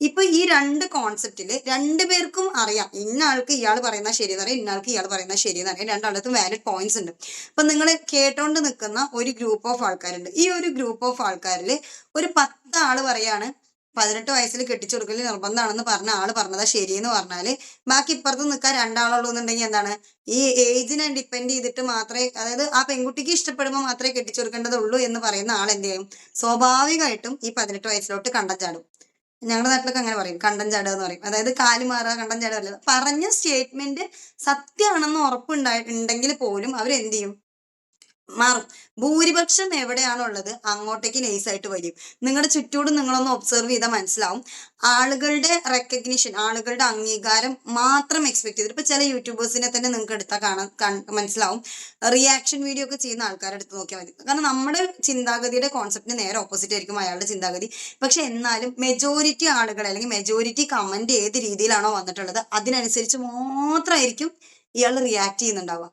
D: ഇപ്പൊ ഈ 2 കോൺസെപ്റ്റിൽ 2 പേർക്കും അറിയാം, ഇന്ന ആൾക്ക് ഇയാൾ പറയുന്ന ശരിയെന്ന് അറിയാം, ഇന്ന ആൾക്ക് ഇയാൾ പറയുന്ന ശരിയെന്ന് അറിയാം. 2 ആളുടെയും വാലിഡ് പോയിന്റ്സ് ഉണ്ട്. അപ്പൊ നിങ്ങൾ കേട്ടോണ്ട് നിൽക്കുന്ന ഒരു ഗ്രൂപ്പ് ഓഫ് ആൾക്കാരുണ്ട്. ഈ ഒരു ഗ്രൂപ്പ് ഓഫ് ആൾക്കാരിൽ ഒരു 10 ആള് പറയാണ് 18 വയസ്സിൽ കെട്ടിച്ചു കൊടുക്കൽ നിർബന്ധമാണെന്ന് പറഞ്ഞ ആള് പറഞ്ഞതാ ശരിയെന്ന് പറഞ്ഞാല്, ബാക്കി ഇപ്പുറത്ത് നിൽക്കാൻ 2 ആളുള്ളൂ എന്നുണ്ടെങ്കിൽ എന്താണ്, ഈ ഏജിനെ ഡിപ്പെൻഡ് ചെയ്തിട്ട് മാത്രമേ, അതായത് ആ പെൺകുട്ടിക്ക് ഇഷ്ടപ്പെടുമ്പോൾ മാത്രമേ കെട്ടിച്ചു കൊടുക്കേണ്ടതുള്ളൂ എന്ന് പറയുന്ന ആൾ എന്ത് ചെയ്യും, സ്വാഭാവികമായിട്ടും ഈ 18 വയസ്സിലോട്ട് കണ്ടം ചാടും. ഞങ്ങളുടെ നാട്ടിലൊക്കെ അങ്ങനെ പറയും, കണ്ടം ചാടുക എന്ന് പറയും. അതായത് കാല് മാറുക, കണ്ടം ചാടുക. പറഞ്ഞ സ്റ്റേറ്റ്മെന്റ് സത്യമാണെന്ന് ഉറപ്പുണ്ടെങ്കിൽ പോലും അവരെന്ത് ചെയ്യും, മാറും. ഭൂരിപക്ഷം എവിടെയാണുള്ളത് അങ്ങോട്ടേക്ക് നൈസായിട്ട് വരും. നിങ്ങളുടെ ചുറ്റോട് നിങ്ങളൊന്ന് ഒബ്സർവ് ചെയ്താൽ മനസ്സിലാവും. ആളുകളുടെ റെക്കഗ്നിഷൻ, ആളുകളുടെ അംഗീകാരം മാത്രം എക്സ്പെക്ട് ചെയ്തിട്ട്, ഇപ്പൊ ചില യൂട്യൂബേഴ്സിനെ തന്നെ നിങ്ങൾക്ക് എടുത്താൽ മനസ്സിലാവും. റിയാക്ഷൻ വീഡിയോ ഒക്കെ ചെയ്യുന്ന ആൾക്കാരെ എടുത്ത് നോക്കിയാൽ മതി. കാരണം നമ്മുടെ ചിന്താഗതിയുടെ കോൺസെപ്റ്റിന് നേരെ ഓപ്പോസിറ്റ് ആയിരിക്കും അയാളുടെ ചിന്താഗതി. പക്ഷെ എന്നാലും മെജോറിറ്റി ആളുകൾ അല്ലെങ്കിൽ മെജോറിറ്റി കമന്റ് ഏത് രീതിയിലാണോ വന്നിട്ടുള്ളത് അതിനനുസരിച്ച് മാത്രമായിരിക്കും ഇയാൾ റിയാക്ട് ചെയ്യുന്നുണ്ടാവുക.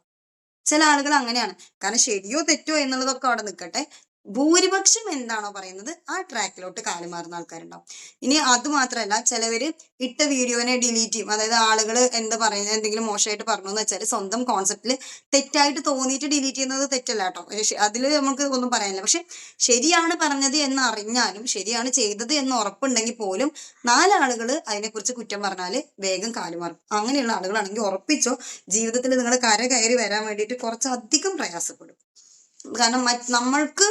D: ചില ആളുകൾ അങ്ങനെയാണ്. കാരണം ശരിയോ തെറ്റോ എന്നുള്ളതൊക്കെ അവിടെ നിൽക്കട്ടെ, ഭൂരിപക്ഷം എന്താണോ പറയുന്നത് ആ ട്രാക്കിലോട്ട് കാലുമാറുന്ന ആൾക്കാരുണ്ടാവും. ഇനി അത് മാത്രമല്ല, ചിലവര് ഇട്ട വീഡിയോനെ ഡിലീറ്റ് ചെയ്യും. അതായത് ആളുകൾ എന്താ പറയുന്നത്, എന്തെങ്കിലും മോശമായിട്ട് പറഞ്ഞു എന്ന് വെച്ചാൽ സ്വന്തം കോൺസെപ്റ്റിൽ തെറ്റായിട്ട് തോന്നിയിട്ട് ഡിലീറ്റ് ചെയ്യുന്നത് തെറ്റല്ല കേട്ടോ, അതിൽ നമുക്ക് ഒന്നും പറയാനില്ല. പക്ഷെ ശരിയാണ് പറഞ്ഞത് എന്ന് അറിഞ്ഞാലും ശരിയാണ് ചെയ്തത് എന്ന് ഉറപ്പുണ്ടെങ്കിൽ പോലും 4 ആളുകൾ അതിനെക്കുറിച്ച് കുറ്റം പറഞ്ഞാൽ വേഗം കാലുമാറും. അങ്ങനെയുള്ള ആളുകളാണെങ്കിൽ ഉറപ്പിച്ചോ, ജീവിതത്തിൽ നിങ്ങൾ കര കയറി വരാൻ വേണ്ടിയിട്ട് കുറച്ചധികം പ്രയാസപ്പെടും. കാരണം നമ്മൾക്ക്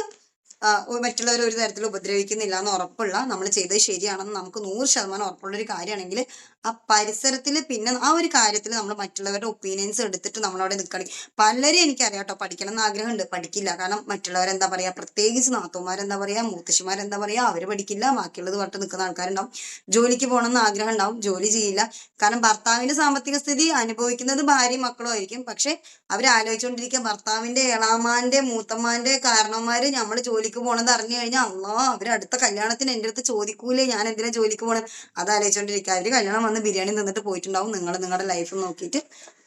D: മറ്റുള്ളവർ ഒരു തരത്തിൽ ഉപദ്രവിക്കുന്നില്ല എന്ന് ഉറപ്പുള്ള, നമ്മൾ ചെയ്തത് ശരിയാണെന്ന് നമുക്ക് 100% ഉറപ്പുള്ള ഒരു കാര്യമാണെങ്കിൽ ആ പരിസരത്തിൽ പിന്നെ ആ ഒരു കാര്യത്തിൽ നമ്മൾ മറ്റുള്ളവരുടെ ഒപ്പീനിയൻസ് എടുത്തിട്ട് നമ്മളവിടെ നിൽക്കണം. പലരും എനിക്കറിയാം കേട്ടോ, പഠിക്കണം എന്ന് ആഗ്രഹമുണ്ട്, പഠിക്കില്ല. കാരണം മറ്റുള്ളവരെന്താ പറയാ, പ്രത്യേകിച്ച് നാത്തൂമാരെന്താ പറയാ, മുത്തശ്ശിമാരെന്താ പറയാ, അവര് പഠിക്കില്ല, ബാക്കിയുള്ളത് പറഞ്ഞിട്ട് നിൽക്കുന്ന ആൾക്കാരുണ്ടാവും. ജോലിക്ക് പോകണം എന്ന് ആഗ്രഹം ഉണ്ടാവും, ജോലി ചെയ്യില്ല. കാരണം ഭർത്താവിന്റെ സാമ്പത്തിക സ്ഥിതി അനുഭവിക്കുന്നത് ഭാര്യയും മക്കളും ആയിരിക്കും. പക്ഷെ അവർ ആലോചിച്ചുകൊണ്ടിരിക്കുക, ഭർത്താവിന്റെ ഇളാമാന്റെ മൂത്തമ്മാന്റെ കാരണവന്മാര് നമ്മൾ ജോലിക്ക് പോണത് അറിഞ്ഞു കഴിഞ്ഞാൽ അള്ളാ അവര് അടുത്ത കല്യാണത്തിന് എൻ്റെ അടുത്ത് ചോദിക്കൂലേ ഞാൻ എന്തിനാ ജോലിക്ക് പോണത്. അത് ആലോചിച്ചോണ്ടിരിക്കുക. അവര് കല്യാണം വന്ന് ബിരിയാണി നിന്നിട്ട് പോയിട്ടുണ്ടാവും. നിങ്ങളുടെ ലൈഫ് നോക്കിയിട്ട്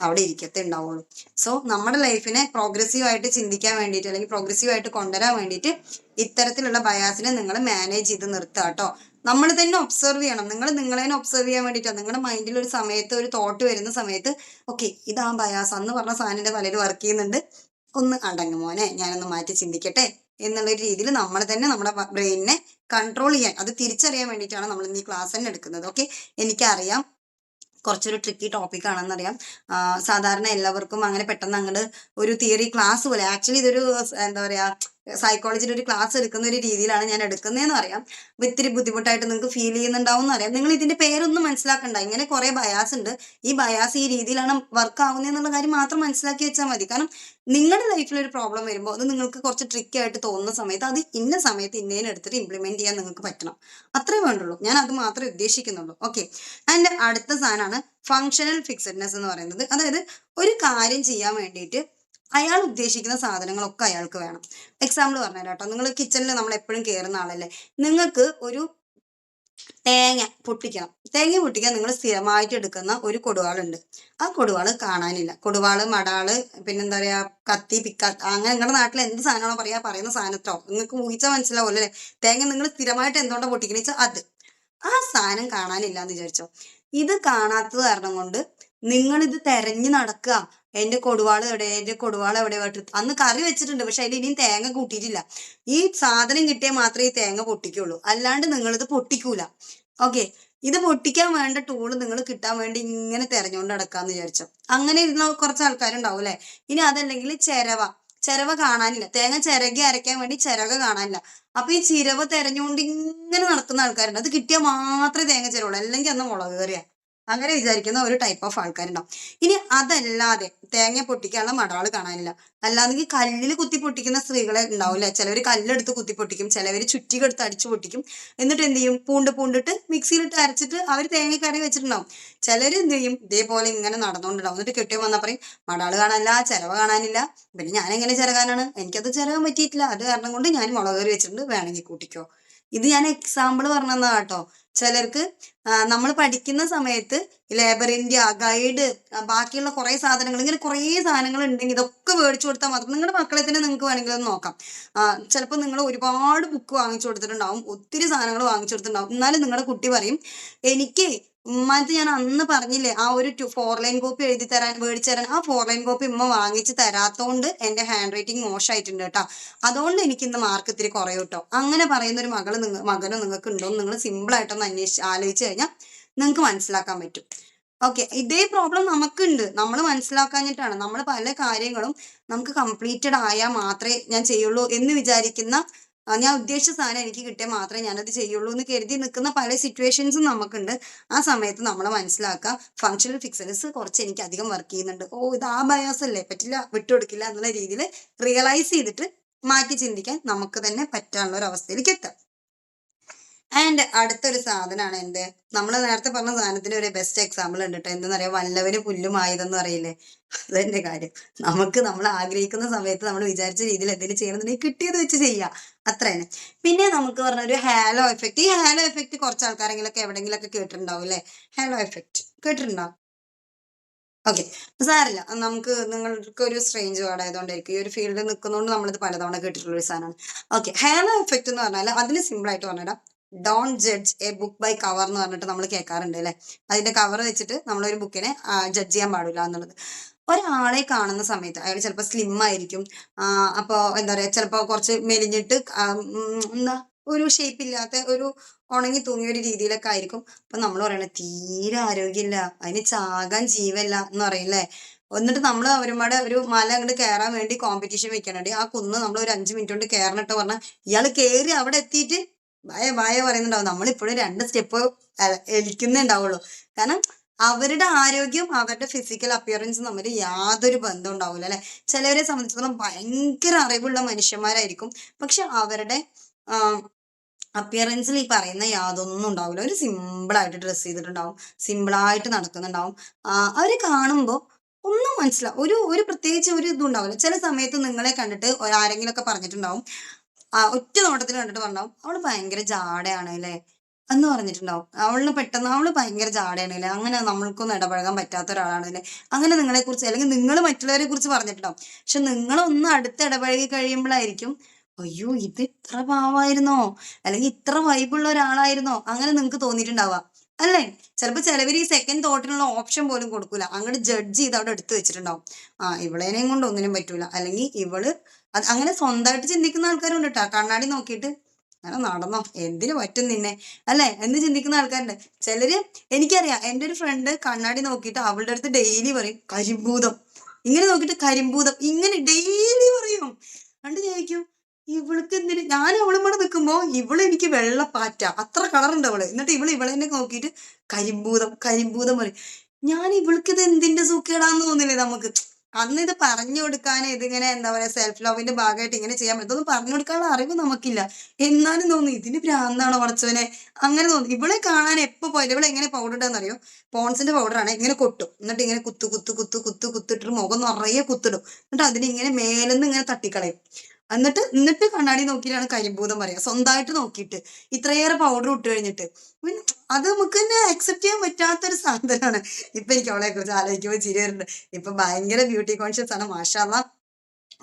D: അവിടെ ഇരിക്കത്തേ ഉണ്ടാവുള്ളൂ. സോ നമ്മുടെ ലൈഫിനെ പ്രോഗ്രസീവായിട്ട് ചിന്തിക്കാൻ വേണ്ടിയിട്ട്, അല്ലെങ്കിൽ പ്രോഗ്രസീവായിട്ട് കൊണ്ടുവരാൻ വേണ്ടിയിട്ട് ഇത്തരത്തിലുള്ള ബയാസിനെ നിങ്ങൾ മാനേജ് ചെയ്ത് നിർത്തുക കേട്ടോ. നമ്മൾ തന്നെ ഒബ്സർവ് ചെയ്യണം. നിങ്ങൾ നിങ്ങളെ ഒബ്സർവ് ചെയ്യാൻ വേണ്ടിയിട്ടാണ്. നിങ്ങളുടെ മൈൻഡിൽ ഒരു സമയത്ത് ഒരു തോട്ട് വരുന്ന സമയത്ത് ഓക്കെ ഇതാ ബയാസ് അന്ന് പറഞ്ഞ സാധനത്തിന്റെ തലയിൽ വർക്ക് ചെയ്യുന്നുണ്ട്, ഒന്ന് അടങ്ങ് മോനെ, ഞാനൊന്ന് മാറ്റി ചിന്തിക്കട്ടെ എന്നുള്ളൊരു രീതിയിൽ നമ്മൾ തന്നെ നമ്മുടെ ബ്രെയിനിനെ കൺട്രോൾ ചെയ്യാൻ, അത് തിരിച്ചറിയാൻ വേണ്ടിയിട്ടാണ് നമ്മൾ ഇന്ന് ഈ ക്ലാസ് തന്നെ എടുക്കുന്നത്. ഓക്കെ, എനിക്കറിയാം കുറച്ചൊരു ട്രിക്കി ടോപ്പിക് ആണെന്നറിയാം. സാധാരണ എല്ലാവർക്കും അങ്ങനെ പെട്ടെന്ന് അങ്ങോട്ട് ഒരു തിയറി ക്ലാസ് പോലെ, ആക്ച്വലി ഇതൊരു എന്താ പറയാ സൈക്കോളജിയിൽ ഒരു ക്ലാസ് എടുക്കുന്ന ഒരു രീതിയിലാണ് ഞാൻ എടുക്കുന്നതെന്ന് അറിയാം. ഇത്തിരി ബുദ്ധിമുട്ടായിട്ട് നിങ്ങൾക്ക് ഫീൽ ചെയ്യുന്നുണ്ടാവും എന്നറിയാം. നിങ്ങൾ ഇതിന്റെ പേരൊന്നും മനസ്സിലാക്കണ്ട. ഇങ്ങനെ കുറെ ബയാസ് ഉണ്ട്, ഈ ബയാസ് ഈ രീതിയിലാണ് വർക്ക് ആവുന്നതെന്നുള്ള കാര്യം മാത്രം മനസ്സിലാക്കി വെച്ചാൽ മതി. കാരണം നിങ്ങളുടെ ലൈഫിൽ ഒരു പ്രോബ്ലം വരുമ്പോൾ അത് നിങ്ങൾക്ക് കുറച്ച് ട്രിക്കി ആയിട്ട് തോന്നുന്ന സമയത്ത് അത് ഇന്ന സമയത്ത് ഇന്നേനെ എടുത്തിട്ട് ഇംപ്ലിമെന്റ് ചെയ്യാൻ നിങ്ങൾക്ക് പറ്റണം. അത്രേ വേണ്ടുള്ളൂ. ഞാൻ അത് മാത്രമേ ഉദ്ദേശിക്കുന്നുള്ളൂ. ഓക്കെ, അതിന്റെ അടുത്ത സാധനമാണ് ഫങ്ഷണൽ ഫിക്സഡ്നെസ് എന്ന് പറയുന്നത്. അതായത് ഒരു കാര്യം ചെയ്യാൻ വേണ്ടിയിട്ട് അയാൾ ഉദ്ദേശിക്കുന്ന സാധനങ്ങളൊക്കെ അയാൾക്ക് വേണം. എക്സാമ്പിൾ പറഞ്ഞുതരാം കേട്ടോ. നിങ്ങൾ കിച്ചണിൽ നമ്മൾ എപ്പോഴും കയറുന്ന ആളല്ലേ, നിങ്ങൾക്ക് ഒരു തേങ്ങ പൊട്ടിക്കണം. തേങ്ങ പൊട്ടിക്കാൻ നിങ്ങൾ സ്ഥിരമായിട്ട് എടുക്കുന്ന ഒരു കൊടുവാളുണ്ട്. ആ കൊടുവാള് കാണാനില്ല. കൊടുവാള്, മടാള്, പിന്നെന്താ പറയാ കത്തി, അങ്ങനെ നിങ്ങളുടെ നാട്ടിൽ എന്ത് സാധനമാണോ പറയുന്ന സാധനത്തോ നിങ്ങൾക്ക് ഊഹിച്ചാൽ മനസ്സിലാവുമല്ലോ അല്ലെ. തേങ്ങ നിങ്ങൾ സ്ഥിരമായിട്ട് എന്തുകൊണ്ടാണ് പൊട്ടിക്കണ വെച്ചാൽ അത് ആ സാധനം കാണാനില്ല എന്ന് വിചാരിച്ചോ. ഇത് കാണാത്തത് കാരണം കൊണ്ട് നിങ്ങൾ ഇത് തെരഞ്ഞു നടക്കുക. എന്റെ കൊടുവാള് എവിടെ, എന്റെ കൊടുവാള് എവിടെ. അന്ന് കറി വെച്ചിട്ടുണ്ട്, പക്ഷെ അതിൽ ഇനിയും തേങ്ങ കൂട്ടിയിട്ടില്ല. ഈ സാധനം കിട്ടിയാൽ മാത്രമേ ഈ തേങ്ങ പൊട്ടിക്കുള്ളൂ, അല്ലാണ്ട് നിങ്ങളിത് പൊട്ടിക്കൂല. ഓക്കെ, ഇത് പൊട്ടിക്കാൻ വേണ്ട ടൂള് നിങ്ങൾ കിട്ടാൻ വേണ്ടി ഇങ്ങനെ തെരഞ്ഞുകൊണ്ട് നടക്കാന്ന് വിചാരിച്ചോ. അങ്ങനെ ഇരുന്ന കുറച്ച് ആൾക്കാരുണ്ടാവും അല്ലെ. ഇനി അതല്ലെങ്കിൽ ചിരവ കാണാനില്ല. തേങ്ങ ചിരകി അരയ്ക്കാൻ വേണ്ടി ചിരക കാണാനില്ല. അപ്പൊ ഈ ചിരവ തെരഞ്ഞുകൊണ്ട് ഇങ്ങനെ നടക്കുന്ന ആൾക്കാരുണ്ട്. അത് കിട്ടിയാൽ മാത്രമേ തേങ്ങ ചിരവുള്ളൂ, അല്ലെങ്കിൽ അന്ന് മുളക് കറിയാ. അങ്ങനെ വിചാരിക്കുന്ന ഒരു ടൈപ്പ് ഓഫ് ആൾക്കാരുണ്ടാവും. ഇനി അതല്ലാതെ തേങ്ങ പൊട്ടിക്കാനുള്ള മടാള് കാണാനില്ല, അല്ലാതെങ്കിൽ കല്ലിൽ കുത്തി പൊട്ടിക്കുന്ന സ്ത്രീകളെ ഉണ്ടാവില്ലേ. ചിലവർ കല്ലെടുത്ത് കുത്തി പൊട്ടിക്കും, ചിലവർ ചുറ്റിക എടുത്ത് അടിച്ചു പൊട്ടിക്കും. എന്നിട്ട് എന്ത് ചെയ്യും, പൂണ്ടിട്ട് മിക്സിയിലിട്ട് അരച്ചിട്ട് അവർ തേങ്ങക്കറി വെച്ചിട്ടുണ്ടാവും. ചിലർ എന്ത് ചെയ്യും, ഇതേപോലെ ഇങ്ങനെ നടന്നുകൊണ്ടിണ്ടാവും. എന്നിട്ട് കെട്ടിയോ വന്നാൽ പറയും മടാള് കാണാനില്ല, ചിരവ കാണാനില്ല. പിന്നെ ഞാൻ എങ്ങനെ ചിരകാനാണ്, എനിക്കത് ചിരകാൻ പറ്റിയിട്ടില്ല, അത് കാരണം കൊണ്ട് ഞാൻ മുളക് കറി വെച്ചിട്ടുണ്ട്, വേണമെങ്കിൽ കൂട്ടിക്കോ. ഇത് ഞാൻ എക്സാമ്പിൾ പറഞ്ഞതാ കേട്ടോ. ചിലർക്ക് നമ്മൾ പഠിക്കുന്ന സമയത്ത് ലേബർ ഇന്ത്യ, ഗൈഡ്, ബാക്കിയുള്ള കുറെ സാധനങ്ങൾ, ഇങ്ങനെ കുറെ സാധനങ്ങൾ ഉണ്ടെങ്കിൽ ഇതൊക്കെ മേടിച്ചു കൊടുത്താൽ മാത്രം നിങ്ങളുടെ മക്കളെ തന്നെ നിങ്ങൾക്ക് വേണമെങ്കിൽ ഒന്ന് നോക്കാം. ചിലപ്പോൾ നിങ്ങൾ ഒരുപാട് ബുക്ക് വാങ്ങിച്ചു കൊടുത്തിട്ടുണ്ടാവും, ഒത്തിരി സാധനങ്ങൾ വാങ്ങിച്ചു കൊടുത്തിട്ടുണ്ടാവും. എന്നാലും നിങ്ങളുടെ കുട്ടി പറയും എനിക്ക് ഉമ്മാനത്ത് ഞാൻ അന്ന് പറഞ്ഞില്ലേ ആ ഒരു 4 ലൈൻ കോപ്പി മേടിച്ചു തരാൻ, ആ 4 ലൈൻ കോപ്പി ഉമ്മ വാങ്ങിച്ച് തരാത്തോണ്ട് എന്റെ ഹാൻഡ് റൈറ്റിംഗ് മോശമായിട്ടുണ്ട് കേട്ടോ, അതുകൊണ്ട് എനിക്ക് ഇന്ന് മാർക്ക് ഇത്തിരി കുറയും കേട്ടോ. അങ്ങനെ പറയുന്ന ഒരു മകനോ നിങ്ങൾക്ക് ഉണ്ടോ എന്ന് നിങ്ങൾ സിമ്പിൾ ആയിട്ടൊന്ന് ആലോചിച്ച് കഴിഞ്ഞാൽ നിങ്ങൾക്ക് മനസ്സിലാക്കാൻ പറ്റും. ഓക്കെ, ഇതേ പ്രോബ്ലം നമുക്കുണ്ട്, നമ്മൾ മനസ്സിലാക്കാഞ്ഞിട്ടാണ്. നമ്മൾ പല കാര്യങ്ങളും നമുക്ക് കംപ്ലീറ്റഡ് ആയാൽ മാത്രമേ ഞാൻ ചെയ്യുള്ളൂ എന്ന് വിചാരിക്കുന്ന, ഞാൻ ഉദ്ദേശിച്ച സാധനം എനിക്ക് കിട്ടിയാൽ മാത്രമേ ഞാനത് ചെയ്യുള്ളൂ എന്ന് കരുതി നിൽക്കുന്ന പല സിറ്റുവേഷൻസും നമുക്കുണ്ട്. ആ സമയത്ത് നമ്മൾ മനസ്സിലാക്കുക ഫങ്ഷണൽ ഫിക്സഡ്നെസ് കുറച്ച് എനിക്ക് അധികം വർക്ക് ചെയ്യുന്നുണ്ട്. ഇത് ആ ബയാസ് അല്ലേ, പറ്റില്ല, വിട്ടുകൊടുക്കില്ല എന്നുള്ള രീതിയിൽ റിയലൈസ് ചെയ്തിട്ട് മാറ്റി ചിന്തിക്കാൻ നമുക്ക് തന്നെ പറ്റാനുള്ള ഒരു അവസ്ഥയിലേക്ക് എത്താം. ആൻഡ് അടുത്തൊരു സാധനമാണ് എന്ത്, നമ്മൾ നേരത്തെ പറഞ്ഞ സാധനത്തിന് ഒരു ബെസ്റ്റ് എക്സാമ്പിൾ ഉണ്ട് കേട്ടോ. എന്താ പറയാ, വല്ലവന് പുല്ലുമായതെന്ന് പറയില്ലേ, അത് തന്നെ കാര്യം. നമ്മൾ ആഗ്രഹിക്കുന്ന സമയത്ത് നമ്മൾ വിചാരിച്ച രീതിയിൽ എന്തെങ്കിലും ചെയ്യണമെന്നുണ്ടെങ്കിൽ കിട്ടിയത് വെച്ച് ചെയ്യുക, അത്ര തന്നെ. പിന്നെ നമുക്ക് പറഞ്ഞ ഒരു ഹാലോ എഫക്റ്റ്. ഈ ഹാലോ എഫക്റ്റ് കുറച്ച് ആൾക്കാരെങ്കിലൊക്കെ എവിടെയെങ്കിലൊക്കെ കേട്ടിട്ടുണ്ടാവും അല്ലെ. ഹാലോ എഫക്റ്റ് കേട്ടിട്ടുണ്ടാവും. ഓക്കെ, സാരില്ല, നിങ്ങൾക്ക് ഒരു സ്ട്രേഞ്ച് വേർഡ് ആയതുകൊണ്ടായിരിക്കും, ഈ ഒരു ഫീൽഡിൽ നിൽക്കുന്നതുകൊണ്ട് നമ്മളിത് പലതവണ കേട്ടിട്ടുള്ള ഒരു സാധനമാണ്. ഓക്കെ, ഹാലോ എഫക്റ്റ് എന്ന് പറഞ്ഞാൽ അതിന് സിമ്പിൾ ആയിട്ട് പറഞ്ഞുതരാം. Don't judge a book by cover എന്ന് പറഞ്ഞിട്ട് നമ്മൾ കേൾക്കാറുണ്ട് അല്ലെ. അതിന്റെ കവർ വെച്ചിട്ട് നമ്മളൊരു ബുക്കിനെ ജഡ്ജ് ചെയ്യാൻ പാടില്ല എന്നുള്ളത്. ഒരാളെ കാണുന്ന സമയത്ത് അയാൾ ചിലപ്പോൾ സ്ലിം ആയിരിക്കും, അപ്പോൾ എന്താ പറയാ, ചിലപ്പോൾ കുറച്ച് മെലിഞ്ഞിട്ട് എന്താ ഒരു ഷേപ്പ് ഇല്ലാത്ത ഒരു ഉണങ്ങി തൂങ്ങിയ ഒരു രീതിയിലൊക്കെ ആയിരിക്കും. അപ്പൊ നമ്മൾ പറയണത് തീരെ ആരോഗ്യമില്ല, അതിന് ചാകാൻ ജീവല്ല എന്ന് പറയില്ലേ. എന്നിട്ട് നമ്മൾ അവരുമാടെ ഒരു മല അങ്ങോട്ട് കയറാൻ വേണ്ടി കോമ്പറ്റീഷൻ വെക്കണുണ്ട്. ആ കുന്ന് നമ്മൾ ഒരു 5 മിനിറ്റ് കൊണ്ട് കയറണിട്ട് പറഞ്ഞാൽ ഇയാൾ കയറി അവിടെ എത്തിയിട്ട് ഭയ പറയുന്നുണ്ടാവും. നമ്മളിപ്പോഴും 2 സ്റ്റെപ്പ് എലിക്കുന്നേ ഉണ്ടാവുള്ളൂ. കാരണം അവരുടെ ആരോഗ്യം അവരുടെ ഫിസിക്കൽ അപ്പിയറൻസ് തമ്മിൽ യാതൊരു ബന്ധം ഉണ്ടാവില്ല അല്ലെ. ചിലവരെ സംബന്ധിച്ചിടത്തോളം ഭയങ്കര അറിവുള്ള മനുഷ്യന്മാരായിരിക്കും, പക്ഷെ അവരുടെ അപ്പിയറൻസിൽ ഈ പറയുന്ന യാതൊന്നും ഉണ്ടാവില്ല. ഒരു സിമ്പിളായിട്ട് ഡ്രസ്സ് ചെയ്തിട്ടുണ്ടാവും, സിമ്പിളായിട്ട് നടക്കുന്നുണ്ടാവും. അവരെ കാണുമ്പോൾ ഒന്നും മനസ്സിലാവും, ഒരു പ്രത്യേകിച്ച് ഒരു ഇതും ഉണ്ടാവില്ല. ചില സമയത്ത് നിങ്ങളെ കണ്ടിട്ട് ആരെങ്കിലും ഒക്കെ പറഞ്ഞിട്ടുണ്ടാവും, ഒറ്റ നോട്ടത്തിൽ കണ്ടിട്ട് പറഞ്ഞാവും അവള് ഭയങ്കര ജാടയാണ് അല്ലേ എന്ന് പറഞ്ഞിട്ടുണ്ടാവും. അവളിന് പെട്ടെന്ന് അവള് ഭയങ്കര ജാടയാണ് അല്ലേ, അങ്ങനെ നമ്മൾക്കൊന്നും ഇടപഴകാൻ പറ്റാത്ത ഒരാളാണ് അല്ലേ, അങ്ങനെ നിങ്ങളെ കുറിച്ച് അല്ലെങ്കിൽ നിങ്ങൾ മറ്റുള്ളവരെ കുറിച്ച് പറഞ്ഞിട്ടുണ്ടാവും. പക്ഷെ നിങ്ങളൊന്ന് അടുത്ത് ഇടപഴകി കഴിയുമ്പോഴായിരിക്കും അയ്യോ ഇത് ഇത്ര പാവായിരുന്നോ, അല്ലെങ്കിൽ ഇത്ര വൈബുള്ള ഒരാളായിരുന്നോ, അങ്ങനെ നിങ്ങൾക്ക് തോന്നിയിട്ടുണ്ടാവുക അല്ലേ. ചിലപ്പോൾ ചിലവർ ഈ സെക്കൻഡ് തോട്ടിനുള്ള ഓപ്ഷൻ പോലും കൊടുക്കൂല, അങ്ങോട്ട് ജഡ്ജ് ചെയ്ത് അവിടെ എടുത്തു വെച്ചിട്ടുണ്ടാവും. ഇവളേനെയും കൊണ്ട് ഒന്നിനും പറ്റൂല, അല്ലെങ്കിൽ ഇവള് അങ്ങനെ സ്വന്തമായിട്ട് ചിന്തിക്കുന്ന ആൾക്കാരുണ്ട് കേട്ടോ. കണ്ണാടി നോക്കിയിട്ട് അങ്ങനെ നടന്നോ, എന്തിനു പറ്റും നിന്നെ അല്ലെ എന്ന് ചിന്തിക്കുന്ന ആൾക്കാരുണ്ട്. ചിലര് എനിക്കറിയാം, എൻ്റെ ഒരു ഫ്രണ്ട് കണ്ണാടി നോക്കിയിട്ട് അവളുടെ അടുത്ത് ഡെയിലി പറയും കരിമ്പൂതം, ഇങ്ങനെ നോക്കിയിട്ട് കരിമ്പൂതം ഇങ്ങനെ ഡെയിലി പറയും. കണ്ട് ചോദിക്കും ഇവൾക്ക് എന്തിന്, ഞാൻ അവളും കൂടെ നിൽക്കുമ്പോ ഇവള് എനിക്ക് വെള്ളപ്പാറ്റ അത്ര കളറുണ്ട് അവള്, എന്നിട്ട് ഇവളെന്നെ നോക്കിയിട്ട് കരിമ്പൂതം കരിമ്പൂതം പറയും. ഞാൻ ഇവൾക്ക് ഇത് എന്തിന്റെ സൂക്കേടാന്ന് തോന്നില്ലേ നമുക്ക്. അന്ന് ഇത് പറഞ്ഞു കൊടുക്കാൻ, ഇതിങ്ങനെ എന്താ പറയാ സെൽഫ് ലവിന്റെ ഭാഗമായിട്ട് ഇങ്ങനെ ചെയ്യാൻ പറ്റും, ഇതൊന്നും പറഞ്ഞു കൊടുക്കാനുള്ള അറിവ് നമുക്കില്ല. എന്നാലും തോന്നി ഇതിന് ഭ്രാന്താണോ പഠിച്ചവനെ, അങ്ങനെ തോന്നി. ഇവളെ കാണാൻ എപ്പോ പോയാലും ഇവളെ എങ്ങനെ പൗഡർ ഇടാന്നറിയോ, പോൺസിന്റെ പൗഡറാണ്, ഇങ്ങനെ കൊട്ടും, എന്നിട്ട് ഇങ്ങനെ കുത്തിട്ടിട്ട് മുഖം നിറയെ കുത്തിടും, എന്നിട്ട് അതിനിങ്ങനെ മേലെന്ന് ഇങ്ങനെ തട്ടിക്കളയും. എന്നിട്ട് കണ്ണാടി നോക്കിയിട്ടാണ് കരിമ്പൂതം പറയാ, സ്വന്തമായിട്ട് നോക്കിയിട്ട് ഇത്രയേറെ പൗഡർ ഇട്ട് കഴിഞ്ഞിട്ട്. അത് നമുക്ക് തന്നെ അക്സെപ്റ്റ് ചെയ്യാൻ പറ്റാത്തൊരു സാധനമാണ്. ഇപ്പൊ എനിക്ക് അവളെ കുറിച്ച് ആലോചിക്കുമ്പോൾ ചിരി വരുന്നുണ്ട്. ഇപ്പൊ ഭയങ്കര ബ്യൂട്ടി കോൺഷ്യസ് ആണ്, മാഷാ അല്ലാ.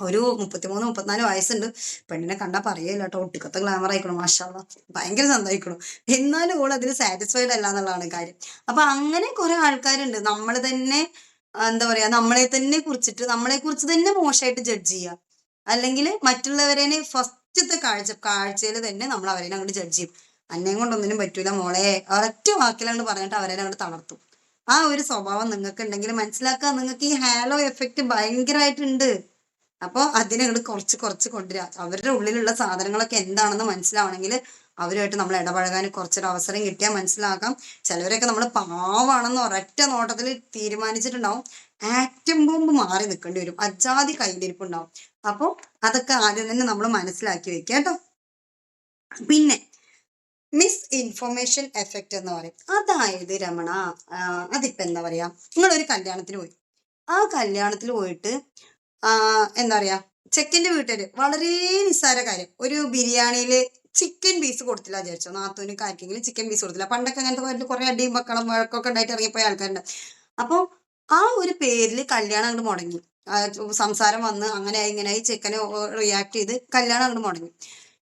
D: ഒരു 33-34 വയസ്സുണ്ട്. പെണ്ണിനെ കണ്ടാൽ പറയല്ല കേട്ടോ, ഒട്ടുക്കത്തെ ഗ്ലാമർ ആയിക്കണം, മാഷാ അല്ലാ, ഭയങ്കര സന്തോഷിക്കണം. എന്നാലും ഓൾ അതിന് സാറ്റിസ്ഫൈഡ് അല്ല എന്നുള്ളതാണ് കാര്യം. അപ്പൊ അങ്ങനെ കുറെ ആൾക്കാരുണ്ട്, നമ്മൾ തന്നെ എന്താ പറയാ നമ്മളെ തന്നെ കുറിച്ചിട്ട് നമ്മളെ കുറിച്ച് തന്നെ മോശമായിട്ട് ജഡ്ജ് ചെയ്യുക, അല്ലെങ്കിൽ മറ്റുള്ളവരെ ഫസ്റ്റത്തെ കാഴ്ചയിൽ തന്നെ നമ്മൾ അവരെ അങ്ങോട്ട് ജഡ്ജ് ചെയ്യും. അന്നേം കൊണ്ടൊന്നിനും പറ്റൂല മോളെ, ഒരൊറ്റ വാക്കിലാണ്ട് പറഞ്ഞിട്ട് അവരെ അങ്ങോട്ട് തളർത്തും. ആ ഒരു സ്വഭാവം നിങ്ങൾക്ക് ഉണ്ടെങ്കിൽ മനസ്സിലാക്കുക, നിങ്ങൾക്ക് ഈ ഹാലോ എഫക്റ്റ് ഭയങ്കരമായിട്ടുണ്ട്. അപ്പോൾ അതിനങ്ങോട്ട് കുറച്ച് കൊണ്ടുവരിക. അവരുടെ ഉള്ളിലുള്ള സാധനങ്ങളൊക്കെ എന്താണെന്ന് മനസ്സിലാവണമെങ്കിൽ അവരുമായിട്ട് നമ്മൾ ഇടപഴകാൻ കുറച്ചൊരു അവസരം കിട്ടിയാൽ മനസ്സിലാക്കാം. ചിലവരൊക്കെ നമ്മൾ പാവാണെന്ന് ഒരൊറ്റ നോട്ടത്തിൽ തീരുമാനിച്ചിട്ടുണ്ടാവും, ആറ്റം ബോംബ് മാറി നിൽക്കേണ്ടി വരും, അജാതി കയ്യിലിരിപ്പുണ്ടാവും. അപ്പോൾ അതൊക്കെ ആദ്യം തന്നെ നമ്മൾ മനസ്സിലാക്കി വെക്കുക കേട്ടോ. പിന്നെ മിസ് ഇൻഫർമേഷൻ എഫക്റ്റ് എന്ന് പറയും. അതായത് രമണ, അതിപ്പോ എന്താ പറയാ, നിങ്ങളൊരു കല്യാണത്തിന് പോയി, ആ കല്യാണത്തിൽ പോയിട്ട് എന്താ പറയാ ചെക്കൻ്റെ വീട്ടുകാര് വളരെ നിസ്സാര കാര്യം, ഒരു ബിരിയാണിയില് ചിക്കൻ പീസ് കൊടുത്തില്ല വിചാരിച്ചോ, നാത്തൂന് ആർക്കെങ്കിലും ചിക്കൻ പീസ് കൊടുത്തില്ല. പണ്ടൊക്കെ അങ്ങനത്തെ കുറെ അടിയും മക്കളും വഴക്കൊക്കെ ഉണ്ടായിട്ട് ഇറങ്ങിപ്പോയ ആൾക്കാരുണ്ട്. അപ്പോൾ ആ ഒരു പേരിൽ കല്യാണം അങ്ങോട്ട് മുടങ്ങി, സംസാരം വന്ന് അങ്ങനെയായി ഇങ്ങനെയായി, ചെക്കനെ റിയാക്ട് ചെയ്ത് കല്യാണം അങ്ങോട്ട് മുടങ്ങി.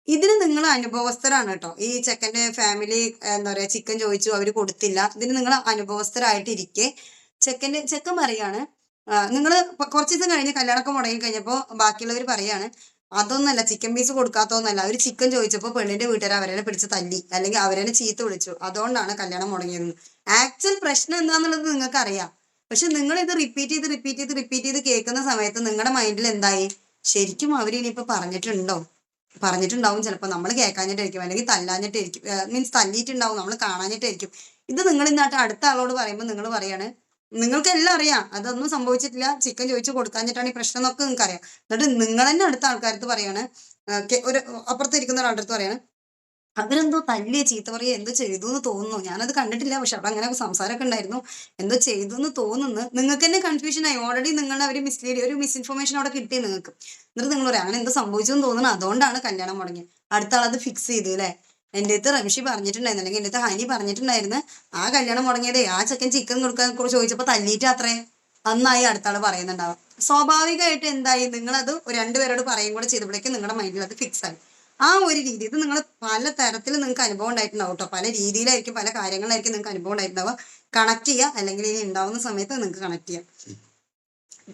D: ഇതിന് നിങ്ങൾ അനുഭവസ്ഥരാണ് കേട്ടോ. ഈ ചെക്കൻ്റെ ഫാമിലി എന്താ പറയാ ചിക്കൻ ചോദിച്ചു, അവർ കൊടുത്തില്ല. ഇതിന് നിങ്ങൾ അനുഭവസ്ഥരായിട്ടിരിക്കെ ചെക്കൻ പറയാണ്, നിങ്ങൾ കുറച്ച് ദിവസം കഴിഞ്ഞ് കല്യാണമൊക്കെ മുടങ്ങി കഴിഞ്ഞപ്പോൾ ബാക്കിയുള്ളവർ പറയാണ് അതൊന്നല്ല, ചിക്കൻ പീസ് കൊടുക്കാത്തൊന്നല്ല, അവർ ചിക്കൻ ചോദിച്ചപ്പോൾ പെണ്ണിന്റെ വീട്ടുകാർ അവരെ പിടിച്ച് തല്ലി, അല്ലെങ്കിൽ അവരെ ചീത്ത വിളിച്ചു, അതുകൊണ്ടാണ് കല്യാണം മുടങ്ങിയത്. ആക്ച്വൽ പ്രശ്നം എന്താന്നുള്ളത് നിങ്ങൾക്ക് അറിയാം, പക്ഷെ നിങ്ങൾ ഇത് റിപ്പീറ്റ് ചെയ്ത് കേൾക്കുന്ന സമയത്ത് നിങ്ങളുടെ മൈൻഡിൽ എന്തായി, ശരിക്കും അവരിനിയിപ്പോൾ പറഞ്ഞിട്ടുണ്ടാവും, ചിലപ്പോൾ നമ്മൾ കേൾക്കാഞ്ഞിട്ടായിരിക്കും, അല്ലെങ്കിൽ തല്ലാഞ്ഞിട്ടായിരിക്കും, മീൻസ് തല്ലിയിട്ടുണ്ടാവും, നമ്മൾ കാണാഞ്ഞിട്ടായിരിക്കും. ഇത് നിങ്ങൾ ഇന്നാട്ട് അടുത്ത ആളോട് പറയുമ്പോൾ നിങ്ങൾ പറയാണ് നിങ്ങൾക്ക് എല്ലാം അറിയാം, അതൊന്നും സംഭവിച്ചിട്ടില്ല, ചിക്കൻ ചോദിച്ചു കൊടുക്കാഞ്ഞിട്ടാണ് ഈ പ്രശ്നം എന്നൊക്കെ നിങ്ങൾക്ക് അറിയാം. എന്നിട്ട് നിങ്ങൾ തന്നെ അടുത്ത ആൾക്കാരത്ത് പറയാണ്, ഒരു അപ്പുറത്തിരിക്കുന്ന ഒരാളുടെ അടുത്ത് പറയാണ് അവരെന്തോ തല്ലിയ ചീത്ത പറയുക എന്തോ ചെയ്തു എന്ന് തോന്നുന്നു, ഞാനത് കണ്ടിട്ടില്ല, പക്ഷെ അവിടെ അങ്ങനെ സംസാരമൊക്കെ ഉണ്ടായിരുന്നു, എന്തോ ചെയ്തു എന്ന് തോന്നുന്നു. നിങ്ങൾക്ക് തന്നെ കൺഫ്യൂഷൻ ആയി, ഓൾറെഡി നിങ്ങളെ അവർ ഒരു മിസ്ഇൻഫർമേഷൻ അവിടെ കിട്ടി നിങ്ങൾക്ക്. എന്നിട്ട് നിങ്ങൾ പറയാം അങ്ങനെ എന്തോ സംഭവിച്ചു എന്ന് തോന്നുന്നു, അതുകൊണ്ടാണ് കല്യാണം മുടങ്ങിയത്. അടുത്ത ആളത് ഫിക്സ് ചെയ്തു അല്ലേ. എൻ്റെ അടുത്ത് റംഷി പറഞ്ഞിട്ടുണ്ടായിരുന്നു, അല്ലെങ്കിൽ എൻ്റെ അടുത്ത് ഹനി പറഞ്ഞിട്ടുണ്ടായിരുന്നു, ആ കല്യാണം മുടങ്ങിയതേ ആ ചെക്കൻ ചിക്കൻ കൊടുക്കാൻ ചോദിച്ചപ്പോൾ തല്ലിയിട്ട് അത്രേ അന്നായി അടുത്ത ആൾ പറയുന്നുണ്ടാവാം. സ്വാഭാവികമായിട്ട് എന്തായി, നിങ്ങളത് രണ്ടുപേരോട് പറയും കൂടെ ചെയ്തപ്പോഴേക്കും നിങ്ങളുടെ മൈൻഡിൽ അത് ഫിക്സ് ആയി. ആ ഒരു രീതി, ഇത് നിങ്ങൾ പല തരത്തിൽ നിങ്ങൾക്ക് അനുഭവം ഉണ്ടായിട്ടുണ്ടാവും കേട്ടോ, പല രീതിയിലായിരിക്കും, പല കാര്യങ്ങളിലായിരിക്കും നിങ്ങൾക്ക് അനുഭവം ഉണ്ടായിട്ടുണ്ടാവുക. കണക്ട് ചെയ്യുക, അല്ലെങ്കിൽ ഇനി ഉണ്ടാവുന്ന സമയത്ത് നിങ്ങൾക്ക് കണക്ട് ചെയ്യാം.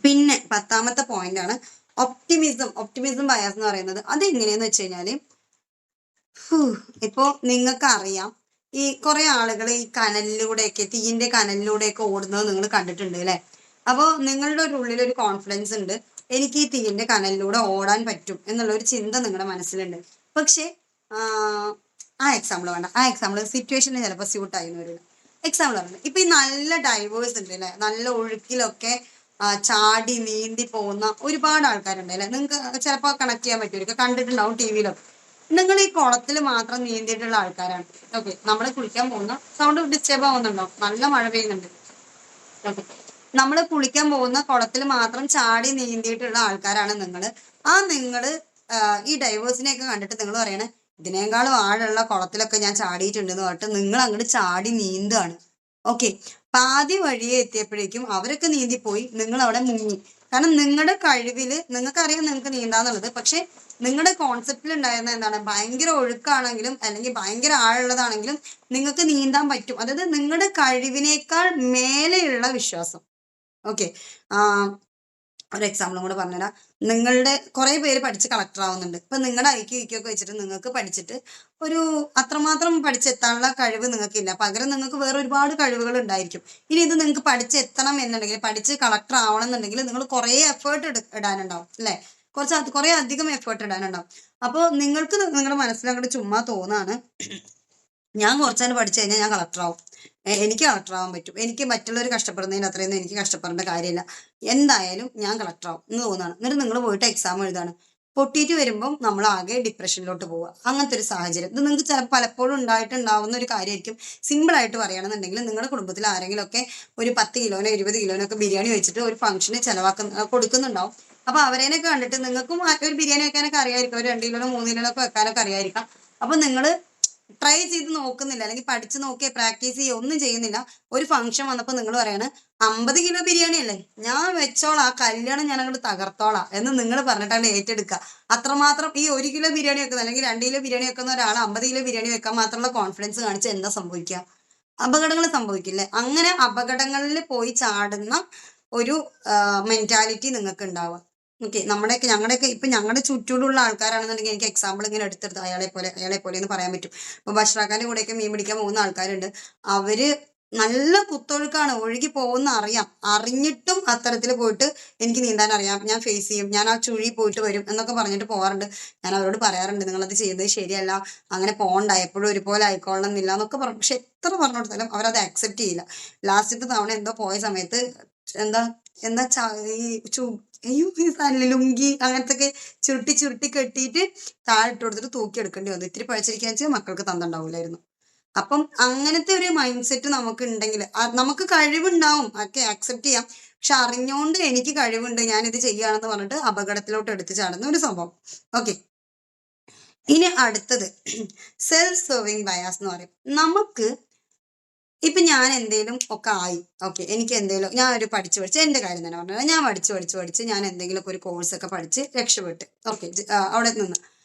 D: പിന്നെ 10ാമത്തെ പോയിന്റ് ആണ് ഒപ്റ്റിമിസം ബയാസ് എന്ന് പറയുന്നത്. അത് എങ്ങനെയെന്ന് വെച്ച് കഴിഞ്ഞാല്, ഇപ്പോ നിങ്ങൾക്ക് അറിയാം, ഈ കുറെ ആളുകൾ ഈ കനലിലൂടെയൊക്കെ തീയിന്റെ കനലിലൂടെയൊക്കെ ഓടുന്നത് നിങ്ങൾ കണ്ടിട്ടുണ്ട് അല്ലെ. അപ്പോൾ നിങ്ങളുടെ ഒരു ഉള്ളിലൊരു കോൺഫിഡൻസ് ഉണ്ട്, എനിക്ക് ഈ തീയിന്റെ കനലിലൂടെ ഓടാൻ പറ്റും എന്നുള്ള ഒരു ചിന്ത നിങ്ങളുടെ മനസ്സിലുണ്ട്. പക്ഷേ ആ എക്സാമ്പിൾ വേണ്ട, ആ എക്സാമ്പിൾ സിറ്റുവേഷന് ചിലപ്പോൾ സ്യൂട്ടായി എന്ന് വരില്ല. എക്സാമ്പിൾ പറഞ്ഞത് ഇപ്പൊ ഈ നല്ല ഡൈവേഴ്സ് ഉണ്ട് അല്ലെ, നല്ല ഒഴുക്കിലൊക്കെ ചാടി നീന്തി പോകുന്ന ഒരുപാട് ആൾക്കാരുണ്ട് അല്ലെ. നിങ്ങൾക്ക് ചിലപ്പോൾ കണക്ട് ചെയ്യാൻ പറ്റുമായിരിക്കും, കണ്ടിട്ടുണ്ടാവും ടി വിയിലൊക്കെ. നിങ്ങൾ ഈ കുളത്തിൽ മാത്രം നീന്തിയിട്ടുള്ള ആൾക്കാരാണ്. ഓക്കെ, നമ്മൾ കുളിക്കാൻ പോകുന്ന സൗണ്ട് ഡിസ്റ്റർബ് ആവുന്നുണ്ടോ? നല്ല മഴ പെയ്യുന്നുണ്ട്. ഓക്കെ, നമ്മൾ കുളിക്കാൻ പോകുന്ന കുളത്തിൽ മാത്രം ചാടി നീന്തിയിട്ടുള്ള ആൾക്കാരാണ് നിങ്ങൾ. ആ നിങ്ങൾ ഈ ഡൈവേഴ്സിനെയൊക്കെ കണ്ടിട്ട് നിങ്ങൾ പറയണേ ഇതിനേക്കാളും ആഴമുള്ള കുളത്തിലൊക്കെ ഞാൻ ചാടിയിട്ടുണ്ടെന്ന് പറഞ്ഞിട്ട് നിങ്ങൾ അങ്ങോട്ട് ചാടി നീന്താണ്. ഓക്കെ, പാതി വഴിയെ എത്തിയപ്പോഴേക്കും അവരൊക്കെ നീന്തിപ്പോയി, നിങ്ങൾ അവിടെ മുങ്ങി. കാരണം നിങ്ങളുടെ കഴിവില് നിങ്ങൾക്കറിയാം നിങ്ങൾക്ക് നീന്താന്നുള്ളത്, പക്ഷെ നിങ്ങളുടെ കോൺസെപ്റ്റിൽ ഉണ്ടായിരുന്ന എന്താണ്, ഭയങ്കര ഒഴുക്കാണെങ്കിലും അല്ലെങ്കിൽ ഭയങ്കര ആഴമുള്ളതാണെങ്കിലും നിങ്ങൾക്ക് നീന്താൻ പറ്റും. അതായത് നിങ്ങളുടെ കഴിവിനേക്കാൾ മേലെയുള്ള വിശ്വാസം. ഓക്കെ, ഒരു എക്സാമ്പിളും കൂടെ പറഞ്ഞുതരാം. നിങ്ങളുടെ കുറെ പേര് പഠിച്ച് കളക്ടർ ആവുന്നുണ്ട്. ഇപ്പൊ നിങ്ങളുടെ ഐക്യു ഒക്കെ വെച്ചിട്ട് നിങ്ങൾക്ക് പഠിച്ചിട്ട് ഒരു അത്രമാത്രം പഠിച്ചെത്താനുള്ള കഴിവ് നിങ്ങൾക്കില്ല, പകരം നിങ്ങൾക്ക് വേറെ ഒരുപാട് കഴിവുകൾ ഉണ്ടായിരിക്കും. ഇനി ഇത് നിങ്ങൾക്ക് പഠിച്ചെത്തണം എന്നുണ്ടെങ്കിൽ, പഠിച്ച് കളക്ടർ ആവണം എന്നുണ്ടെങ്കിൽ നിങ്ങൾ കുറെ എഫേർട്ട് ഇടാനുണ്ടാവും അല്ലെ, കുറെ അധികം എഫേർട്ട് ഇടാനുണ്ടാവും. അപ്പോൾ നിങ്ങൾക്ക് നിങ്ങളുടെ മനസ്സിലങ്ങോട്ട് ചുമ്മാ തോന്നാണ് ഞാൻ കുറച്ചാണ് പഠിച്ചു കഴിഞ്ഞാൽ ഞാൻ കളക്ടർ ആവും, എനിക്ക് കളക്ടർ ആവാൻ പറ്റും, എനിക്ക് മറ്റുള്ളവർ കഷ്ടപ്പെടുന്നതിന് അത്രയൊന്നും എനിക്ക് കഷ്ടപ്പെടേണ്ട കാര്യമില്ല, എന്തായാലും ഞാൻ കളക്ടർ ആവും എന്ന് തോന്നുകയാണ്. എന്നിട്ട് നിങ്ങൾ പോയിട്ട് എക്സാം എഴുതാണ്. പൊട്ടിയിട്ട് വരുമ്പം നമ്മൾ ആകെ ഡിപ്രഷനിലോട്ട് പോവുക. അങ്ങനത്തെ ഒരു സാഹചര്യം ഇത് നിങ്ങൾക്ക് ചിലപ്പോൾ പലപ്പോഴും ഉണ്ടായിട്ടുണ്ടാവുന്ന ഒരു കാര്യമായിരിക്കും. സിമ്പിൾ ആയിട്ട് പറയുകയാണെന്നുണ്ടെങ്കിൽ നിങ്ങളുടെ കുടുംബത്തിൽ ആരെങ്കിലും ഒക്കെ ഒരു 10 കിലോനോ 20 കിലോനോ ഒക്കെ ബിരിയാണി വെച്ചിട്ട് ഒരു ഫംഗ്ഷന് കൊടുക്കുന്നുണ്ടാവും. അപ്പൊ അവരേനൊക്കെ കണ്ടിട്ട് നിങ്ങൾക്കും ഒരു ബിരിയാണി വെക്കാനൊക്കെ അറിയായിരിക്കും, ഒരു 2 കിലോനോ 3 കിലോനോ ഒക്കെ വെക്കാനൊക്കെ അറിയായിരിക്കാം. അപ്പൊ നിങ്ങൾ ട്രൈ ചെയ്ത് നോക്കുന്നില്ല, അല്ലെങ്കിൽ പഠിച്ചു നോക്കിയ പ്രാക്ടീസ് ചെയ്യുക ഒന്നും ചെയ്യുന്നില്ല. ഒരു ഫംഗ്ഷൻ വന്നപ്പോൾ നിങ്ങൾ പറയാണ് 50 കിലോ ബിരിയാണി അല്ലേ, ഞാൻ വെച്ചോളാം, കല്യാണം ഞാൻ അങ്ങോട്ട് തകർത്തോളാം എന്ന് നിങ്ങൾ പറഞ്ഞിട്ടാണ് ഏറ്റെടുക്കുക. അത്രമാത്രം ഈ 1 കിലോ ബിരിയാണി വെക്കുന്ന അല്ലെങ്കിൽ 2 കിലോ ബിരിയാണി വെക്കുന്ന ഒരാൾ 50 കിലോ ബിരിയാണി വെക്കാൻ മാത്രമുള്ള കോൺഫിഡൻസ് കാണിച്ച് എന്താ സംഭവിക്കുക? അപകടങ്ങൾ സംഭവിക്കില്ലേ? അങ്ങനെ അപകടങ്ങളിൽ പോയി ചാടുന്ന ഒരു മെന്റാലിറ്റി നിങ്ങൾക്ക് ഉണ്ടാവുക. ഓക്കെ, ഞങ്ങളുടെയൊക്കെ ഇപ്പൊ ഞങ്ങളുടെ ചുറ്റൂടുള്ള ആൾക്കാരാണെന്നുണ്ടെങ്കിൽ എനിക്ക് എക്സാമ്പിൾ ഇങ്ങനെ എടുത്തെടുത്ത് അയാളെ പോലെ എന്ന് പറയാൻ പറ്റും. ഇപ്പൊ ബഷ്റാഖാന്റെ കൂടെയൊക്കെ മീൻ പിടിക്കാൻ പോകുന്ന ആൾക്കാരുണ്ട്. അവര് നല്ല കുത്തൊഴുക്കാണ്, ഒഴുകി പോകുന്ന അറിയാം, അറിഞ്ഞിട്ടും അത്തരത്തിൽ പോയിട്ട് എനിക്ക് നീന്താൻ അറിയാം, ഞാൻ ഫേസ് ചെയ്യും, ഞാൻ ആ ചുഴി പോയിട്ട് വരും എന്നൊക്കെ പറഞ്ഞിട്ട് പോകാറുണ്ട്. ഞാൻ അവരോട് പറയാറുണ്ട് നിങ്ങളത് ചെയ്തത് ശരിയല്ല, അങ്ങനെ പോകണ്ട, എപ്പോഴും ഒരുപോലെ ആയിക്കോളണം എന്നില്ല എന്നൊക്കെ പറഞ്ഞു. പക്ഷെ എത്ര പറഞ്ഞു കൊടുത്താലും അവരത് അക്സെപ്റ്റ് ചെയ്യില്ല. ലാസ്റ്റത്തെ തവണ എന്തോ പോയ സമയത്ത് എന്താ എന്താ ലുങ്കി അങ്ങനത്തെ ഒക്കെ ചുരുട്ടി കെട്ടിയിട്ട് താഴെ ഇട്ട് കൊടുത്തിട്ട് തൂക്കി എടുക്കേണ്ടി വന്നു. ഇത്തിരി പഴിച്ചിരിക്കാൻ വെച്ചാൽ മക്കൾക്ക് തന്നിട്ടുണ്ടാവില്ലായിരുന്നു. അപ്പം അങ്ങനത്തെ ഒരു മൈൻഡ് സെറ്റ് നമുക്ക് ഉണ്ടെങ്കിൽ നമുക്ക് കഴിവുണ്ടാവും, ഒക്കെ അക്സെപ്റ്റ് ചെയ്യാം. പക്ഷെ അറിഞ്ഞുകൊണ്ട് എനിക്ക് കഴിവുണ്ട് ഞാനിത് ചെയ്യുകയാണെന്ന് പറഞ്ഞിട്ട് അപകടത്തിലോട്ട് എടുത്ത് ചാടുന്ന ഒരു സംഭവം. ഓക്കെ, ഇനി അടുത്തത് സെൽഫ് സെർവിങ് ബയാസ് എന്ന് പറയും. നമുക്ക് ഇപ്പൊ ഞാൻ എന്തേലും ഒക്കെ ആയി, ഓക്കെ, എനിക്ക് എന്തേലും ഞാൻ ഒരു പഠിച്ച് എന്റെ കാര്യം തന്നെ പറഞ്ഞാൽ ഞാൻ പഠിച്ച് ഞാൻ എന്തെങ്കിലുമൊക്കെ ഒരു കോഴ്സൊക്കെ പഠിച്ച് രക്ഷപ്പെട്ട്, ഓക്കെ, അവിടെ നിന്ന്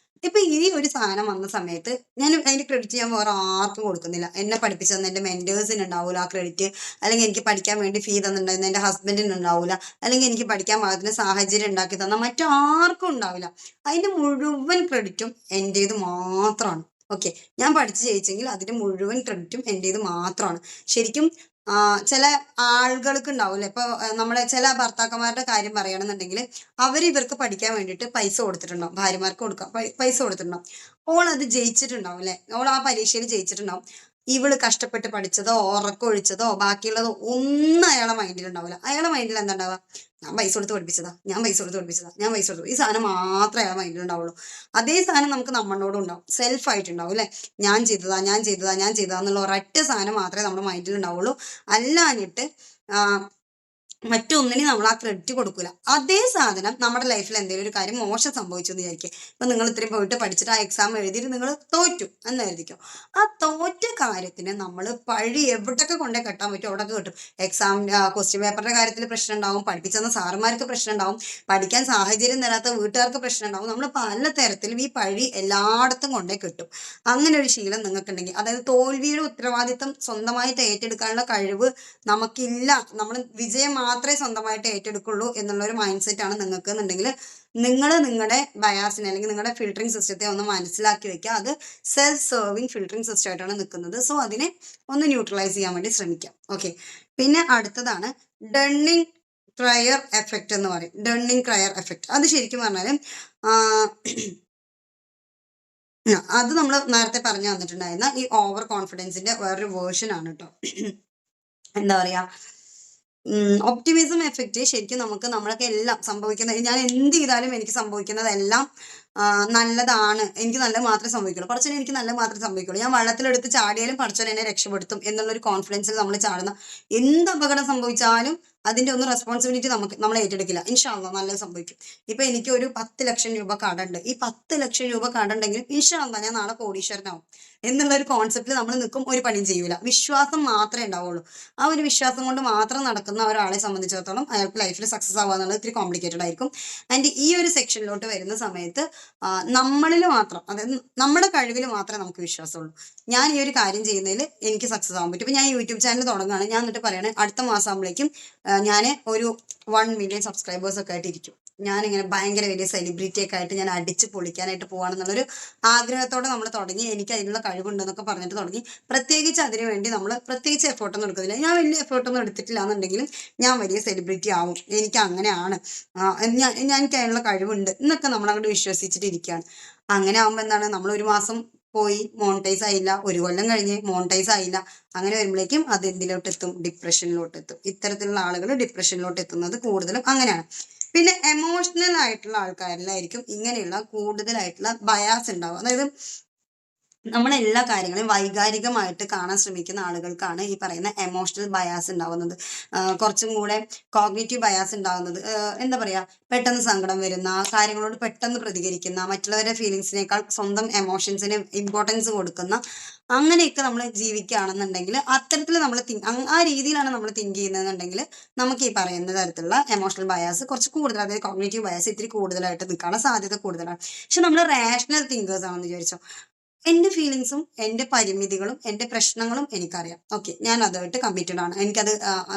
D: ഇപ്പൊ ഈ ഒരു സാധനം വന്ന സമയത്ത് ഞാൻ അതിന്റെ ക്രെഡിറ്റ് ഞാൻ വേറെ ആർക്കും കൊടുക്കുന്നില്ല. എന്നെ പഠിപ്പിച്ചു തന്ന എന്റെ മെന്റേഴ്സിന് ഉണ്ടാവില്ല ആ ക്രെഡിറ്റ്, അല്ലെങ്കിൽ എനിക്ക് പഠിക്കാൻ വേണ്ടി ഫീ തന്നിട്ടുണ്ടായിരുന്ന എന്റെ ഹസ്ബൻഡിന് ഉണ്ടാവില്ല, അല്ലെങ്കിൽ എനിക്ക് പഠിക്കാൻ പാകത്തിന് സാഹചര്യം ഉണ്ടാക്കി തന്ന മറ്റാർക്കും ഉണ്ടാവില്ല. അതിന്റെ മുഴുവൻ ക്രെഡിറ്റും എന്റേത് മാത്രമാണ്. ഓക്കെ, ഞാൻ പഠിച്ച് ജയിച്ചെങ്കിൽ അതിന്റെ മുഴുവൻ ക്രെഡിറ്റും എന്റേത് മാത്രമാണ്. ശരിക്കും ചില ആളുകൾക്ക് ഉണ്ടാവില്ല. ഇപ്പൊ നമ്മുടെ ചില ഭർത്താക്കന്മാരുടെ കാര്യം പറയുകയാണെന്നുണ്ടെങ്കിൽ ഇവർക്ക് പഠിക്കാൻ വേണ്ടിയിട്ട് പൈസ കൊടുത്തിട്ടുണ്ടാവും, ഭാര്യമാർക്ക് കൊടുക്കാം പൈസ കൊടുത്തിട്ടുണ്ടാവും. ഓൾ അത് ജയിച്ചിട്ടുണ്ടാവും അല്ലെ, ഓൾ ആ പരീക്ഷയിൽ ജയിച്ചിട്ടുണ്ടാവും. ഇവള് കഷ്ടപ്പെട്ട് പഠിച്ചതോ ഉറക്കൊഴിച്ചതോ ബാക്കിയുള്ളതോ ഒന്നും അയാളെ മൈൻഡിൽ ഉണ്ടാവില്ല. അയാളെ മൈൻഡിൽ എന്താ ഉണ്ടാവുക? ഞാൻ പൈസ കൊടുത്ത് പഠിപ്പിച്ചതാ, ഈ സാധനം മാത്രമേ അയാളെ മൈൻഡിൽ ഉണ്ടാവുള്ളൂ. അതേ സാധനം നമുക്ക് നമ്മളോടും ഉണ്ടാവും, സെൽഫ് ആയിട്ടുണ്ടാവും അല്ലെ. ഞാൻ ചെയ്തതാ എന്നുള്ള ഒരൊറ്റ സാധനം മാത്രമേ നമ്മുടെ മൈൻഡിൽ ഉണ്ടാവുള്ളൂ. അല്ലാഞ്ഞിട്ട് മറ്റൊന്നിനും നമ്മൾ ആ ക്രെഡിറ്റ് കൊടുക്കില്ല. അതേ സാധനം നമ്മുടെ ലൈഫിൽ എന്തെങ്കിലും ഒരു കാര്യം മോശം സംഭവിച്ചു എന്ന് വിചാരിക്കുക. ഇപ്പൊ നിങ്ങൾ ഇത്രയും പോയിട്ട് പഠിച്ചിട്ട് ആ എക്സാം എഴുതിയിട്ട് നിങ്ങൾ തോറ്റു എന്ന് എഴുതിക്കോ. ആ തോറ്റ കാര്യത്തിന് നമ്മൾ പഴി എവിടൊക്കെ കൊണ്ടേ കെട്ടാൻ പറ്റും അവിടെയൊക്കെ കിട്ടും. ക്വസ്റ്റ്യൻ പേപ്പറിന്റെ കാര്യത്തിൽ പ്രശ്നം ഉണ്ടാവും, പഠിപ്പിച്ചെന്ന സാറുമാർക്ക് പ്രശ്നം ഉണ്ടാവും, പഠിക്കാൻ സാഹചര്യം തരാത്ത വീട്ടുകാർക്ക് പ്രശ്നം ഉണ്ടാവും. നമ്മൾ പല തരത്തിലും ഈ പഴി എല്ലായിടത്തും കൊണ്ടേ കിട്ടും. അങ്ങനെ ഒരു ശീലം നിങ്ങൾക്കുണ്ടെങ്കിൽ, അതായത് തോൽവിയുടെ ഉത്തരവാദിത്തം സ്വന്തമായിട്ട് ഏറ്റെടുക്കാനുള്ള കഴിവ് നമുക്കില്ല, നമ്മൾ വിജയം മാത്രമേ സ്വന്തമായിട്ട് ഏറ്റെടുക്കുള്ളൂ എന്നുള്ള ഒരു മൈൻഡ് സെറ്റ് ആണ് നിങ്ങൾക്ക് എന്നുണ്ടെങ്കിൽ നിങ്ങൾ നിങ്ങളുടെ ബയാസിനെ അല്ലെങ്കിൽ നിങ്ങളുടെ ഫിൽട്ടറിംഗ് സിസ്റ്റത്തെ ഒന്ന് മനസ്സിലാക്കി വെക്കുക. അത് സെൽഫ് സെർവിങ് ഫിൽട്ടറിംഗ് സിസ്റ്റം ആയിട്ടാണ് നിൽക്കുന്നത്. സോ അതിനെ ഒന്ന് ന്യൂട്രലൈസ് ചെയ്യാൻ വേണ്ടി ശ്രമിക്കാം. ഓക്കെ, പിന്നെ അടുത്തതാണ് ഡണ്ണിങ് ക്രയർ എഫക്റ്റ് എന്ന് പറയും. ഡണ്ണിങ് ക്രയർ എഫക്റ്റ്. അത് ശരിക്കും പറഞ്ഞാൽ അത് നമ്മൾ നേരത്തെ പറഞ്ഞു തന്നിട്ടുണ്ടായിരുന്ന ഈ ഓവർ കോൺഫിഡൻസിന്റെ വേറൊരു വേർഷൻ ആണ് കേട്ടോ. എന്താ പറയാ, ഒപ്റ്റിമിസം എഫക്റ്റ് ശരിക്കും നമുക്ക് നമ്മളൊക്കെ എല്ലാം സംഭവിക്കുന്നത്, ഞാൻ എന്ത് ചെയ്താലും എനിക്ക് സംഭവിക്കുന്നതെല്ലാം നല്ലതാണ്, എനിക്ക് നല്ലത് മാത്രമേ സംഭവിക്കുള്ളൂ, പടച്ചോനെ എനിക്ക് നല്ലത് മാത്രമേ സംഭവിക്കുള്ളൂ, ഞാൻ വെള്ളത്തിലെടുത്ത് ചാടിയാലും പടച്ചോൻ എന്നെ രക്ഷപ്പെടുത്തും എന്നുള്ളൊരു കോൺഫിഡൻസിൽ നമ്മൾ ചാടുന്ന, എന്ത് അപകടം സംഭവിച്ചാലും അതിന്റെ ഒന്നും റെസ്പോൺസിബിലിറ്റി നമ്മൾ ഏറ്റെടുക്കില്ല. ഇൻഷാ അള്ളാ നല്ലത് സംഭവിക്കും. ഇപ്പൊ എനിക്ക് ഒരു 10 ലക്ഷം രൂപ കടമുണ്ട്, ഈ 10 ലക്ഷം രൂപ കടമുണ്ടെങ്കിലും ഇൻഷാ അള്ളാ ഞാൻ നാളെ കോടീശ്വരനാവും എന്നുള്ള ഒരു കോൺസെപ്റ്റിൽ നമ്മൾ നിൽക്കും, ഒരു പണിയും ചെയ്യൂല. വിശ്വാസം മാത്രമേ ഉണ്ടാവുള്ളൂ. ആ ഒരു വിശ്വാസം കൊണ്ട് മാത്രം നടക്കുന്ന ഒരാളെ സംബന്ധിച്ചിടത്തോളം അയാൾക്ക് ലൈഫിൽ സക്സസ് ആവുക എന്നുള്ളത് ഇത്തിരി കോംപ്ലിക്കേറ്റഡ് ആയിരിക്കും. ആൻഡ് ഈ ഒരു സെക്ഷനിലോട്ട് വരുന്ന സമയത്ത് നമ്മളിൽ മാത്രം, അതായത് നമ്മുടെ കഴിവിൽ മാത്രമേ നമുക്ക് വിശ്വാസമുള്ളൂ. ഞാൻ ഈ ഒരു കാര്യം ചെയ്യുന്നതിൽ എനിക്ക് സക്സസ് ആവാൻ പറ്റും. ഇപ്പൊ ഞാൻ യൂട്യൂബ് ചാനൽ തുടങ്ങുകയാണ്, ഞാൻ എന്നിട്ട് പറയണേ അടുത്ത മാസം ആകുമ്പോഴേക്കും ഞാൻ ഒരു 1 മില്യൺ സബ്സ്ക്രൈബേഴ്സ് ഒക്കെ ആയിട്ട് ഇരിക്കും, ഞാനിങ്ങനെ ഭയങ്കര വലിയ സെലിബ്രിറ്റി ഒക്കെ ആയിട്ട് ഞാൻ അടിച്ച് പൊളിക്കാനായിട്ട് പോവാണെന്നുള്ളൊരു ആഗ്രഹത്തോടെ നമ്മൾ തുടങ്ങി, എനിക്ക് അതിനുള്ള കഴിവുണ്ടെന്നൊക്കെ പറഞ്ഞിട്ട് തുടങ്ങി. പ്രത്യേകിച്ച് അതിനു വേണ്ടി നമ്മൾ പ്രത്യേകിച്ച് എഫേർട്ടൊന്നും എടുക്കുന്നില്ല. ഞാൻ വലിയ എഫേർട്ടൊന്നും എടുത്തിട്ടില്ല എന്നുണ്ടെങ്കിലും ഞാൻ വലിയ സെലിബ്രിറ്റി ആവും, എനിക്ക് അങ്ങനെയാണ്, എനിക്ക് അതിനുള്ള കഴിവുണ്ട് എന്നൊക്കെ നമ്മൾ അങ്ങോട്ട് വിശ്വസിച്ചിട്ട് ഇരിക്കുകയാണ്. അങ്ങനെ ആകുമ്പോൾ എന്താണ്, നമ്മൾ ഒരു മാസം പോയി മോണിറ്റൈസ് ആയില്ല, 1 കൊല്ലം കഴിഞ്ഞ് മോണിറ്റൈസ് ആയില്ല, അങ്ങനെ വരുമ്പോഴേക്കും അത് എന്തിലോട്ട് എത്തും, ഡിപ്രഷനിലോട്ട് എത്തും. ഇത്തരത്തിലുള്ള ആളുകൾ ഡിപ്രഷനിലോട്ട് എത്തുന്നത് കൂടുതലും അങ്ങനെയാണ്. പിന്നെ എമോഷണൽ ആയിട്ടുള്ള ആൾക്കാരിലായിരിക്കും ഇങ്ങനെയുള്ള കൂടുതലായിട്ടുള്ള ബയാസ് ഉണ്ടാവും. അതായത് നമ്മളെല്ലാ കാര്യങ്ങളെയും വൈകാരികമായിട്ട് കാണാൻ ശ്രമിക്കുന്ന ആളുകൾക്കാണ് ഈ പറയുന്ന എമോഷണൽ ബയാസ് ഉണ്ടാവുന്നത്. കുറച്ചും കൂടെ കോഗ്നിറ്റീവ് ബയാസ് ഉണ്ടാവുന്നത്, എന്താ പറയാ, പെട്ടെന്ന് സങ്കടം വരുന്ന, കാര്യങ്ങളോട് പെട്ടെന്ന് പ്രതികരിക്കുന്ന, മറ്റുള്ളവരുടെ ഫീലിങ്സിനേക്കാൾ സ്വന്തം എമോഷൻസിന് ഇമ്പോർട്ടൻസ് കൊടുക്കുന്ന, അങ്ങനെയൊക്കെ നമ്മൾ ജീവിക്കുകയാണെന്നുണ്ടെങ്കിൽ, അത്തരത്തിൽ നമ്മൾ ആ രീതിയിലാണ് നമ്മൾ തിങ്ക് ചെയ്യുന്നതെന്നുണ്ടെങ്കിൽ നമുക്ക് ഈ പറയുന്ന തരത്തിലുള്ള എമോഷണൽ ബയാസ് കുറച്ച് കൂടുതൽ, അതായത് കോഗ്നിറ്റീവ് ബയാസ് ഇത്തിരി കൂടുതലായിട്ട് നിൽക്കാനുള്ള സാധ്യത കൂടുതലാണ്. പക്ഷെ നമ്മൾ റാഷണൽ തിങ്കേഴ്സ് ആണെന്ന് വിചാരിച്ചോ, എന്റെ ഫീലിങ്സും എന്റെ പരിമിതികളും എന്റെ പ്രശ്നങ്ങളും എനിക്കറിയാം. ഓക്കെ, ഞാൻ അതുമായിട്ട് കമ്മിറ്റഡ് ആണ്, എനിക്കത്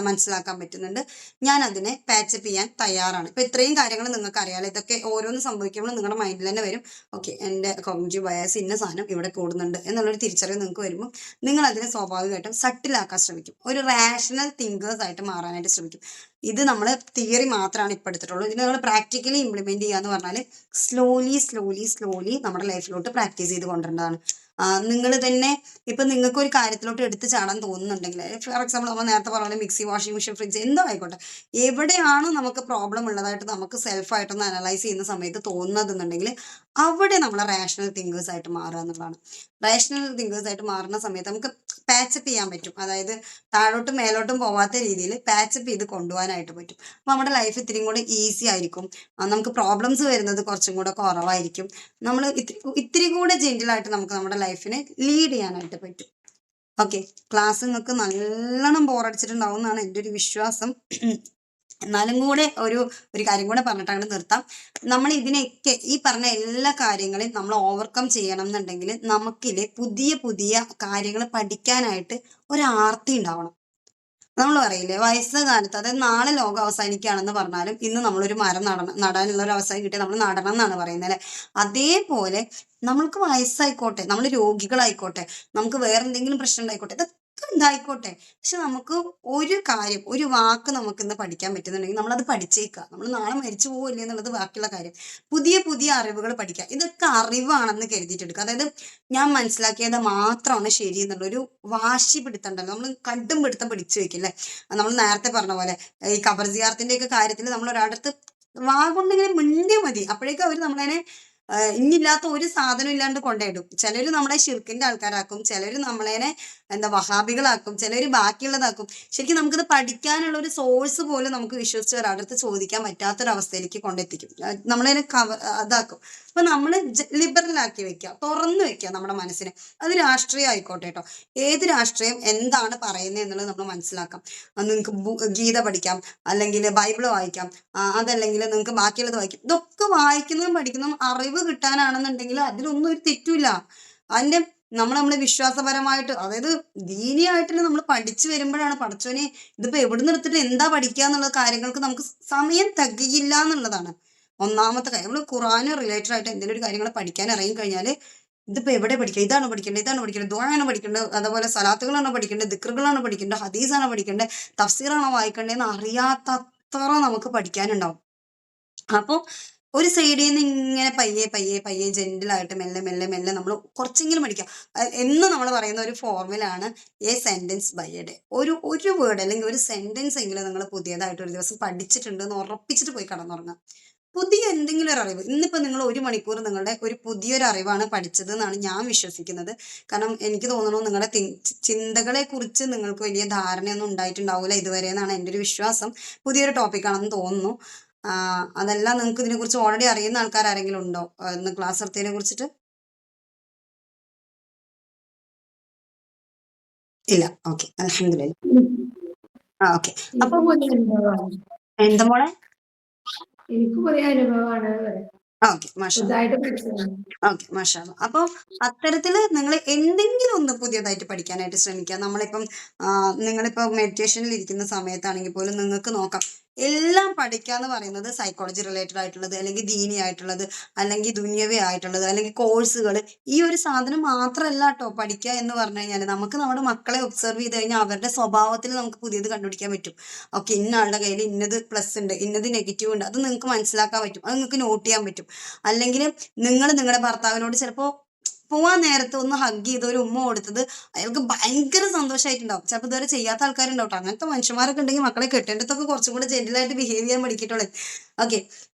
D: മനസ്സിലാക്കാൻ പറ്റുന്നുണ്ട്, ഞാൻ അതിനെ പാച്ചപ്പ് ചെയ്യാൻ തയ്യാറാണ്. ഇപ്പൊ ഇത്രയും കാര്യങ്ങൾ നിങ്ങൾക്ക് അറിയാലോ, ഇതൊക്കെ ഓരോന്ന് സംഭവിക്കുമ്പോൾ നിങ്ങളുടെ മൈൻഡിൽ തന്നെ വരും, ഓക്കെ എന്റെ കോഗ്നിറ്റീവ് ബയാസ് ഇന്ന സാധനം ഇവിടെ കൂടുന്നുണ്ട് എന്നുള്ളൊരു തിരിച്ചറിവ് നിങ്ങൾക്ക് വരുമ്പോൾ നിങ്ങൾ അതിനെ സ്വാഭാവികമായിട്ടും സട്ടിലാക്കാൻ ശ്രമിക്കും, ഒരു റാഷണൽ തിങ്കേഴ്സ് ആയിട്ട് മാറാനായിട്ട് ശ്രമിക്കും. ഇത് നമ്മൾ തിയറി മാത്രമാണ് ഇപ്പം എടുത്തിട്ടുള്ളൂ. ഇത് നമ്മൾ പ്രാക്ടിക്കലി ഇംപ്ലിമെന്റ് ചെയ്യുക എന്ന് പറഞ്ഞാൽ സ്ലോലി നമ്മുടെ ലൈഫിലോട്ട് പ്രാക്ടീസ് ചെയ്ത് കൊണ്ടുവരേണ്ടതാണ്. നിങ്ങൾ തന്നെ ഇപ്പൊ നിങ്ങൾക്ക് ഒരു കാര്യത്തിലോട്ട് എടുത്ത് ചാടാൻ തോന്നുന്നുണ്ടെങ്കിൽ, ഫോർ എക്സാമ്പിൾ നമ്മൾ നേരത്തെ പറഞ്ഞ മിക്സി, വാഷിംഗ് മെഷീൻ, ഫ്രിഡ്ജ് എന്തോ ആയിക്കോട്ടെ, എവിടെയാണോ നമുക്ക് പ്രോബ്ലം ഉള്ളതായിട്ട് നമുക്ക് സെൽഫായിട്ടൊന്ന് അനലൈസ് ചെയ്യുന്ന സമയത്ത് തോന്നുന്നതെന്നുണ്ടെങ്കിൽ അവിടെ നമ്മൾ റാഷണൽ തിങ്കേഴ്സ് ആയിട്ട് മാറുക എന്നുള്ളതാണ്. റാഷണൽ തിങ്കേഴ്സ് ആയിട്ട് മാറുന്ന സമയത്ത് നമുക്ക് പാച്ചപ്പ് ചെയ്യാൻ പറ്റും, അതായത് താഴോട്ടും മേലോട്ടും പോവാത്ത രീതിയിൽ പാച്ചപ്പ് ചെയ്ത് കൊണ്ടുപോകാനായിട്ട് പറ്റും. അപ്പൊ നമ്മുടെ ലൈഫ് ഇത്തിരിയും കൂടെ ഈസി ആയിരിക്കും, നമുക്ക് പ്രോബ്ലംസ് വരുന്നത് കുറച്ചും കൂടെ കുറവായിരിക്കും, നമ്മൾ ഇത്തിരി കൂടെ ജെന്റിലായിട്ട് നമുക്ക് നമ്മുടെ ലൈഫിനെ ലീഡ് ചെയ്യാനായിട്ട് പറ്റും. ഓക്കെ, ക്ലാസ് നിങ്ങൾക്ക് നല്ലോണം ബോറടിച്ചിട്ടുണ്ടാവും എന്നാണ് എൻ്റെ ഒരു വിശ്വാസം. എന്നാലും കൂടെ ഒരു കാര്യം കൂടെ പറഞ്ഞിട്ടാണ് നിർത്താം. നമ്മൾ ഇതിനെയൊക്കെ ഈ പറഞ്ഞ എല്ലാ കാര്യങ്ങളെയും നമ്മൾ ഓവർകം ചെയ്യണം എന്നുണ്ടെങ്കിൽ നമുക്കില്ലേ പുതിയ കാര്യങ്ങൾ പഠിക്കാനായിട്ട് ഒരു ആർത്തി ഉണ്ടാവണം. നമ്മൾ പറയില്ലേ വയസ്സുകാലത്ത്, അതായത് നാളെ ലോകം അവസാനിക്കുകയാണെന്ന് പറഞ്ഞാലും ഇന്ന് നമ്മളൊരു മരം നടാനുള്ള ഒരു അവസരം കിട്ടിയാൽ നമ്മൾ നടണം എന്നാണ് പറയുന്നത് അല്ലെ. അതേപോലെ നമ്മൾക്ക് വയസ്സായിക്കോട്ടെ, നമ്മൾ രോഗികളായിക്കോട്ടെ, നമുക്ക് വേറെ എന്തെങ്കിലും പ്രശ്നം ഉണ്ടായിക്കോട്ടെ, ഇതൊക്കെ ഉണ്ടായിക്കോട്ടെ, പക്ഷെ നമുക്ക് ഒരു കാര്യം, ഒരു വാക്ക് നമുക്ക് ഇന്ന് പഠിക്കാൻ പറ്റുന്നുണ്ടെങ്കിൽ നമ്മളത് പഠിച്ചേക്കുക. നമ്മൾ നാളെ മരിച്ചു പോവില്ലേ എന്നുള്ളത് ബാക്കിയുള്ള കാര്യം. പുതിയ അറിവുകൾ പഠിക്കുക, ഇതൊക്കെ അറിവാണെന്ന് കരുതിയിട്ടെടുക്കുക. അതായത് ഞാൻ മനസ്സിലാക്കിയത് മാത്രമാണ് ശരി എന്നുള്ളൊരു വാശി പിടുത്തണ്ടല്ലോ, നമ്മൾ കണ്ടും പിടുത്തം പിടിച്ചു വെക്കില്ലേ. നമ്മൾ നേരത്തെ പറഞ്ഞ പോലെ ഈ ഖബർ സിയാറത്തിന്റെ ഒക്കെ കാര്യത്തിൽ നമ്മൾ ഒരാളുടെ അടുത്ത് വാഗൊണ്ടിങ്ങനെ മിണ്ടിയാൽ മതി, അപ്പോഴേക്കും അവർ നമ്മളതിനെ ഇന്നില്ലാത്ത ഒരു സാധനം ഇല്ലാണ്ട് കൊണ്ടിടും. ചിലര് നമ്മളെ ഷിർക്കിന്റെ ആൾക്കാരാക്കും, ചിലര് നമ്മളതിനെ വഹാബികളാക്കും, ചിലര് ബാക്കിയുള്ളതാക്കും. ശരിക്കും നമുക്കിത് പഠിക്കാനുള്ള ഒരു സോഴ്സ് പോലും നമുക്ക് വിശ്വസിച്ച് ഒരാളുടെ അടുത്ത് ചോദിക്കാൻ പറ്റാത്തൊരവസ്ഥയിലേക്ക് കൊണ്ടെത്തിക്കും, നമ്മളതിനെ അതാക്കും. അപ്പൊ നമ്മൾ ലിബറൽ ആക്കി വെക്കുക, തുറന്നു വെക്കുക നമ്മുടെ മനസ്സിനെ. അത് രാഷ്ട്രീയം ആയിക്കോട്ടെ കേട്ടോ, ഏത് രാഷ്ട്രീയം എന്താണ് പറയുന്നത് എന്നുള്ളത് നമ്മൾ മനസ്സിലാക്കാം. നിങ്ങൾക്ക് ഗീത പഠിക്കാം, അല്ലെങ്കിൽ ബൈബിള് വായിക്കാം, അതല്ലെങ്കിൽ നിങ്ങൾക്ക് ബാക്കിയുള്ളത് വായിക്കാം. ഇതൊക്കെ വായിക്കുന്നതും പഠിക്കുന്നതും അറിവ് കിട്ടാനാണെന്നുണ്ടെങ്കിൽ അതിലൊന്നും ഒരു തെറ്റുമില്ല. അതിന്റെ നമ്മളെ വിശ്വാസപരമായിട്ട്, അതായത് ദീനിയായിട്ടല്ലേ നമ്മൾ പഠിച്ചു വരുമ്പോഴാണ് പടച്ചോനെ ഇതിപ്പോ എവിടുന്ന് എടുത്തിട്ട് എന്താ പഠിക്കുക എന്നുള്ള കാര്യങ്ങൾക്ക് നമുക്ക് സമയം തികയില്ല എന്നുള്ളതാണ് ഒന്നാമത്തെ കാര്യം. നമ്മൾ ഖുർആന് റിലേറ്റഡ് ആയിട്ട് എന്തെങ്കിലും ഒരു കാര്യങ്ങൾ പഠിക്കാൻ ഇറങ്ങി കഴിഞ്ഞാൽ ഇതിപ്പോ എവിടെ പഠിക്കുക, ഇതാണ് പഠിക്കേണ്ടത്, ദുആയാണ് പഠിക്കേണ്ടത്, അതുപോലെ സലാത്തുകളാണോ പഠിക്കേണ്ടത്, ദിക്റുകളാണോ പഠിക്കേണ്ടത്, ഹദീസാണോ പഠിക്കേണ്ടത്, തഫ്സീറാണോ വായിക്കേണ്ടതെന്ന് അറിയാത്ത അത്ര നമുക്ക് പഠിക്കാനുണ്ടാവും. അപ്പോൾ ഒരു സൈഡിൽ നിന്ന് ഇങ്ങനെ പയ്യെ പയ്യെ പയ്യെ ജെന്റിലായിട്ട് മെല്ലെ മെല്ലെ മെല്ലെ നമ്മൾ കുറച്ചെങ്കിലും പഠിക്കാം. എന്ന് നമ്മൾ പറയുന്ന ഒരു ഫോർമുലയാണ് a sentence by a day. ഒരു വേർഡ് അല്ലെങ്കിൽ ഒരു സെന്റൻസ് എങ്കിലും നിങ്ങൾ പുതിയതായിട്ട് ഒരു ദിവസം പഠിച്ചിട്ടുണ്ട് എന്ന് ഉറപ്പിച്ചിട്ട് പോയി കിടന്നുറങ്ങാം. പുതിയ എന്തെങ്കിലും ഒരു അറിവ്, ഇന്നിപ്പോൾ നിങ്ങൾ 1 മണിക്കൂർ നിങ്ങളുടെ ഒരു പുതിയൊരു അറിവാണ് പഠിച്ചത് എന്നാണ് ഞാൻ വിശ്വസിക്കുന്നത്. കാരണം എനിക്ക് തോന്നുന്നു നിങ്ങളുടെ ചിന്തകളെ കുറിച്ച് നിങ്ങൾക്ക് വലിയ ധാരണയൊന്നും ഉണ്ടായിട്ടുണ്ടാവില്ല ഇതുവരെ എന്നാണ് എൻ്റെ ഒരു വിശ്വാസം. പുതിയൊരു ടോപ്പിക്കാണെന്ന് തോന്നുന്നു. അതല്ല, നിങ്ങൾക്ക് ഇതിനെക്കുറിച്ച് ഓൾറെഡി അറിയുന്ന ആൾക്കാർ ആരെങ്കിലും ഉണ്ടോ ഇന്ന് ക്ലാസ് എടുത്തതിനെ കുറിച്ചിട്ട്? ഇല്ല. ഓക്കെ, അൽഹംദുലില്ലാ. ഓക്കെ. അപ്പൊ എന്താ മോളെ?
F: എനിക്ക് പുതിയ അനുഭവമാണ്.
D: ഓക്കെ, മാഷാ അല്ലാ.
F: പുതുതായിട്ട് പഠിച്ചതാണ്.
D: ഓക്കെ, മാഷാ അല്ലാ. അപ്പോൾ അത്തരത്തിൽ നിങ്ങൾ എന്തെങ്കിലും ഒന്ന് പുതിയതായിട്ട് പഠിക്കാനായിട്ട് ശ്രമിക്കുക. നമ്മളിപ്പം നിങ്ങളിപ്പോൾ മെഡിറ്റേഷനിൽ ഇരിക്കുന്ന സമയത്താണെങ്കിൽ പോലും നിങ്ങൾക്ക് നോക്കാം, എല്ലാം പഠിക്കുക എന്ന് പറയുന്നത് സൈക്കോളജി റിലേറ്റഡ് ആയിട്ടുള്ളത്, അല്ലെങ്കിൽ ദീനി ആയിട്ടുള്ളത്, അല്ലെങ്കിൽ ദുന്യവി ആയിട്ടുള്ളത്, അല്ലെങ്കിൽ കോഴ്സുകൾ, ഈ ഒരു സാധനം മാത്രമല്ല കേട്ടോ പഠിക്കുക എന്ന് പറഞ്ഞു കഴിഞ്ഞാൽ. നമുക്ക് നമ്മുടെ മക്കളെ ഒബ്സർവ് ചെയ്ത് കഴിഞ്ഞാൽ അവരുടെ സ്വഭാവത്തിൽ നമുക്ക് പുതിയത് കണ്ടുപിടിക്കാൻ പറ്റും. ഓക്കെ, ഇന്ന ആളുടെ കയ്യിൽ ഇന്നത് പ്ലസ് ഉണ്ട്, ഇന്നത് നെഗറ്റീവ് ഉണ്ട്, അത് നിങ്ങൾക്ക് മനസ്സിലാക്കാൻ പറ്റും, അത് നിങ്ങൾക്ക് നോട്ട് ചെയ്യാൻ പറ്റും. അല്ലെങ്കിൽ നിങ്ങൾ നിങ്ങളുടെ ഭർത്താവിനോട് ചിലപ്പോൾ പോവാൻ നേരത്ത് ഒന്ന് ഹഗ് ചെയ്ത് ഒരു ഉമ്മ കൊടുത്തത് അയാൾക്ക് ഭയങ്കര സന്തോഷമായിട്ടുണ്ടാവും. ചിലപ്പോൾ ഇതുവരെ ചെയ്യാത്ത ആൾക്കാരുണ്ടാവും. അങ്ങനത്തെ മനുഷ്യന്മാരൊക്കെ ഉണ്ടെങ്കിൽ മക്കളെ കെട്ടേണ്ടതൊക്കെ കുറച്ചും കൂടെ ജെന്റിലായിട്ട് ബിഹേവ് ചെയ്യാൻ പഠിക്കട്ടുള്ളൂ. ഓക്കെ.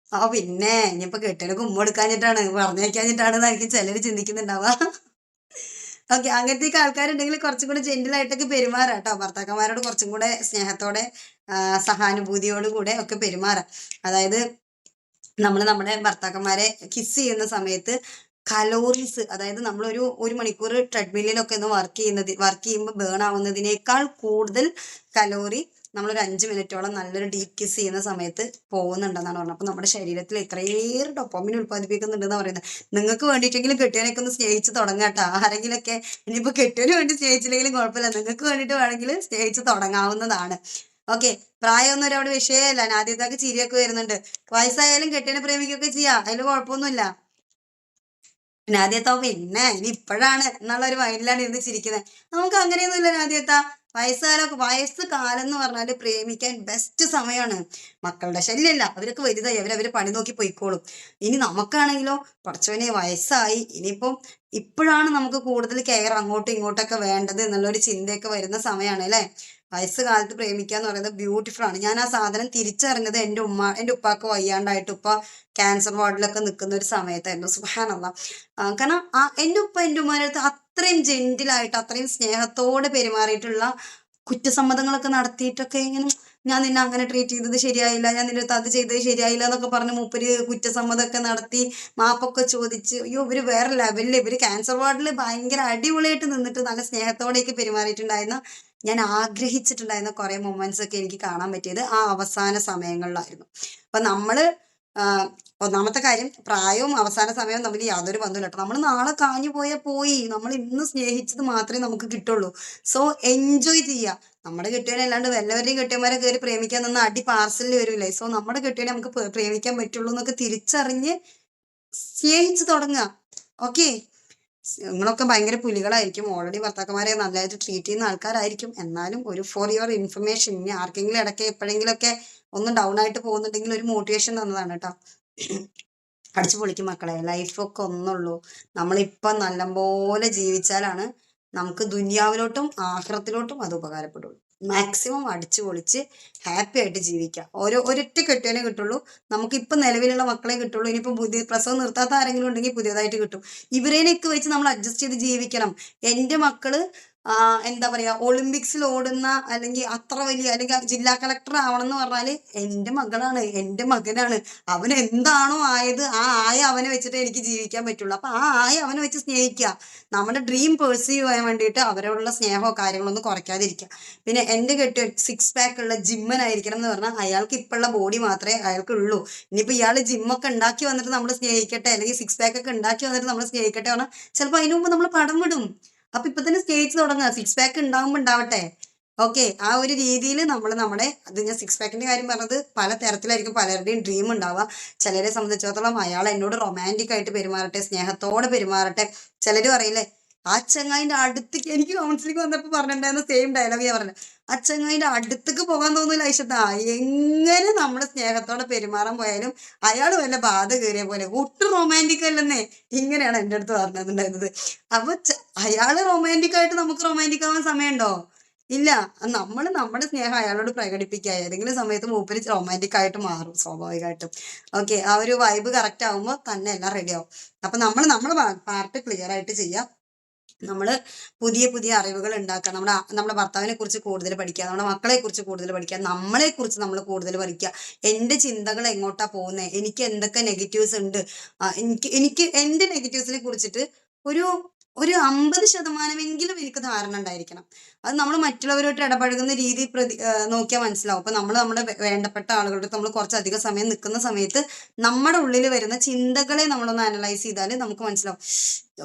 D: പിന്നെ ഇനിയിപ്പോൾ കെട്ടിനൊക്കെ ഉമ്മ എടുക്കാഞ്ഞിട്ടാണ് പറഞ്ഞേക്കാഞ്ഞിട്ടാണെന്നായിരിക്കും ചിലർ ചിന്തിക്കുന്നുണ്ടാവുക. ഓക്കെ, അങ്ങനത്തേക്ക് ആൾക്കാരുണ്ടെങ്കിൽ കുറച്ചും കൂടെ ജെന്റിലായിട്ടൊക്കെ പെരുമാറാം കേട്ടോ. ഭർത്താക്കന്മാരോട് കുറച്ചും കൂടെ സ്നേഹത്തോടെ സഹാനുഭൂതിയോടുകൂടെ ഒക്കെ പെരുമാറാം. അതായത് നമ്മൾ നമ്മുടെ ഭർത്താക്കന്മാരെ കിസ് ചെയ്യുന്ന സമയത്ത് കലോറീസ്, അതായത് നമ്മൾ ഒരു മണിക്കൂർ ട്രെഡ്മില്ലിലൊക്കെ ഒന്ന് വർക്ക് ചെയ്യുമ്പോൾ ബേൺ ആവുന്നതിനേക്കാൾ കൂടുതൽ കലോറി നമ്മളൊരു 5 മിനിറ്റോളം നല്ലൊരു ഡീപ്പ് കിസ് ചെയ്യുന്ന സമയത്ത് പോകുന്നുണ്ടെന്നാണ് പറഞ്ഞത്. അപ്പോൾ നമ്മുടെ ശരീരത്തിൽ ഇത്രയേറെ ഡോപാമിൻ ഉൽപ്പാദിപ്പിക്കുന്നുണ്ടെന്ന് പറയുന്നത്. നിങ്ങൾക്ക് വേണ്ടിയിട്ടെങ്കിലും കെട്ടിയവനൊക്കെ ഒന്ന് സ്നേഹിച്ച് തുടങ്ങാട്ടോ. ആരെങ്കിലൊക്കെ ഇനിയിപ്പോൾ കെട്ടിയവന് വേണ്ടി സ്നേഹിച്ചില്ലെങ്കിലും കുഴപ്പമില്ല, നിങ്ങൾക്ക് വേണ്ടിയിട്ട് വേണമെങ്കിൽ സ്നേഹിച്ച് തുടങ്ങാവുന്നതാണ്. ഓക്കെ, പ്രായമൊന്നും അവിടെ വിഷയമല്ല. ആദ്യത്തേക്ക് ചിരിയൊക്കെ വരുന്നുണ്ട്. വയസ്സായാലും കെട്ടിയനെ പ്രേമിക്കുകയൊക്കെ ചെയ്യാം, അതിൽ കുഴപ്പമൊന്നുമില്ല. നാദിയത്ത പിന്നെ ഇനി ഇപ്പോഴാണ് എന്നുള്ള ഒരു മൈൻഡിലാണ് ഇരുന്ന് ചിരിക്കുന്നത്. നമുക്ക് അങ്ങനെയൊന്നുമില്ല നാദിയത്ത. വയസ്സ് കാലം എന്ന് പറഞ്ഞാൽ പ്രേമിക്കാൻ ബെസ്റ്റ് സമയമാണ്. മക്കളുടെ ശല്യമല്ല, അവരൊക്കെ വലുതായി, അവരവര് പണി നോക്കി പോയിക്കോളും. ഇനി നമുക്കാണെങ്കിലോ പഠിച്ചവനെ വയസ്സായി, ഇനിയിപ്പം ഇപ്പോഴാണ് നമുക്ക് കൂടുതൽ കെയർ അങ്ങോട്ടും ഇങ്ങോട്ടൊക്കെ വേണ്ടത് എന്നുള്ളൊരു ചിന്തയൊക്കെ വരുന്ന സമയമാണ് അല്ലേ. വയസ്സുകാലത്ത് പ്രേമിക്കുക എന്ന് പറയുന്നത് ബ്യൂട്ടിഫുൾ ആണ്. ഞാൻ ആ സാധനം തിരിച്ചറിഞ്ഞത് എൻ്റെ ഉപ്പാക്ക് വയ്യാണ്ടായിട്ട് ഉപ്പ ക്യാൻസർ വാർഡിലൊക്കെ നിൽക്കുന്ന ഒരു സമയത്തായിരുന്നു. സുബ്ഹാനല്ലാഹ്. കാരണം എൻ്റെ ഉമ്മാൻ്റെ അടുത്ത് അത്രയും ജെന്റിലായിട്ട് അത്രയും സ്നേഹത്തോടെ പെരുമാറിയിട്ടുള്ള കുറ്റസമ്മതങ്ങളൊക്കെ നടത്തിയിട്ടൊക്കെ ഇങ്ങനെ, ഞാൻ നിന്നെ അങ്ങനെ ട്രീറ്റ് ചെയ്തത് ശരിയായില്ല, ഞാൻ നിന്റെ അടുത്ത് അത് ചെയ്തത് ശരിയായില്ല എന്നൊക്കെ പറഞ്ഞ് മൂപ്പര് കുറ്റസമ്മതമൊക്കെ നടത്തി മാപ്പൊക്കെ ചോദിച്ച്, അയ്യോ ഇവര് വേറെ ലെവലിൽ, ഇവര് ക്യാൻസർ വാർഡിൽ ഭയങ്കര അടിപൊളിയായിട്ട് നിന്നിട്ട് നല്ല സ്നേഹത്തോടെയൊക്കെ പെരുമാറിയിട്ടുണ്ടായിരുന്ന, ഞാൻ ആഗ്രഹിച്ചിട്ടുണ്ടായിരുന്ന കുറെ മൊമെന്റ്സ് ഒക്കെ എനിക്ക് കാണാൻ പറ്റിയത് ആ അവസാന സമയങ്ങളിലായിരുന്നു. അപ്പൊ നമ്മള് ഒന്നാമത്തെ കാര്യം, പ്രായവും അവസാന സമയവും തമ്മിൽ യാതൊരു ബന്ധമില്ല കേട്ടോ. നമ്മൾ നാളെ കാഞ്ഞു പോയി, നമ്മൾ ഇന്ന് സ്നേഹിച്ചത് മാത്രമേ നമുക്ക് കിട്ടുള്ളൂ. സോ എൻജോയ് ചെയ്യുക. നമ്മുടെ കെട്ടിയവനെ അല്ലാണ്ട് വല്ലവരെയും കെട്ടിയന്മാരെ കയറി പ്രേമിക്കാൻ നിന്ന് അടി പാർസലിൽ വരില്ലേ. സോ നമ്മുടെ കെട്ടിയവനെ നമുക്ക് പ്രേമിക്കാൻ പറ്റുള്ളൂ എന്നൊക്കെ തിരിച്ചറിഞ്ഞ് സ്നേഹിച്ച് തുടങ്ങുക. ഓക്കെ, നിങ്ങളൊക്കെ ഭയങ്കര പുലികളായിരിക്കും, ഓൾറെഡി ഭർത്താക്കന്മാരെ നല്ലതായിട്ട് ട്രീറ്റ് ചെയ്യുന്ന ആൾക്കാരായിരിക്കും. എന്നാലും ഒരു ഫോർ യുവർ ഇൻഫർമേഷൻ, ഇനി ആർക്കെങ്കിലും ഇടയ്ക്ക് എപ്പോഴെങ്കിലുമൊക്കെ ഒന്ന് ഡൗൺ ആയിട്ട് പോകുന്നുണ്ടെങ്കിൽ ഒരു മോട്ടിവേഷൻ തന്നതാണ് കേട്ടോ. അടിച്ചു പൊളിക്കും മക്കളെ, ലൈഫൊക്കെ ഒന്നുള്ളൂ. നമ്മളിപ്പം നല്ലപോലെ ജീവിച്ചാലാണ് നമുക്ക് ദുനിയാവിലോട്ടും ആഖിറത്തിലോട്ടും അത് ഉപകാരപ്പെടുള്ളൂ. മാക്സിമം അടിച്ചു പൊളിച്ച് ഹാപ്പി ആയിട്ട് ജീവിക്കുക. ഒരൊറ്റ കെട്ടിയവനെ കിട്ടുള്ളൂ. നമുക്ക് ഇപ്പം നിലവിലുള്ള മക്കളെ കിട്ടുള്ളൂ. ഇനിയിപ്പം പുതിയ പ്രസവം നിർത്താത്ത ആരെങ്കിലും ഉണ്ടെങ്കിൽ പുതിയതായിട്ട് കിട്ടും. ഇവരേനെയൊക്കെ വെച്ച് നമ്മൾ അഡ്ജസ്റ്റ് ചെയ്ത് ജീവിക്കണം. എൻ്റെ മക്കള് എന്താ പറയാ, ഒളിമ്പിക്സിൽ ഓടുന്ന അല്ലെങ്കിൽ അത്ര വലിയ, അല്ലെങ്കിൽ ജില്ലാ കളക്ടർ ആവണം എന്ന് പറഞ്ഞാല് എൻ്റെ മകളാണ്, എൻ്റെ മകനാണ്. അവൻ എന്താണോ ആയത് അവനെ വെച്ചിട്ട് എനിക്ക് ജീവിക്കാൻ പറ്റുള്ളൂ. അപ്പൊ അവനെ വെച്ച് സ്നേഹിക്കുക. നമ്മുടെ ഡ്രീം പെർസീവ് ചെയ്യാൻ വേണ്ടിയിട്ട് അവരോടുള്ള സ്നേഹമോ കാര്യങ്ങളൊന്നും കുറയ്ക്കാതിരിക്കുക. പിന്നെ എൻ്റെ കെട്ടിയവൻ 6 പാക്ക് ഉള്ള ജിമ്മനായിരിക്കണം എന്ന് പറഞ്ഞാൽ അയാൾക്ക് ഇപ്പോഴുള്ള ബോഡി മാത്രമേ അയാൾക്ക് ഉള്ളൂ. ഇനിയിപ്പോൾ ഇയാൾ ജിമ്മൊക്കെ ഉണ്ടാക്കി വന്നിട്ട് നമ്മൾ സ്നേഹിക്കട്ടെ, അല്ലെങ്കിൽ 6 പാക്ക് ഒക്കെ ഉണ്ടാക്കി വന്നിട്ട് നമ്മൾ സ്നേഹിക്കട്ടെ പറഞ്ഞാൽ ചിലപ്പോൾ അതിനു മുമ്പ് നമ്മൾ പടം വിടും. അപ്പൊ ഇപ്പൊ തന്നെ സ്നേഹിച്ച് തുടങ്ങുക. 6 പാക്ക് ഉണ്ടാകുമ്പോൾ ഉണ്ടാവട്ടെ. ഓക്കെ, ആ ഒരു രീതിയിൽ നമ്മൾ അത് ഞാൻ 6 പാക്കിന്റെ കാര്യം പറഞ്ഞത് പല തരത്തിലായിരിക്കും പലരുടെയും ഡ്രീം ഉണ്ടാവുക. ചിലരെ സംബന്ധിച്ചിടത്തോളം അയാൾ എന്നോട് റൊമാൻറ്റിക് ആയിട്ട് പെരുമാറട്ടെ, സ്നേഹത്തോടെ പെരുമാറട്ടെ. ചിലര് പറയില്ലേ, ആ ചങ്ങായിന്റെ അടുത്തേക്ക് എനിക്ക് കൗൺസിലിംഗ് വന്നപ്പോ പറഞ്ഞിട്ടുണ്ടായിരുന്ന സെയിം ഡയലോഗ് ഞാൻ പറഞ്ഞത്. ആ ചങ്ങായിന്റെ അടുത്തേക്ക് പോകാൻ തോന്നില്ല ഐഷത്താ. എങ്ങനെ നമ്മള് സ്നേഹത്തോടെ പെരുമാറാൻ പോയാലും അയാൾ വല്ല ബാധ കയറിയ പോലെ ഒട്ടും റൊമാൻറ്റിക് അല്ലെന്നേ. ഇങ്ങനെയാണ് എൻ്റെ അടുത്ത് പറഞ്ഞിട്ടുണ്ടായിരുന്നത്. അപ്പൊ അയാള് റൊമാൻറ്റിക് ആയിട്ട് നമുക്ക് റൊമാൻറ്റിക് ആവാൻ സമയമുണ്ടോ? ഇല്ല. നമ്മള് നമ്മുടെ സ്നേഹം അയാളോട് പ്രകടിപ്പിക്കുക. ഏതെങ്കിലും സമയത്ത് മൂപ്പര് റൊമാൻറ്റിക് ആയിട്ട് മാറും സ്വാഭാവികമായിട്ടും. ഓക്കെ, ആ ഒരു വൈബ് കറക്റ്റ് ആവുമ്പോൾ തന്നെ എല്ലാം റെഡി ആവും. അപ്പൊ നമ്മുടെ പാർട്ട് ക്ലിയർ ആയിട്ട് ചെയ്യാം. നമ്മള് പുതിയ പുതിയ അറിവുകൾ ഉണ്ടാക്കുക. നമ്മുടെ ഭർത്താവിനെ കുറിച്ച് കൂടുതൽ പഠിക്കുക, നമ്മുടെ മക്കളെ കുറിച്ച് കൂടുതൽ പഠിക്കുക, നമ്മളെ കുറിച്ച് നമ്മൾ കൂടുതൽ പഠിക്കുക. എന്റെ ചിന്തകൾ എങ്ങോട്ടാ പോകുന്നത്, എനിക്ക് എന്തൊക്കെ നെഗറ്റീവ്സ് ഉണ്ട്, എനിക്ക് എന്റെ നെഗറ്റീവ്സിനെ കുറിച്ചിട്ട് ഒരു ഒരു 50% എനിക്ക് ധാരണ ഉണ്ടായിരിക്കണം. അത് നമ്മൾ മറ്റുള്ളവരോട്ട് ഇടപഴകുന്ന രീതി നോക്കിയാൽ മനസ്സിലാവും. അപ്പൊ നമ്മൾ നമ്മുടെ വേണ്ടപ്പെട്ട ആളുകളുടെ നമ്മൾ കുറച്ചധികം സമയം നിൽക്കുന്ന സമയത്ത് നമ്മുടെ ഉള്ളിൽ വരുന്ന ചിന്തകളെ നമ്മളൊന്ന് അനലൈസ് ചെയ്താൽ നമുക്ക് മനസ്സിലാവും,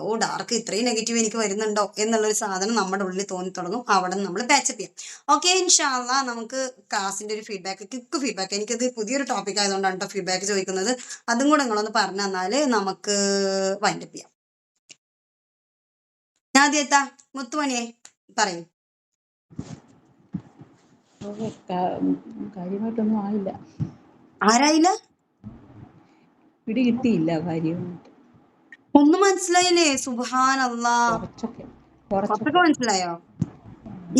D: ഓ ഡാർക്ക് ഇത്രയും നെഗറ്റീവ് എനിക്ക് വരുന്നുണ്ടോ എന്നുള്ളൊരു സാധനം നമ്മുടെ ഉള്ളിൽ തോന്നി തുടങ്ങും. അവിടെ നിന്ന് നമ്മൾ പാച്ചപ്പ് ചെയ്യാം. ഓക്കെ, ഇൻഷാല്ലാ നമുക്ക് ക്ലാസിന്റെ ഒരു ക്വിക്ക് ഫീഡ്ബാക്ക്, എനിക്കത് പുതിയൊരു ടോപ്പിക് ആയതുകൊണ്ടാണ് കേട്ടോ ഫീഡ്ബാക്ക് ചോദിക്കുന്നത്. അതും കൂടെ നിങ്ങളൊന്ന് പറഞ്ഞു തന്നാൽ നമുക്ക് വൈൻഡപ്പ് ചെയ്യാം. ആദ്യത്താ മുത്തുമണിയെ പറയും.
E: കാര്യമായിട്ടൊന്നും ആയില്ല.
D: ആരായില്ല?
E: പിടി കിട്ടിയില്ല കാര്യമായിട്ട്.
D: ഒന്നും മനസ്സിലായില്ലേ? സുബ്ഹാനല്ലാ. കുറച്ചൊക്കെ മനസ്സിലായോ?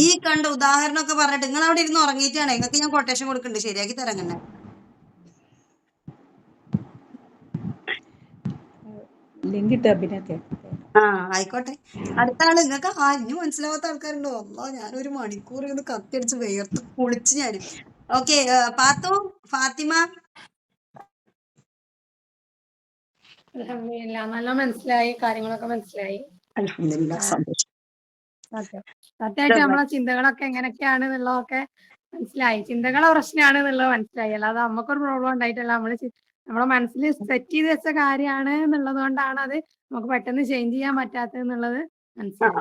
D: ഈ കണ്ട ഉദാഹരണമൊക്കെ പറഞ്ഞിട്ട് നിങ്ങൾ അവിടെ ഇരുന്ന് ഉറങ്ങിയിട്ടാണ്. നിങ്ങൾക്ക് ഞാൻ കൊട്ടേഷൻ കൊടുക്കുന്നുണ്ട്, ശരിയാക്കി തരങ്ങനെ.
E: ലിങ്കിട്ട് അഭിനയൊക്കെ.
D: ആയിക്കോട്ടെ. അടുത്ത ആള് നിങ്ങൾക്ക് ഇനി മനസ്സിലാവാത്ത ആൾക്കാരുണ്ടോ? അല്ലാ, ഞാനൊരു മണിക്കൂർ ഇന്ന് കത്തിയടിച്ച് വേർത്ത് കുളിച്ച് ഞാൻ. ഓക്കെ, പാത്തു, ഫാത്തിമ.
F: അൽഹംദുലില്ലാ, നല്ല മനസ്സിലായി, കാര്യങ്ങളൊക്കെ മനസ്സിലായി.
D: അൽഹംദുലില്ലാ, സന്തോഷം.
F: സത്യമായിട്ട് നമ്മളെ ചിന്തകളൊക്കെ എങ്ങനെയൊക്കെയാണ് എന്നുള്ളതൊക്കെ മനസ്സിലായി. ചിന്തകളെ പ്രശ്നമാണ് എന്നുള്ളത് മനസ്സിലായി. അല്ലാതെ നമുക്കൊരു പ്രോബ്ലം ഉണ്ടായിട്ടല്ല. നമ്മളെ മനസ്സിൽ സെറ്റ് ചെയ്ത് വെച്ച കാര്യമാണ് എന്നുള്ളത് കൊണ്ടാണ് അത് നമുക്ക് പെട്ടെന്ന് ചേഞ്ച് ചെയ്യാൻ പറ്റാത്തത് എന്നുള്ളത് മനസ്സിലായി.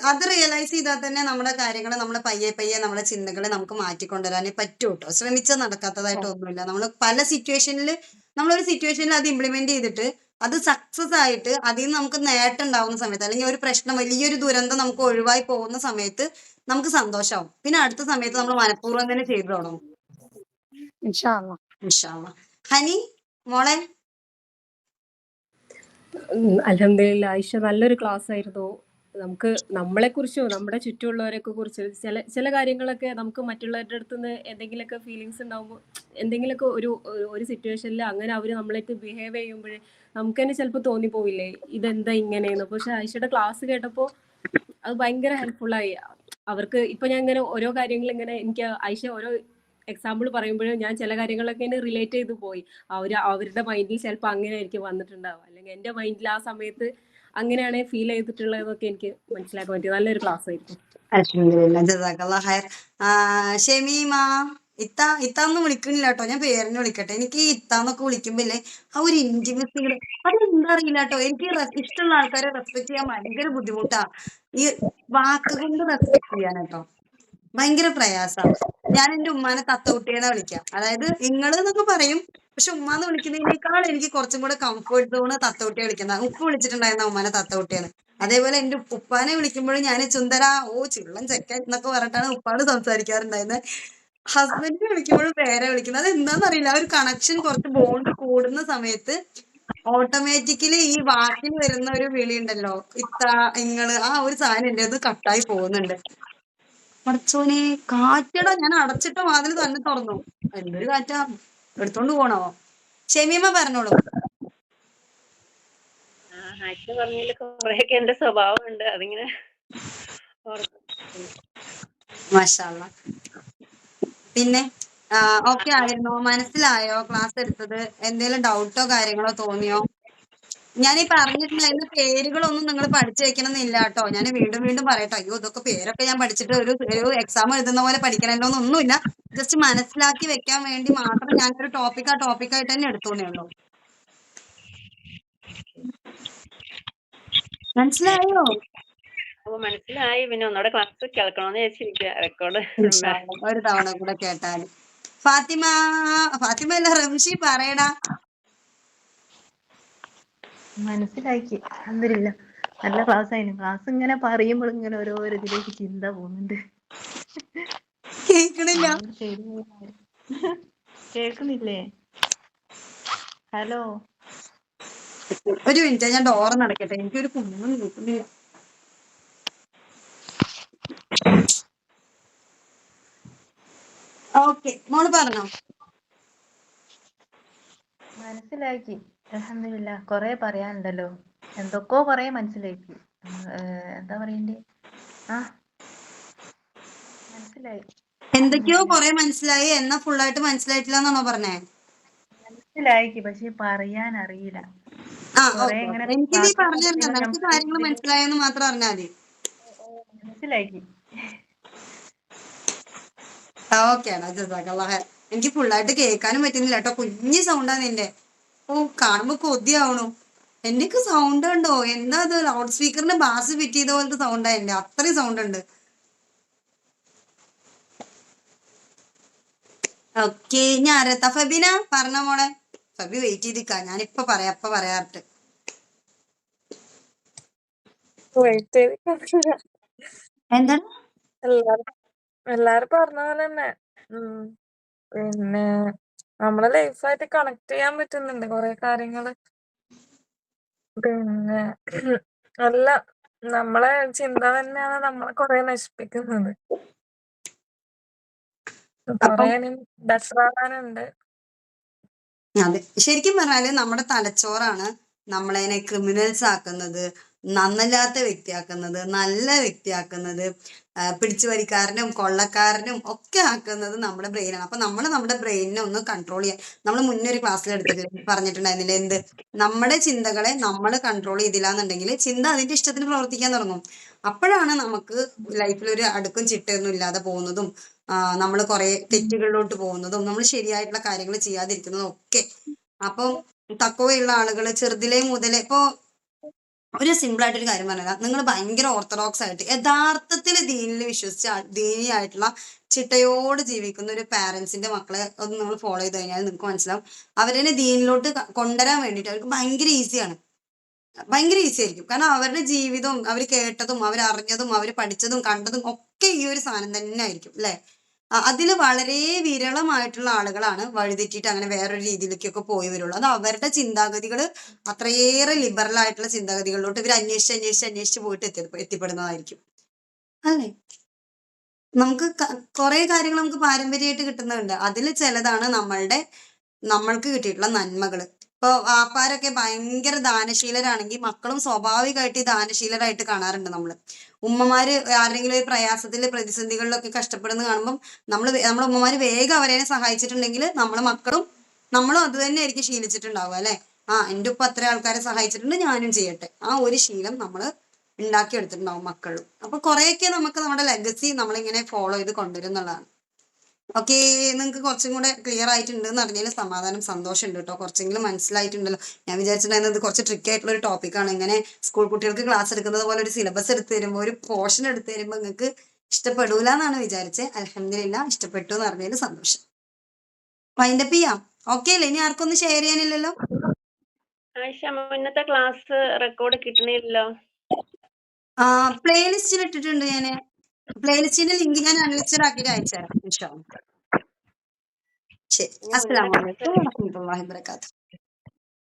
D: അത് റിയലൈസ് ചെയ്താൽ തന്നെ നമ്മുടെ കാര്യങ്ങൾ നമ്മൾ പയ്യെ നമ്മുടെ ചിന്തകളെ നമുക്ക് മാറ്റിക്കൊണ്ടുവരാനേ പറ്റൂ കേട്ടോ. ശ്രമിച്ചാൽ നടക്കാത്തതായിട്ട് ഒന്നുമില്ല. നമ്മളൊരു സിറ്റുവേഷനിൽ അത് ഇംപ്ലിമെന്റ് ചെയ്തിട്ട് അത് സക്സസ് ആയിട്ട് അതിൽ നിന്ന് നമുക്ക് നേട്ടം ഉണ്ടാവുന്ന സമയത്ത്, അല്ലെങ്കിൽ ഒരു പ്രശ്നം, വലിയൊരു ദുരന്തം നമുക്ക് ഒഴിവായി പോകുന്ന സമയത്ത് നമുക്ക് സന്തോഷമാവും. പിന്നെ അടുത്ത സമയത്ത് നമ്മൾ മനഃപൂർവ്വം തന്നെ ചെയ്തു തുടങ്ങും.
F: ഇൻഷാ അല്ലാഹ്.
D: ഇൻഷാ അല്ലാഹ്. ഹനി മോളെ.
B: അൽഹംദുലില്ലാ, ആയിഷ നല്ലൊരു ക്ലാസ് ആയിരുന്നു. നമുക്ക് നമ്മളെക്കുറിച്ചോ നമ്മുടെ ചുറ്റുമുള്ളവരെയൊക്കെ കുറിച്ച് ചില കാര്യങ്ങളൊക്കെ നമുക്ക് മറ്റുള്ളവരുടെ അടുത്ത് നിന്ന് എന്തെങ്കിലുമൊക്കെ ഫീലിങ്സ് ഉണ്ടാകുമ്പോൾ, എന്തെങ്കിലുമൊക്കെ ഒരു സിറ്റുവേഷനിൽ അങ്ങനെ അവർ നമ്മളായിട്ട് ബിഹേവ് ചെയ്യുമ്പോൾ നമുക്ക് തന്നെ ചിലപ്പോൾ തോന്നിപ്പോവില്ലേ ഇതെന്താ ഇങ്ങനെയെന്ന്. പക്ഷെ ആയിഷയുടെ ക്ലാസ് കേട്ടപ്പോൾ അത് ഭയങ്കര ഹെൽപ്ഫുള്ളായി. അവർക്ക് ഇപ്പൊ ഞാൻ ഇങ്ങനെ ഓരോ കാര്യങ്ങൾ ഇങ്ങനെ എനിക്ക് ആയിഷ ഓരോ എക്സാമ്പിൾ പറയുമ്പോഴും ഞാൻ ചില കാര്യങ്ങളൊക്കെ ഇങ്ങനെ റിലേറ്റ് ചെയ്ത് പോയി. അവരുടെ മൈൻഡിൽ ചിലപ്പോൾ അങ്ങനെ ആയിരിക്കും വന്നിട്ടുണ്ടാവുക, അല്ലെങ്കിൽ എൻ്റെ മൈൻഡിൽ ആ സമയത്ത് അങ്ങനെയാണ് ഫീൽ ചെയ്തിട്ടുള്ളതെന്നൊക്കെ എനിക്ക് മനസ്സിലാക്കാൻ പറ്റി. നല്ലൊരു ക്ലാസ് ആയിരുന്നു.
D: അൽഹംദുലില്ലാ, ജസാക്കല്ലാഹ് ഖൈർ. ഷമീമ. ഇത്താന്ന് വിളിക്കുന്നില്ല കേട്ടോ, ഞാൻ പേരിന് വിളിക്കട്ടെ. എനിക്ക് ഈ ഇത്താന്നൊക്കെ വിളിക്കുമ്പോല്ലേ ആ ഒരു ഇന്റിമസികള് അതെന്താ അറിയില്ല കേട്ടോ. എനിക്ക് ഇഷ്ടമുള്ള ആൾക്കാരെ റെസ്പെക്ട് ചെയ്യാൻ ഭയങ്കര ബുദ്ധിമുട്ടാ. ഈ വാക്കുകൊണ്ട് റെസ്പെക്ട് ചെയ്യാൻ കേട്ടോ ഭയങ്കര പ്രയാസാ. ഞാൻ എന്റെ ഉമ്മാനെ തത്തകുട്ടിയെന്നാ വിളിക്കാം. അതായത് ഇങ്ങള് എന്നൊക്കെ പറയും, പക്ഷെ ഉമ്മാന്ന് വിളിക്കുന്നതിനേക്കാൾ എനിക്ക് കുറച്ചും കൂടെ കംഫർട്ട് സോണ് തത്തകുട്ടിയെ വിളിക്കുന്ന. ഉപ്പ് വിളിച്ചിട്ടുണ്ടായിരുന്ന ഉമ്മാനെ തത്തകുട്ടിയെന്ന്. അതേപോലെ എന്റെ ഉപ്പാനെ വിളിക്കുമ്പോഴും ഞാൻ ചുന്ദര, ഓ ചിള്ളൻ ചെക്കൻ എന്നൊക്കെ പറഞ്ഞിട്ടാണ് ഉപ്പാട് സംസാരിക്കാറുണ്ടായിരുന്നത്. ഹസ്ബൻഡിനെ വിളിക്കുമ്പോഴും പേരെ വിളിക്കുന്നത്. അത് എന്താണെന്നറിയില്ല, ആ ഒരു കണക്ഷൻ കുറച്ച് ബോണ്ട് കൂടുന്ന സമയത്ത് ഓട്ടോമാറ്റിക്കലി ഈ വാക്കിൽ വരുന്ന ഒരു വിളി ഉണ്ടല്ലോ, ഇങ്ങള്, ആ ഒരു സാധനം എന്റെ അത് കട്ടായി പോകുന്നുണ്ട്. പടച്ചോനെ, കാറ്റടാ, ഞാൻ അടച്ചിട്ട വാതിൽ തന്നെ തുറന്നു. എന്തൊരു കാറ്റാ, എടുത്തോണ്ട് പോണോ? ഷമീമ പറഞ്ഞോളൂ.
G: ആയിഷ പറഞ്ഞതിൽ കുറെയൊക്കെ എന്റെ സ്വഭാവമുണ്ട്, അതിങ്ങനെ
D: മാഷാ അല്ലാ. പിന്നെ ഓക്കെ ആയിരുന്നോ? മനസ്സിലായോ ക്ലാസ് എടുത്തത്? എന്തെങ്കിലും ഡൗട്ടോ കാര്യങ്ങളോ തോന്നിയോ? ഞാൻ ഈ പറഞ്ഞിട്ടുണ്ടായിരുന്ന പേരുകളൊന്നും നിങ്ങൾ പഠിച്ചു വെക്കണം എന്നില്ല കേട്ടോ. ഞാൻ വീണ്ടും വീണ്ടും പറയട്ടോ, അയ്യോ ഇതൊക്കെ പേരൊക്കെ ഞാൻ പഠിച്ചിട്ട് ഒരു എക്സാം എഴുതുന്ന പോലെ പഠിക്കണല്ലോ എന്നൊന്നുമില്ല. ജസ്റ്റ് മനസ്സിലാക്കി വെക്കാൻ വേണ്ടി മാത്രം ഞാനൊരു ടോപ്പിക്കായിട്ട് തന്നെ എടുത്തോന്നേ ഉള്ളൂ. മനസ്സിലായോ?
G: അപ്പൊ മനസ്സിലായി. പിന്നെ ഒന്നുകൂടെ ക്ലാസ് കേൾക്കണമെന്ന് വിചാരിച്ചിരിക്കുക, റെക്കോർഡ്
D: ഒരു തവണ കൂടെ കേട്ടാല്. ഫാത്തിമ അല്ല, റംഷി പറയടാ.
H: മനസ്സിലാക്കി. അൽഹംദുലില്ലാ. നല്ല ക്ലാസ് ആയിരുന്നു. ക്ലാസ് ഇങ്ങനെ പറയുമ്പോൾ ഇങ്ങനെ ഓരോ ഇതിലേക്ക് ചിന്ത പോകുന്നുണ്ട്.
D: കേൾക്കണില്ല.
H: അതുകൊണ്ട് ശരി. കേൾക്കുന്നില്ലേ? ഹലോ.
D: ഒരു മിനിറ്റ്, ഞാൻ ഡോറ് നടക്കട്ടെ. എനിക്കൊരു കുഞ്ഞും കേൾക്കുന്നില്ല. ഓക്കെ, മോള് പറഞ്ഞോ.
H: മനസ്സിലാക്കി. അൽഹംദുലില്ലാ. കൊറേ പറയാനുണ്ടല്ലോ. എന്തൊക്കെയോ കൊറേ മനസ്സിലാക്കി. എന്താ പറയണ്ടേ? ആ മനസ്സിലായി.
D: എന്തൊക്കെയോ
H: അൽഹംദുലില്ലാ.
D: കുറെ മനസ്സിലായി, എന്നാ ഫുള്ളായിട്ട് മനസ്സിലായിട്ടില്ല എന്നാണോ പറഞ്ഞേ?
H: മനസ്സിലാക്കി, പക്ഷെ പറയാൻ അറിയില്ല.
D: ആ
H: കൊറേ
D: ഓക്കെ
H: ഇങ്ങനെ
D: ഓക്കെ, എനിക്കിത്
H: ക്ലാസ്
D: പറഞ്ഞു തരണ്ട.
H: പറയുമ്പോ
D: നിനക്ക്
H: നമുക്ക്
D: കാര്യങ്ങൾ
H: ഇതില്
D: മനസ്സിലായെന്ന് മാത്രം അറിഞ്ഞാൽ മതി.
H: മനസ്സിലാക്കി.
D: ഓക്കെയാണോ, ജസാക്കല്ലാഹ് ഖൈർ. എനിക്ക് ഫുള്ളായിട്ട് കേൾക്കാനും പറ്റുന്നില്ല കേട്ടോ, കുഞ്ഞു സൗണ്ടാ നിന്റെ. ഓ, കാണുമ്പോ കൊതിയാവണു. എന്റെയൊക്കെ സൗണ്ട് ഉണ്ടോ? എന്താ അത്, ലൗഡ് സ്പീക്കറിന്റെ ബാസ് ഫിറ്റ് ചെയ്ത പോലത്തെ സൗണ്ടാ എന്റെ, അത്രയും സൗണ്ട് ഉണ്ട്. ഓക്കെ, ഞാൻ ആരത്താ? ഫബീന പറഞ്ഞ മോളെ. ഫബി വെയിറ്റ് ചെയ്തിക്കാ, ഞാനിപ്പൊ പറയാറിട്ട്.
I: വെയിറ്റ് ചെയ്ത് കിടക്കില്ല.
D: എന്താണ്?
I: എല്ലാരും പറഞ്ഞ പോലെ തന്നെ. പിന്നെ നമ്മളെ ലൈഫായിട്ട് കണക്ട് ചെയ്യാൻ പറ്റുന്നുണ്ട് കൊറേ കാര്യങ്ങള്. പിന്നെ അല്ല, നമ്മളെ ചിന്ത തന്നെയാണ് നമ്മളെ കൊറേ നശിപ്പിക്കുന്നത്. കൊറേ
D: അപ്പം
I: ഇനിയും ബെറ്റർ ആവാനുണ്ട്.
D: അതെ, ശരിക്കും പറഞ്ഞാല് നമ്മുടെ തലച്ചോറാണ് നമ്മളതിനെ ക്രിമിനൽസ് ആക്കുന്നത്, നന്നല്ലാത്ത വ്യക്തിയാക്കുന്നത്, നല്ല വ്യക്തിയാക്കുന്നത്, പിടിച്ചുപറിക്കാരനും കൊള്ളക്കാരനും ഒക്കെ ആക്കുന്നത് നമ്മുടെ ബ്രെയിനാണ്. അപ്പൊ നമ്മൾ നമ്മുടെ ബ്രെയിനിനെ ഒന്ന് കൺട്രോൾ ചെയ്യാൻ, നമ്മൾ മുന്നേ ഒരു ക്ലാസ്സിൽ പറഞ്ഞിട്ടുണ്ടായിരുന്നില്ല, എന്ത്, നമ്മുടെ ചിന്തകളെ നമ്മൾ കൺട്രോൾ ചെയ്തില്ലാന്നുണ്ടെങ്കിൽ ചിന്ത അതിന്റെ ഇഷ്ടത്തിന് പ്രവർത്തിക്കാൻ തുടങ്ങും. അപ്പോഴാണ് നമുക്ക് ലൈഫിൽ ഒരു അടുക്കും ചിട്ടയൊന്നും ഇല്ലാതെ പോകുന്നതും, നമ്മൾ കുറെ തെറ്റുകളിലോട്ട് പോകുന്നതും, നമ്മൾ ശരിയായിട്ടുള്ള കാര്യങ്ങൾ ചെയ്യാതിരിക്കുന്നതും ഒക്കെ. അപ്പം തക്കവയുള്ള ആളുകൾ ചെറുതിലേ മുതലേ, ഇപ്പൊ ഒരു സിമ്പിൾ ആയിട്ടൊരു കാര്യം പറഞ്ഞുതരാം. നിങ്ങൾ ഭയങ്കര ഓർത്തഡോക്സ് ആയിട്ട് യഥാർത്ഥത്തിൽ ദീനിൽ വിശ്വസിച്ച ദീനിയായിട്ടുള്ള ചിട്ടയോട് ജീവിക്കുന്ന ഒരു പാരന്റ്സിന്റെ മക്കളെ ഒന്ന് നമ്മൾ ഫോളോ ചെയ്ത് കഴിഞ്ഞാൽ നിങ്ങൾക്ക് മനസ്സിലാവും, അവരെ ദീനിലോട്ട് കൊണ്ടുവരാൻ വേണ്ടിയിട്ട് അവർക്ക് ഭയങ്കര ഈസിയാണ്. ഭയങ്കര ഈസി ആയിരിക്കും. കാരണം അവരുടെ ജീവിതവും അവർ കേട്ടതും അവരറിഞ്ഞതും അവർ പഠിച്ചതും കണ്ടതും ഒക്കെ ഈ ഒരു സാധനം തന്നെ ആയിരിക്കും അല്ലെ. അതിൽ വളരെ വിരളമായിട്ടുള്ള ആളുകളാണ് വഴിതെറ്റിയിട്ട് അങ്ങനെ വേറൊരു രീതിയിലേക്കൊക്കെ പോയി വരുള്ളൂ. അത് അവരുടെ ചിന്താഗതികൾ അത്രയേറെ ലിബറൽ ആയിട്ടുള്ള ചിന്താഗതികളിലോട്ട് ഇവർ അന്വേഷിച്ച് പോയിട്ട് എത്തിപ്പെടുന്നതായിരിക്കും അല്ലേ. നമുക്ക് കുറെ കാര്യങ്ങൾ നമുക്ക് പാരമ്പര്യമായിട്ട് കിട്ടുന്നുണ്ട്. അതിൽ ചിലതാണ് നമ്മൾക്ക് കിട്ടിയിട്ടുള്ള നന്മകൾ. ഇപ്പൊ ആപ്പാരൊക്കെ ഭയങ്കര ദാനശീലരാണെങ്കിൽ മക്കളും സ്വാഭാവികമായിട്ട് ഈ ദാനശീലരായിട്ട് കാണാറുണ്ട് നമ്മള്. ഉമ്മമാര് ആരെങ്കിലും ഒരു പ്രതിസന്ധികളിലൊക്കെ കഷ്ടപ്പെടുന്ന കാണുമ്പോൾ നമ്മുടെ ഉമ്മമാര് വേഗം അവരെ സഹായിച്ചിട്ടുണ്ടെങ്കിൽ നമ്മളും അത് തന്നെ ആയിരിക്കും ശീലിച്ചിട്ടുണ്ടാവുക അല്ലെ. എൻ്റെ ഉപ്പ അത്ര ആൾക്കാരെ സഹായിച്ചിട്ടുണ്ട്, ഞാനും ചെയ്യട്ടെ. ആ ഒരു ശീലം നമ്മള് ഉണ്ടാക്കിയെടുത്തിട്ടുണ്ടാവും മക്കളും. അപ്പൊ കുറെയൊക്കെ നമുക്ക് നമ്മുടെ ലെഗസി നമ്മളിങ്ങനെ ഫോളോ ചെയ്ത് കൊണ്ടുവരും എന്നുള്ളതാണ്. ഓക്കെ, നിങ്ങൾക്ക് കുറച്ചും കൂടെ ക്ലിയർ ആയിട്ടുണ്ട് എന്ന് അറിഞ്ഞതിൽ സന്തോഷമുണ്ട് കേട്ടോ. കുറച്ചെങ്കിലും മനസ്സിലായിട്ടുണ്ടല്ലോ. ഞാൻ വിചാരിച്ചിട്ടുണ്ടായിരുന്നത് കുറച്ച് ട്രിക്കി ആയിട്ടുള്ള ഒരു ടോപ്പിക്കാണ്. ഇങ്ങനെ സ്കൂൾ കുട്ടികൾക്ക് ക്ലാസ് എടുക്കുന്നത് പോലെ ഒരു സിലബസ് എടുത്ത് തരുമ്പോൾ, ഒരു പോർഷൻ എടുത്ത് തരുമ്പോൾ നിങ്ങൾക്ക് ഇഷ്ടപ്പെടൂല എന്നാണ് വിചാരിച്ചത്. അൽഹംദുലില്ലാ, ഇഷ്ടപ്പെട്ടു എന്ന് അറിഞ്ഞതിൽ സന്തോഷം. വൈൻഡപ്പ് ചെയ്യാം. ഓക്കെ അല്ലേ? ഇനി ആർക്കൊന്നും ഷെയർ ചെയ്യാനില്ലല്ലോ?
G: ആയിഷ, മുന്നത്തെ ക്ലാസ് റെക്കോർഡ് കിട്ടണില്ലല്ലോ.
D: പ്ലേലിസ്റ്റിൽ ഇട്ടിട്ടുണ്ട് ഞാൻ. പ്ലേലിസ്റ്റിന്റെ ലിങ്ക് ഞാൻ അൺലിസ്റ്റഡ് ആക്കിയിട്ട് അയച്ചുതരാം. ഇൻഷാ അല്ലാ. ശരി,
G: ഇനി മുന്നത്തെ
D: അസ്സലാമു
G: ക്ലാസ്
D: അലൈക്കും വറഹ്മത്തുള്ളാഹി വബറകാതുഹു.